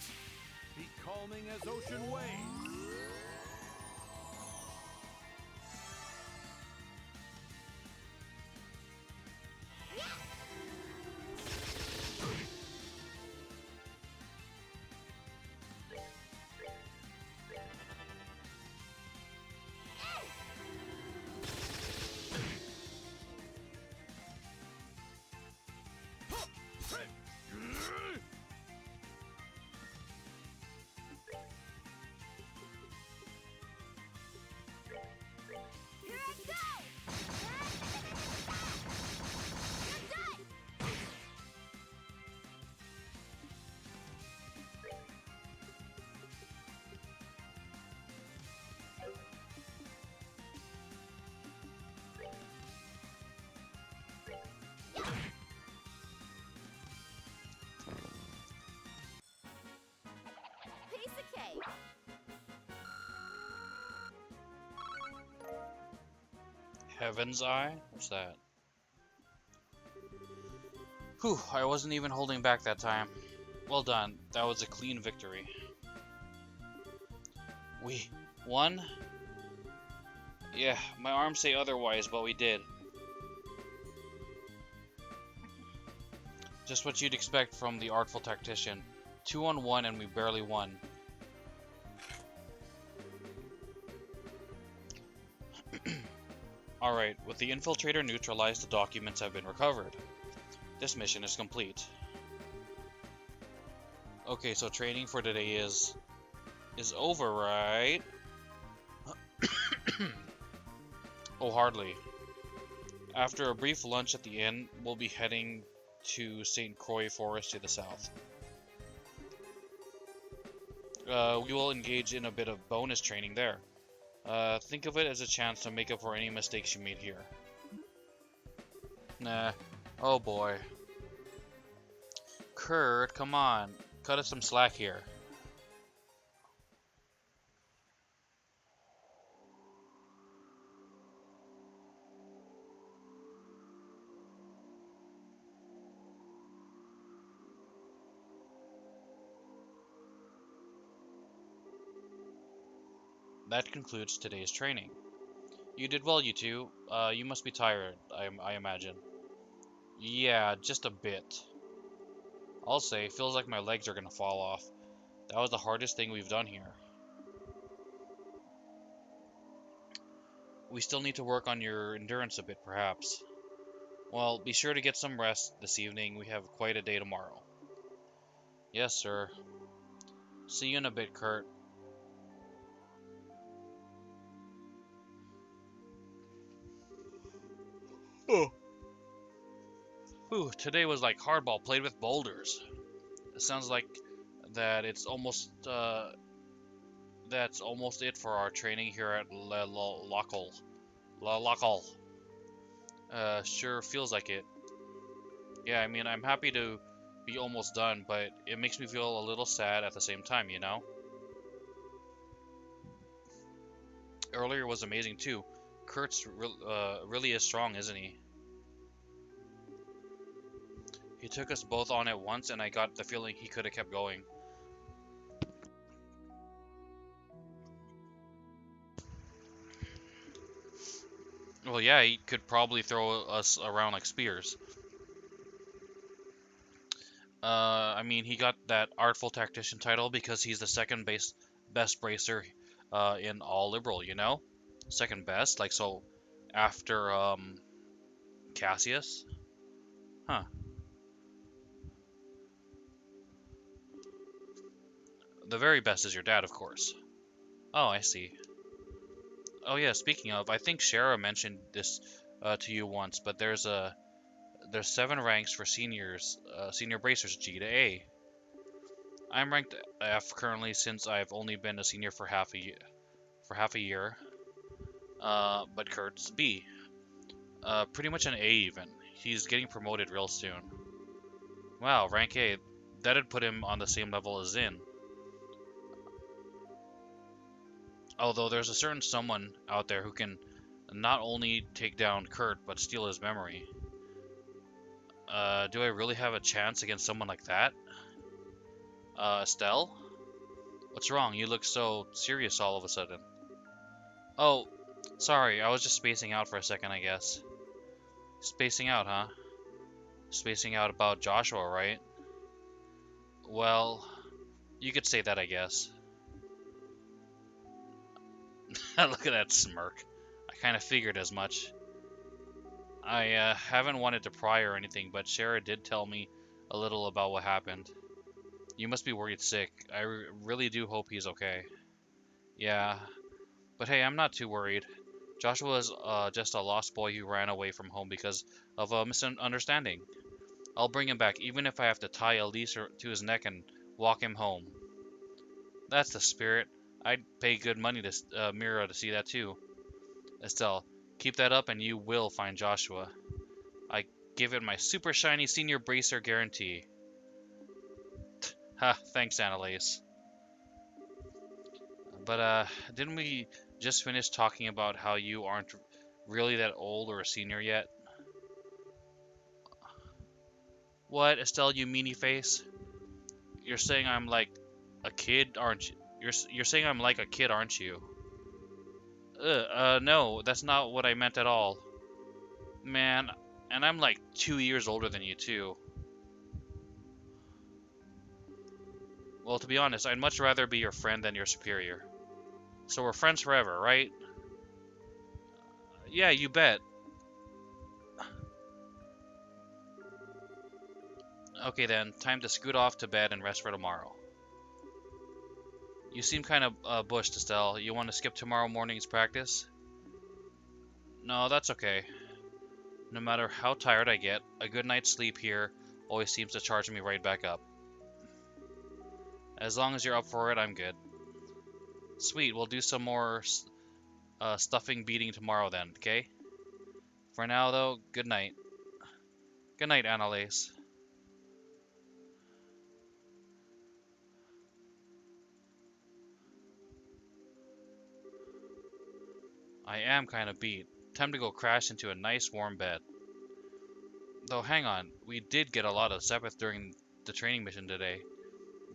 be calming as ocean waves. Here I go! You're done! Piece of cake. Heaven's Eye? What's that? Whew, I wasn't even holding back that time. Well done. That was a clean victory. We won? Yeah, my arms say otherwise, but we did. Just what you'd expect from the artful tactician. 2-on-1 and we barely won. Alright, with the infiltrator neutralized, the documents have been recovered. This mission is complete. Okay, so training for today is over, right? Oh, hardly. After a brief lunch at the inn, we'll be heading to St. Croix Forest to the south. We will engage in a bit of bonus training there. Think of it as a chance to make up for any mistakes you made here. Nah. Oh boy. Kurt, come on. Cut us some slack here. That concludes today's training. You did well, you two. You must be tired, I imagine. Yeah, just a bit. I'll say, feels like my legs are gonna fall off. That was the hardest thing we've done here. We still need to work on your endurance a bit, perhaps. Well, be sure to get some rest this evening. We have quite a day tomorrow. Yes, sir. See you in a bit, Kurt. Oh. Ooh, today was like hardball played with boulders. It sounds like that it's almost that's almost it for our training here at La Local. Sure feels like it. Yeah, I mean, I'm happy to be almost done, but it makes me feel a little sad at the same time, you know? Earlier was amazing too. Kurt's really is strong, isn't he? He took us both on at once, and I got the feeling he could have kept going. Well, yeah, he could probably throw us around like spears. I mean, he got that Artful Tactician title because he's the second best bracer in all Liberl, you know? Second best, like so after Cassius? Huh. The very best is your dad, of course. Oh, I see. Oh yeah, speaking of, I think Shara mentioned this to you once, but there's 7 ranks for seniors, senior bracers G to A. I'm ranked F currently since I've only been a senior for half a year. But Kurt's B. Pretty much an A even. He's getting promoted real soon. Wow, rank A. That'd put him on the same level as Zin. Although there's a certain someone out there who can not only take down Kurt, but steal his memory. Do I really have a chance against someone like that? Estelle? What's wrong? You look so serious all of a sudden. Oh, sorry, I was just spacing out for a second, I guess. Spacing out, huh? Spacing out about Joshua, right? Well, you could say that, I guess. Look at that smirk. I kind of figured as much. I haven't wanted to pry or anything, but Shara did tell me a little about what happened. You must be worried sick. I really do hope he's okay. Yeah, but hey, I'm not too worried. Joshua is just a lost boy who ran away from home because of a misunderstanding. I'll bring him back, even if I have to tie a leash to his neck and walk him home. That's the spirit. I'd pay good money to Mira to see that too. Estelle, keep that up and you will find Joshua. I give it my super shiny senior bracer guarantee. Ha, thanks, Annalise. But, didn't we just finish talking about how you aren't really that old or a senior yet? What, Estelle, you meanie face? You're saying I'm like a kid, aren't you? You're saying I'm like a kid, aren't you? No, that's not what I meant at all. Man, and I'm like 2 years older than you, too. Well, to be honest, I'd much rather be your friend than your superior. So we're friends forever, right? Yeah, you bet. Okay then, time to scoot off to bed and rest for tomorrow. You seem kind of bushed, Estelle. You want to skip tomorrow morning's practice? No, that's okay. No matter how tired I get, a good night's sleep here always seems to charge me right back up. As long as you're up for it, I'm good. Sweet, we'll do some more stuffing beating tomorrow then, okay? For now, though, good night. Good night, Annalise. I am kind of beat. Time to go crash into a nice warm bed. Though hang on, we did get a lot of Sepith during the training mission today.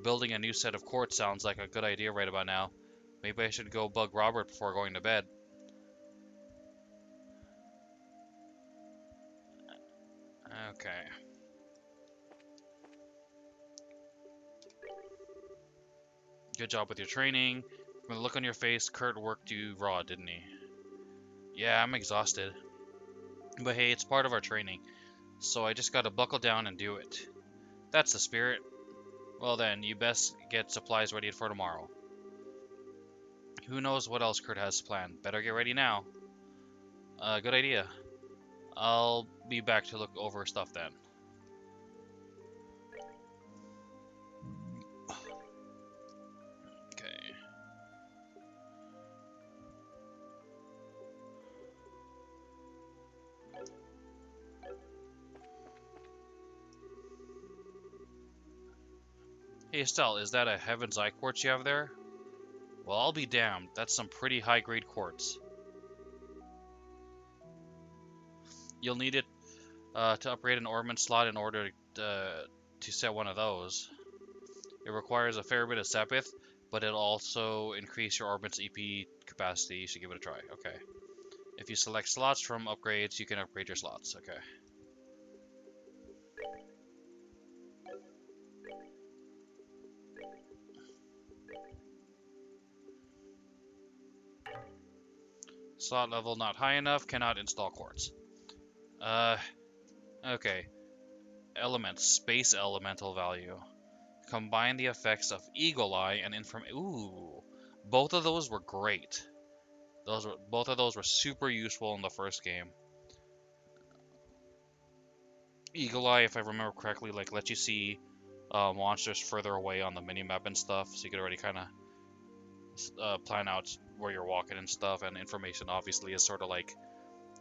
Building a new set of courts sounds like a good idea right about now. Maybe I should go bug Robert before going to bed. Okay. Good job with your training. From the look on your face, Kurt worked you raw, didn't he? Yeah, I'm exhausted. But hey, it's part of our training. So I just gotta buckle down and do it. That's the spirit. Well then, you best get supplies ready for tomorrow. Who knows what else Kurt has planned. Better get ready now. Good idea. I'll be back to look over stuff then. Okay. Hey Estelle, is that a Heaven's Eye quartz you have there? Well, I'll be damned. That's some pretty high-grade quartz. You'll need it to upgrade an orbment slot in order to set one of those. It requires a fair bit of Sepith, but it'll also increase your orbit's EP capacity. You should give it a try. Okay. If you select slots from upgrades, you can upgrade your slots. Okay. Slot level not high enough, cannot install quartz. Okay. Elements, space elemental value. Combine the effects of Eagle Eye and Ooh, both of those were great. Both of those were super useful in the first game. Eagle Eye, if I remember correctly, like lets you see monsters further away on the minimap and stuff, so you could already kind of plan out where you're walking and stuff. And information obviously is sort of like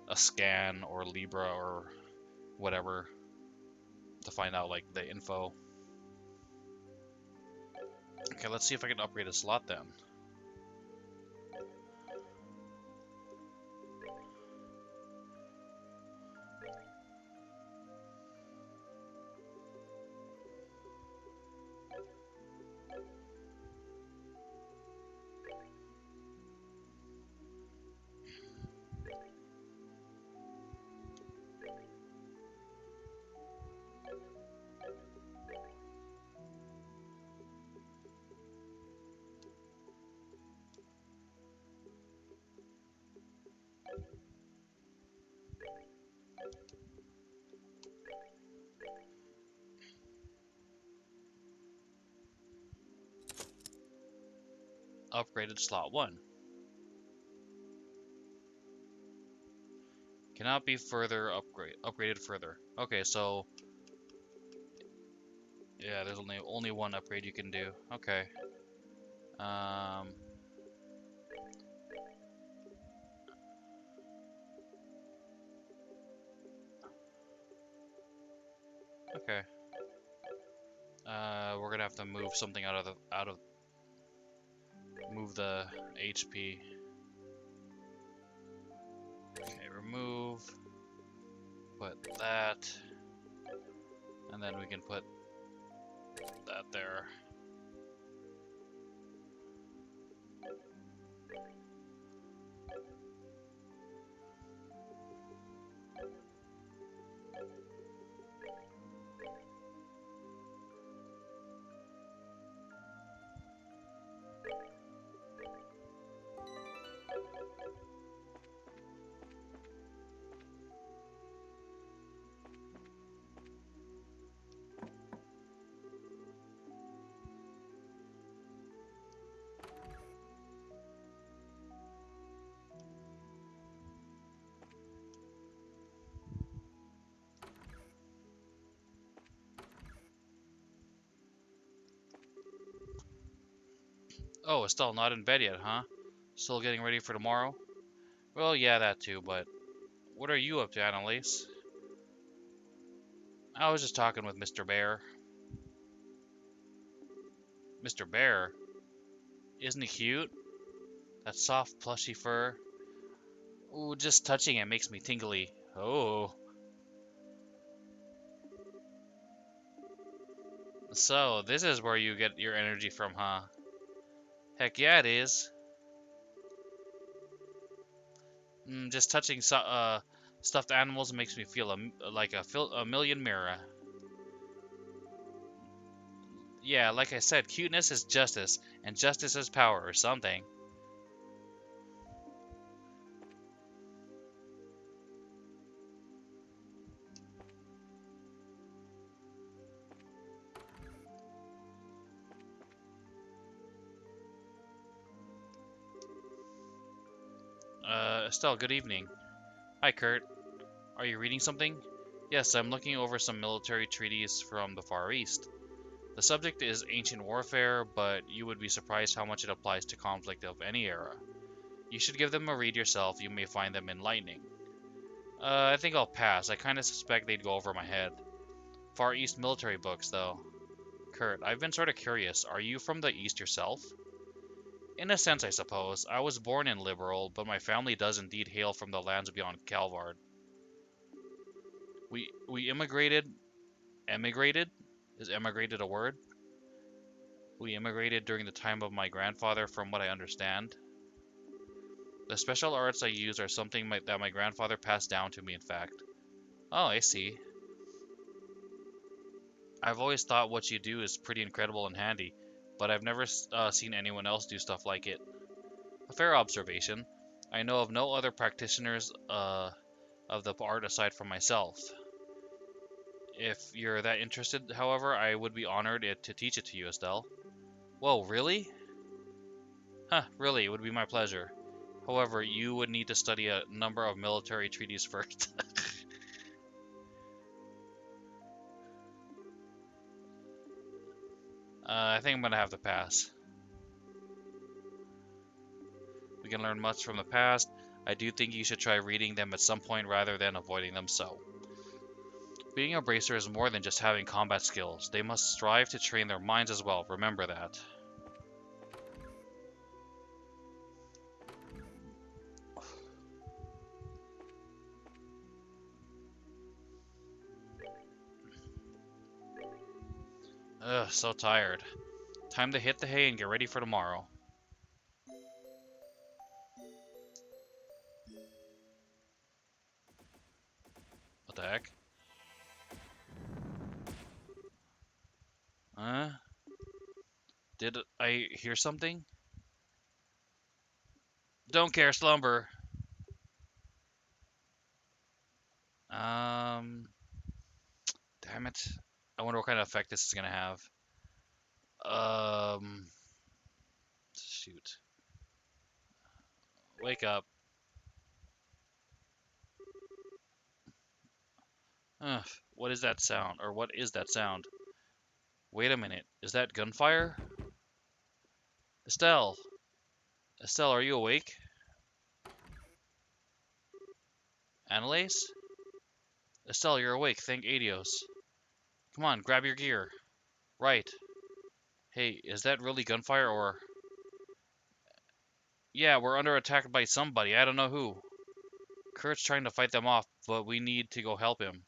a scan or Libra or whatever to find out like the info. Okay, let's see if I can upgrade a slot then. upgraded slot 1. Cannot be further upgraded further. Okay, so yeah, there's only one upgrade you can do. Okay. Okay. We're gonna have to move something move the HP. Okay, remove. Put that, and then we can put that there. Oh, Estelle, not in bed yet, huh? Still getting ready for tomorrow? Well, yeah, that too, but what are you up to, Annalise? I was just talking with Mr. Bear. Mr. Bear? Isn't he cute? That soft, plushy fur. Ooh, just touching it makes me tingly. Oh. So, this is where you get your energy from, huh? Heck yeah, it is. Just touching stuffed animals makes me feel like a million mirror. Yeah, like I said, cuteness is justice, and justice is power, or something. Estelle, good evening. Hi, Kurt. Are you reading something? Yes, I'm looking over some military treaties from the Far East. The subject is ancient warfare, but you would be surprised how much it applies to conflict of any era. You should give them a read yourself, you may find them enlightening. I think I'll pass. I kinda suspect they'd go over my head. Far East military books, though. Kurt, I've been sort of curious. Are you from the East yourself? In a sense, I suppose. I was born in Liberal, but my family does indeed hail from the lands beyond Calvard. We immigrated. Emigrated? Is emigrated a word? We immigrated during the time of my grandfather, from what I understand. The special arts I use are something that my grandfather passed down to me, in fact. Oh, I see. I've always thought what you do is pretty incredible and handy, but I've never seen anyone else do stuff like it. A fair observation. I know of no other practitioners of the art aside from myself. If you're that interested, however, I would be honored to teach it to you, Estelle. Whoa, really? Huh, really, it would be my pleasure. However, you would need to study a number of military treaties first. I think I'm gonna have to pass. We can learn much from the past. I do think you should try reading them at some point rather than avoiding them so. Being a bracer is more than just having combat skills. They must strive to train their minds as well, remember that. Ugh, so tired. Time to hit the hay and get ready for tomorrow. What the heck? Huh? Did I hear something? Don't care, slumber. Um, damn it. I wonder what kind of effect this is gonna have. Shoot. Wake up. Ugh, what is that sound? Or what is that sound? Wait a minute. Is that gunfire? Estelle! Estelle, are you awake? Annalise? Estelle, you're awake. Thank Adios. Come on, grab your gear. Right. Hey, is that really gunfire or... Yeah, we're under attack by somebody. I don't know who. Kurt's trying to fight them off, but we need to go help him.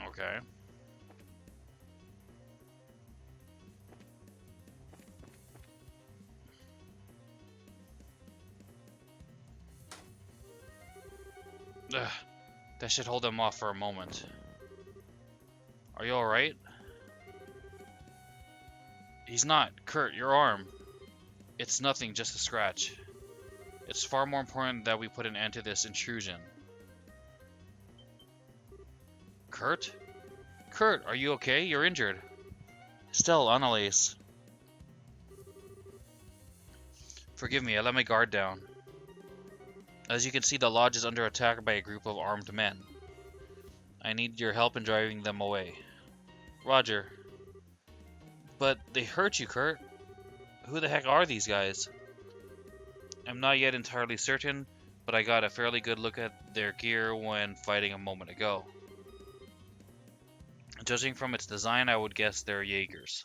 Okay. Ugh, that should hold them off for a moment. Are you alright? He's not. Kurt, your arm. It's nothing, just a scratch. It's far more important that we put an end to this intrusion. Kurt? Kurt, are you okay? You're injured. Still, Annalise. Forgive me, I let my guard down. As you can see, the lodge is under attack by a group of armed men. I need your help in driving them away. Roger. But they hurt you, Kurt. Who the heck are these guys? I'm not yet entirely certain, but I got a fairly good look at their gear when fighting a moment ago. Judging from its design, I would guess they're Jaegers.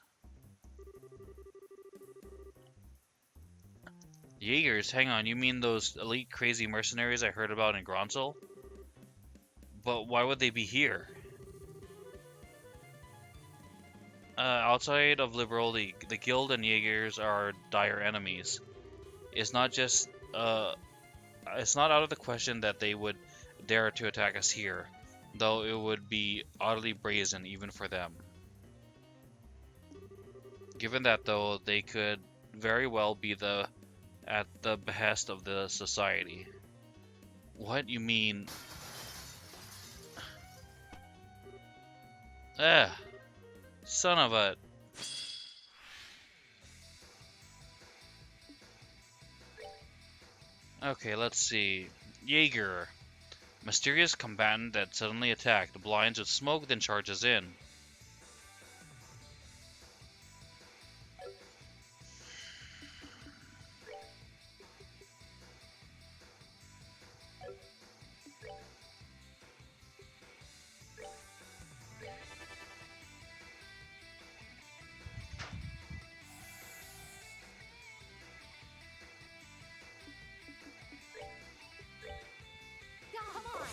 Jaegers? Hang on, you mean those elite crazy mercenaries I heard about in Gronsel? But why would they be here? Outside of Liberal, the Guild and Jaegers are dire enemies. It's not out of the question that they would dare to attack us here, though it would be oddly brazen even for them. Given that, though, they could very well be at the behest of the society. What? You mean... Son of a... Okay, let's see. Jaeger. Mysterious combatant that suddenly attacked, blinds with smoke, then charges in. Come on.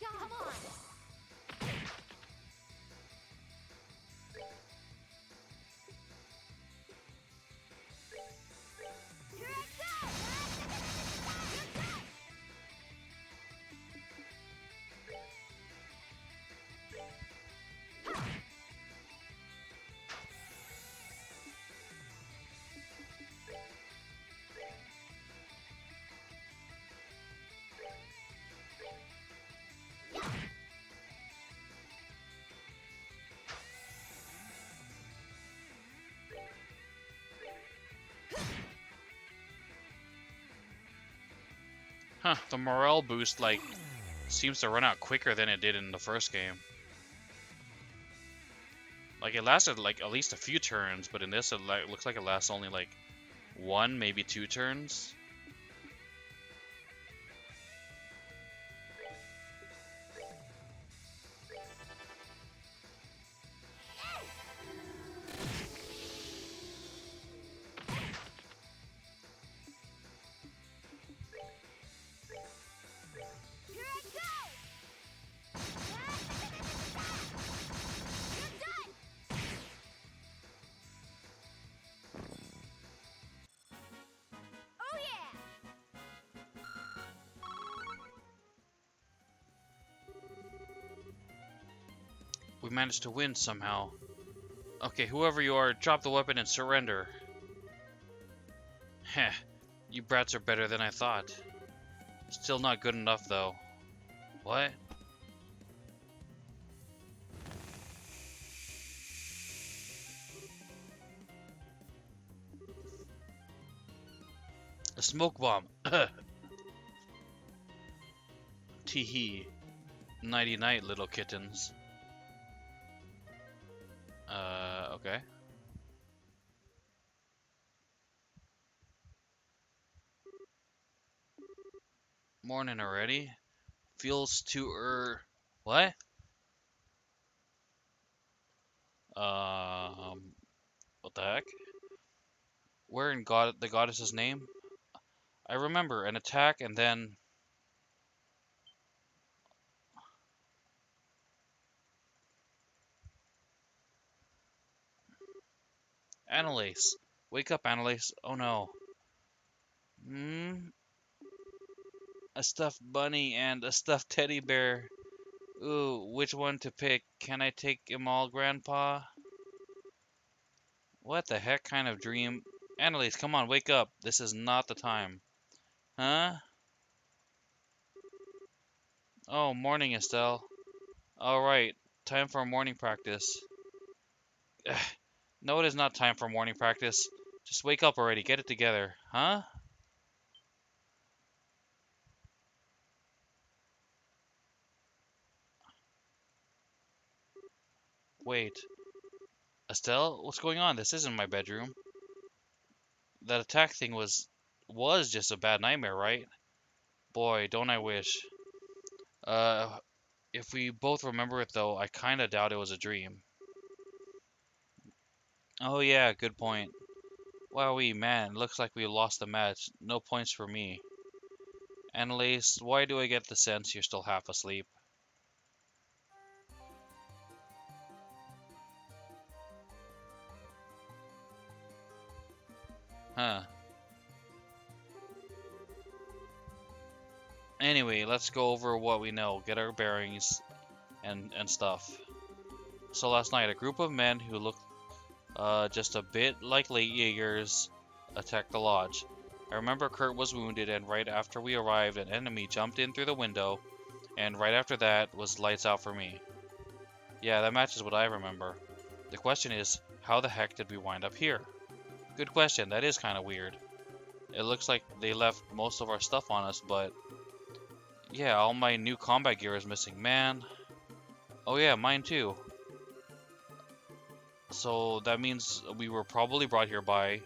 Come on. Here I go. Huh, the morale boost, like, seems to run out quicker than it did in the first game. Like, it lasted, like, at least a few turns, but in this, it looks like it lasts only, like, 1, maybe 2 turns. We managed to win somehow. Okay, whoever you are, drop the weapon and surrender. Heh, you brats are better than I thought. Still not good enough, though. What? A smoke bomb. Teehee. Nighty night, little kittens. Okay. Morning already? Feels too what? What the heck? Where in the goddess's name? I remember an attack and then Annalise. Wake up, Annalise. Oh no. Hmm? A stuffed bunny and a stuffed teddy bear. Ooh, which one to pick? Can I take 'em all, Grandpa? What the heck kind of dream? Annalise, come on, wake up. This is not the time. Huh? Oh, morning, Estelle. Alright, time for morning practice. No, it is not time for morning practice. Just wake up already, get it together. Huh? Wait. Estelle, what's going on? This isn't my bedroom. That attack thing was just a bad nightmare, right? Boy, don't I wish. Uh, if we both remember it though, I kinda doubt it was a dream. Oh yeah, good point. Wowee, man, looks like we lost the match. No points for me. Annalise, why do I get the sense you're still half asleep? Huh. Anyway, let's go over what we know, get our bearings, and stuff. So last night, a group of men who looked just a bit like late Jaegers attacked the lodge. I remember Kurt was wounded, and right after we arrived, an enemy jumped in through the window, and right after that was lights out for me. Yeah, that matches what I remember. The question is, how the heck did we wind up here? Good question, that is kind of weird. It looks like they left most of our stuff on us, but yeah, all my new combat gear is missing, man. Oh yeah, mine too. So that means we were probably brought here by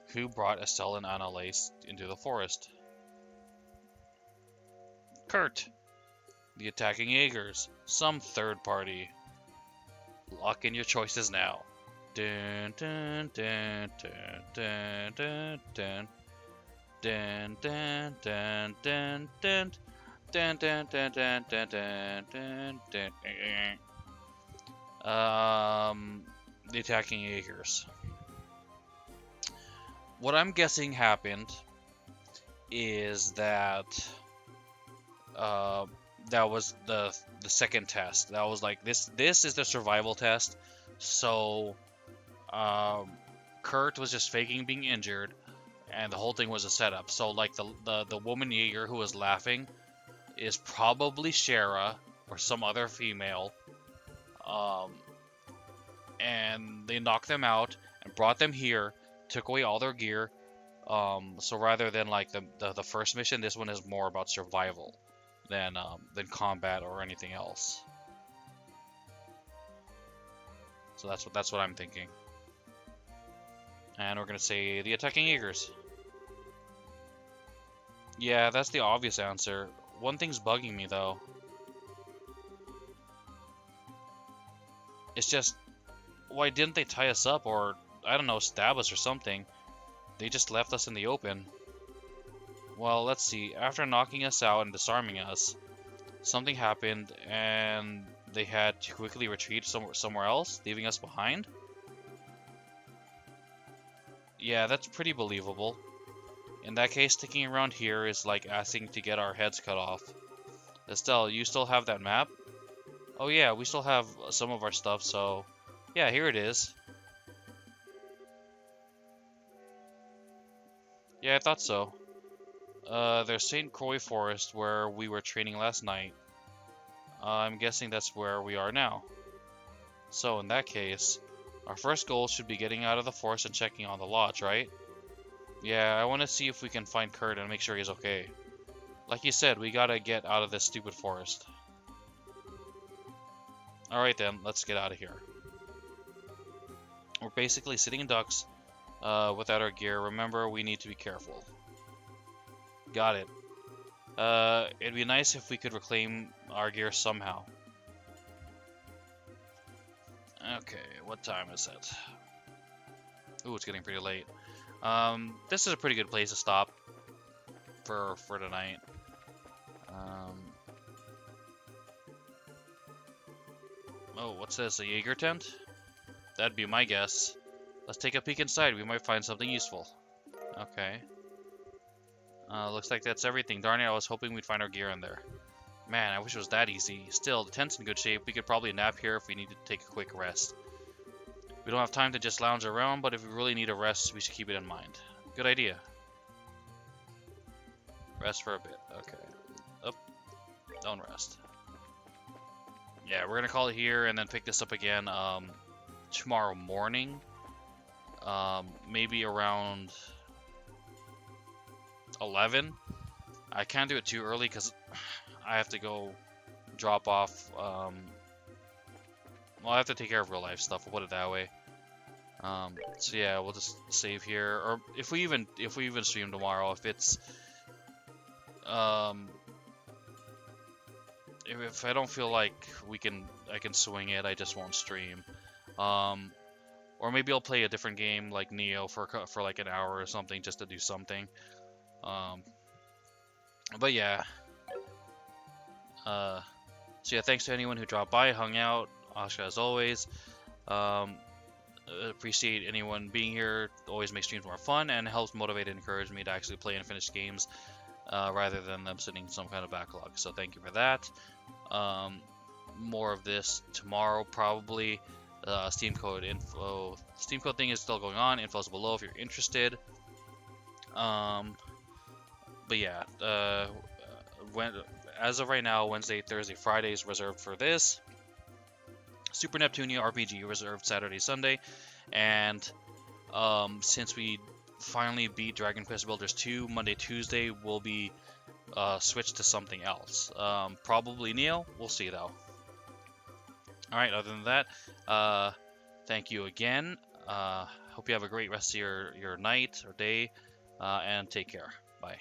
who brought Estelle and Annalise into the forest. Kurt, the attacking Jaegers, some third party. Lock in your choices now. Dun dun dun dun dun dun dun dun dun dun dun dun dun dun dun dun dun dun dun the attacking Jaegers. What I'm guessing happened is that that was the second test. That was like this is the survival test. So Kurt was just faking being injured, and the whole thing was a setup. So like the woman Jaeger who was laughing is probably Shara or some other female. And they knocked them out and brought them here, took away all their gear. So rather than like the first mission, this one is more about survival than combat or anything else. So that's what I'm thinking. And we're gonna say the attacking Jaegers. Yeah, that's the obvious answer. One thing's bugging me though. It's just, why didn't they tie us up or, I don't know, stab us or something? They just left us in the open. Well, let's see. After knocking us out and disarming us, something happened and they had to quickly retreat somewhere else, leaving us behind? Yeah, that's pretty believable. In that case, sticking around here is like asking to get our heads cut off. Estelle, you still have that map? Oh yeah, we still have some of our stuff, so yeah, here it is. Yeah, I thought so. There's St. Croix Forest where we were training last night. I'm guessing that's where we are now. So in that case, our first goal should be getting out of the forest and checking on the lodge, right? Yeah, I want to see if we can find Kurt and make sure he's okay. Like you said, we gotta get out of this stupid forest. Alright then, let's get out of here. We're basically sitting in ducks without our gear. Remember, we need to be careful. Got it. It'd be nice if we could reclaim our gear somehow. Okay, what time is it? Ooh, it's getting pretty late. This is a pretty good place to stop for tonight. Oh, what's this? A Jaeger tent? That'd be my guess. Let's take a peek inside. We might find something useful. Okay. Looks like that's everything. Darn it, I was hoping we'd find our gear in there. Man, I wish it was that easy. Still, the tent's in good shape. We could probably nap here if we need to take a quick rest. We don't have time to just lounge around, but if we really need a rest, we should keep it in mind. Good idea. Rest for a bit. Okay. Up. Don't rest. Yeah, we're gonna call it here and then pick this up again tomorrow morning. Maybe around 11. I can't do it too early because I have to go drop off. Well, I have to take care of real life stuff. We'll put it that way. So yeah, we'll just save here, or if we even stream tomorrow, if it's if I don't feel like I can swing it, I just won't stream. Or maybe I'll play a different game like Neo for like an hour or something just to do something. But yeah. So yeah, thanks to anyone who dropped by, hung out. Asha as always. Appreciate anyone being here. Always makes streams more fun and helps motivate and encourage me to actually play and finish games rather than them sitting in some kind of backlog. So thank you for that. More of this tomorrow probably. Steam code info. Steam code thing is still going on. Info's below if you're interested. But yeah, as of right now, Wednesday, Thursday, Friday is reserved for this. Super Neptunia RPG reserved Saturday, Sunday, and since we finally beat Dragon Quest Builders 2, Monday, Tuesday will be switched to something else. Probably Neo. We'll see though. All right. Other than that, thank you again. Hope you have a great rest of your night or day, and take care. Bye.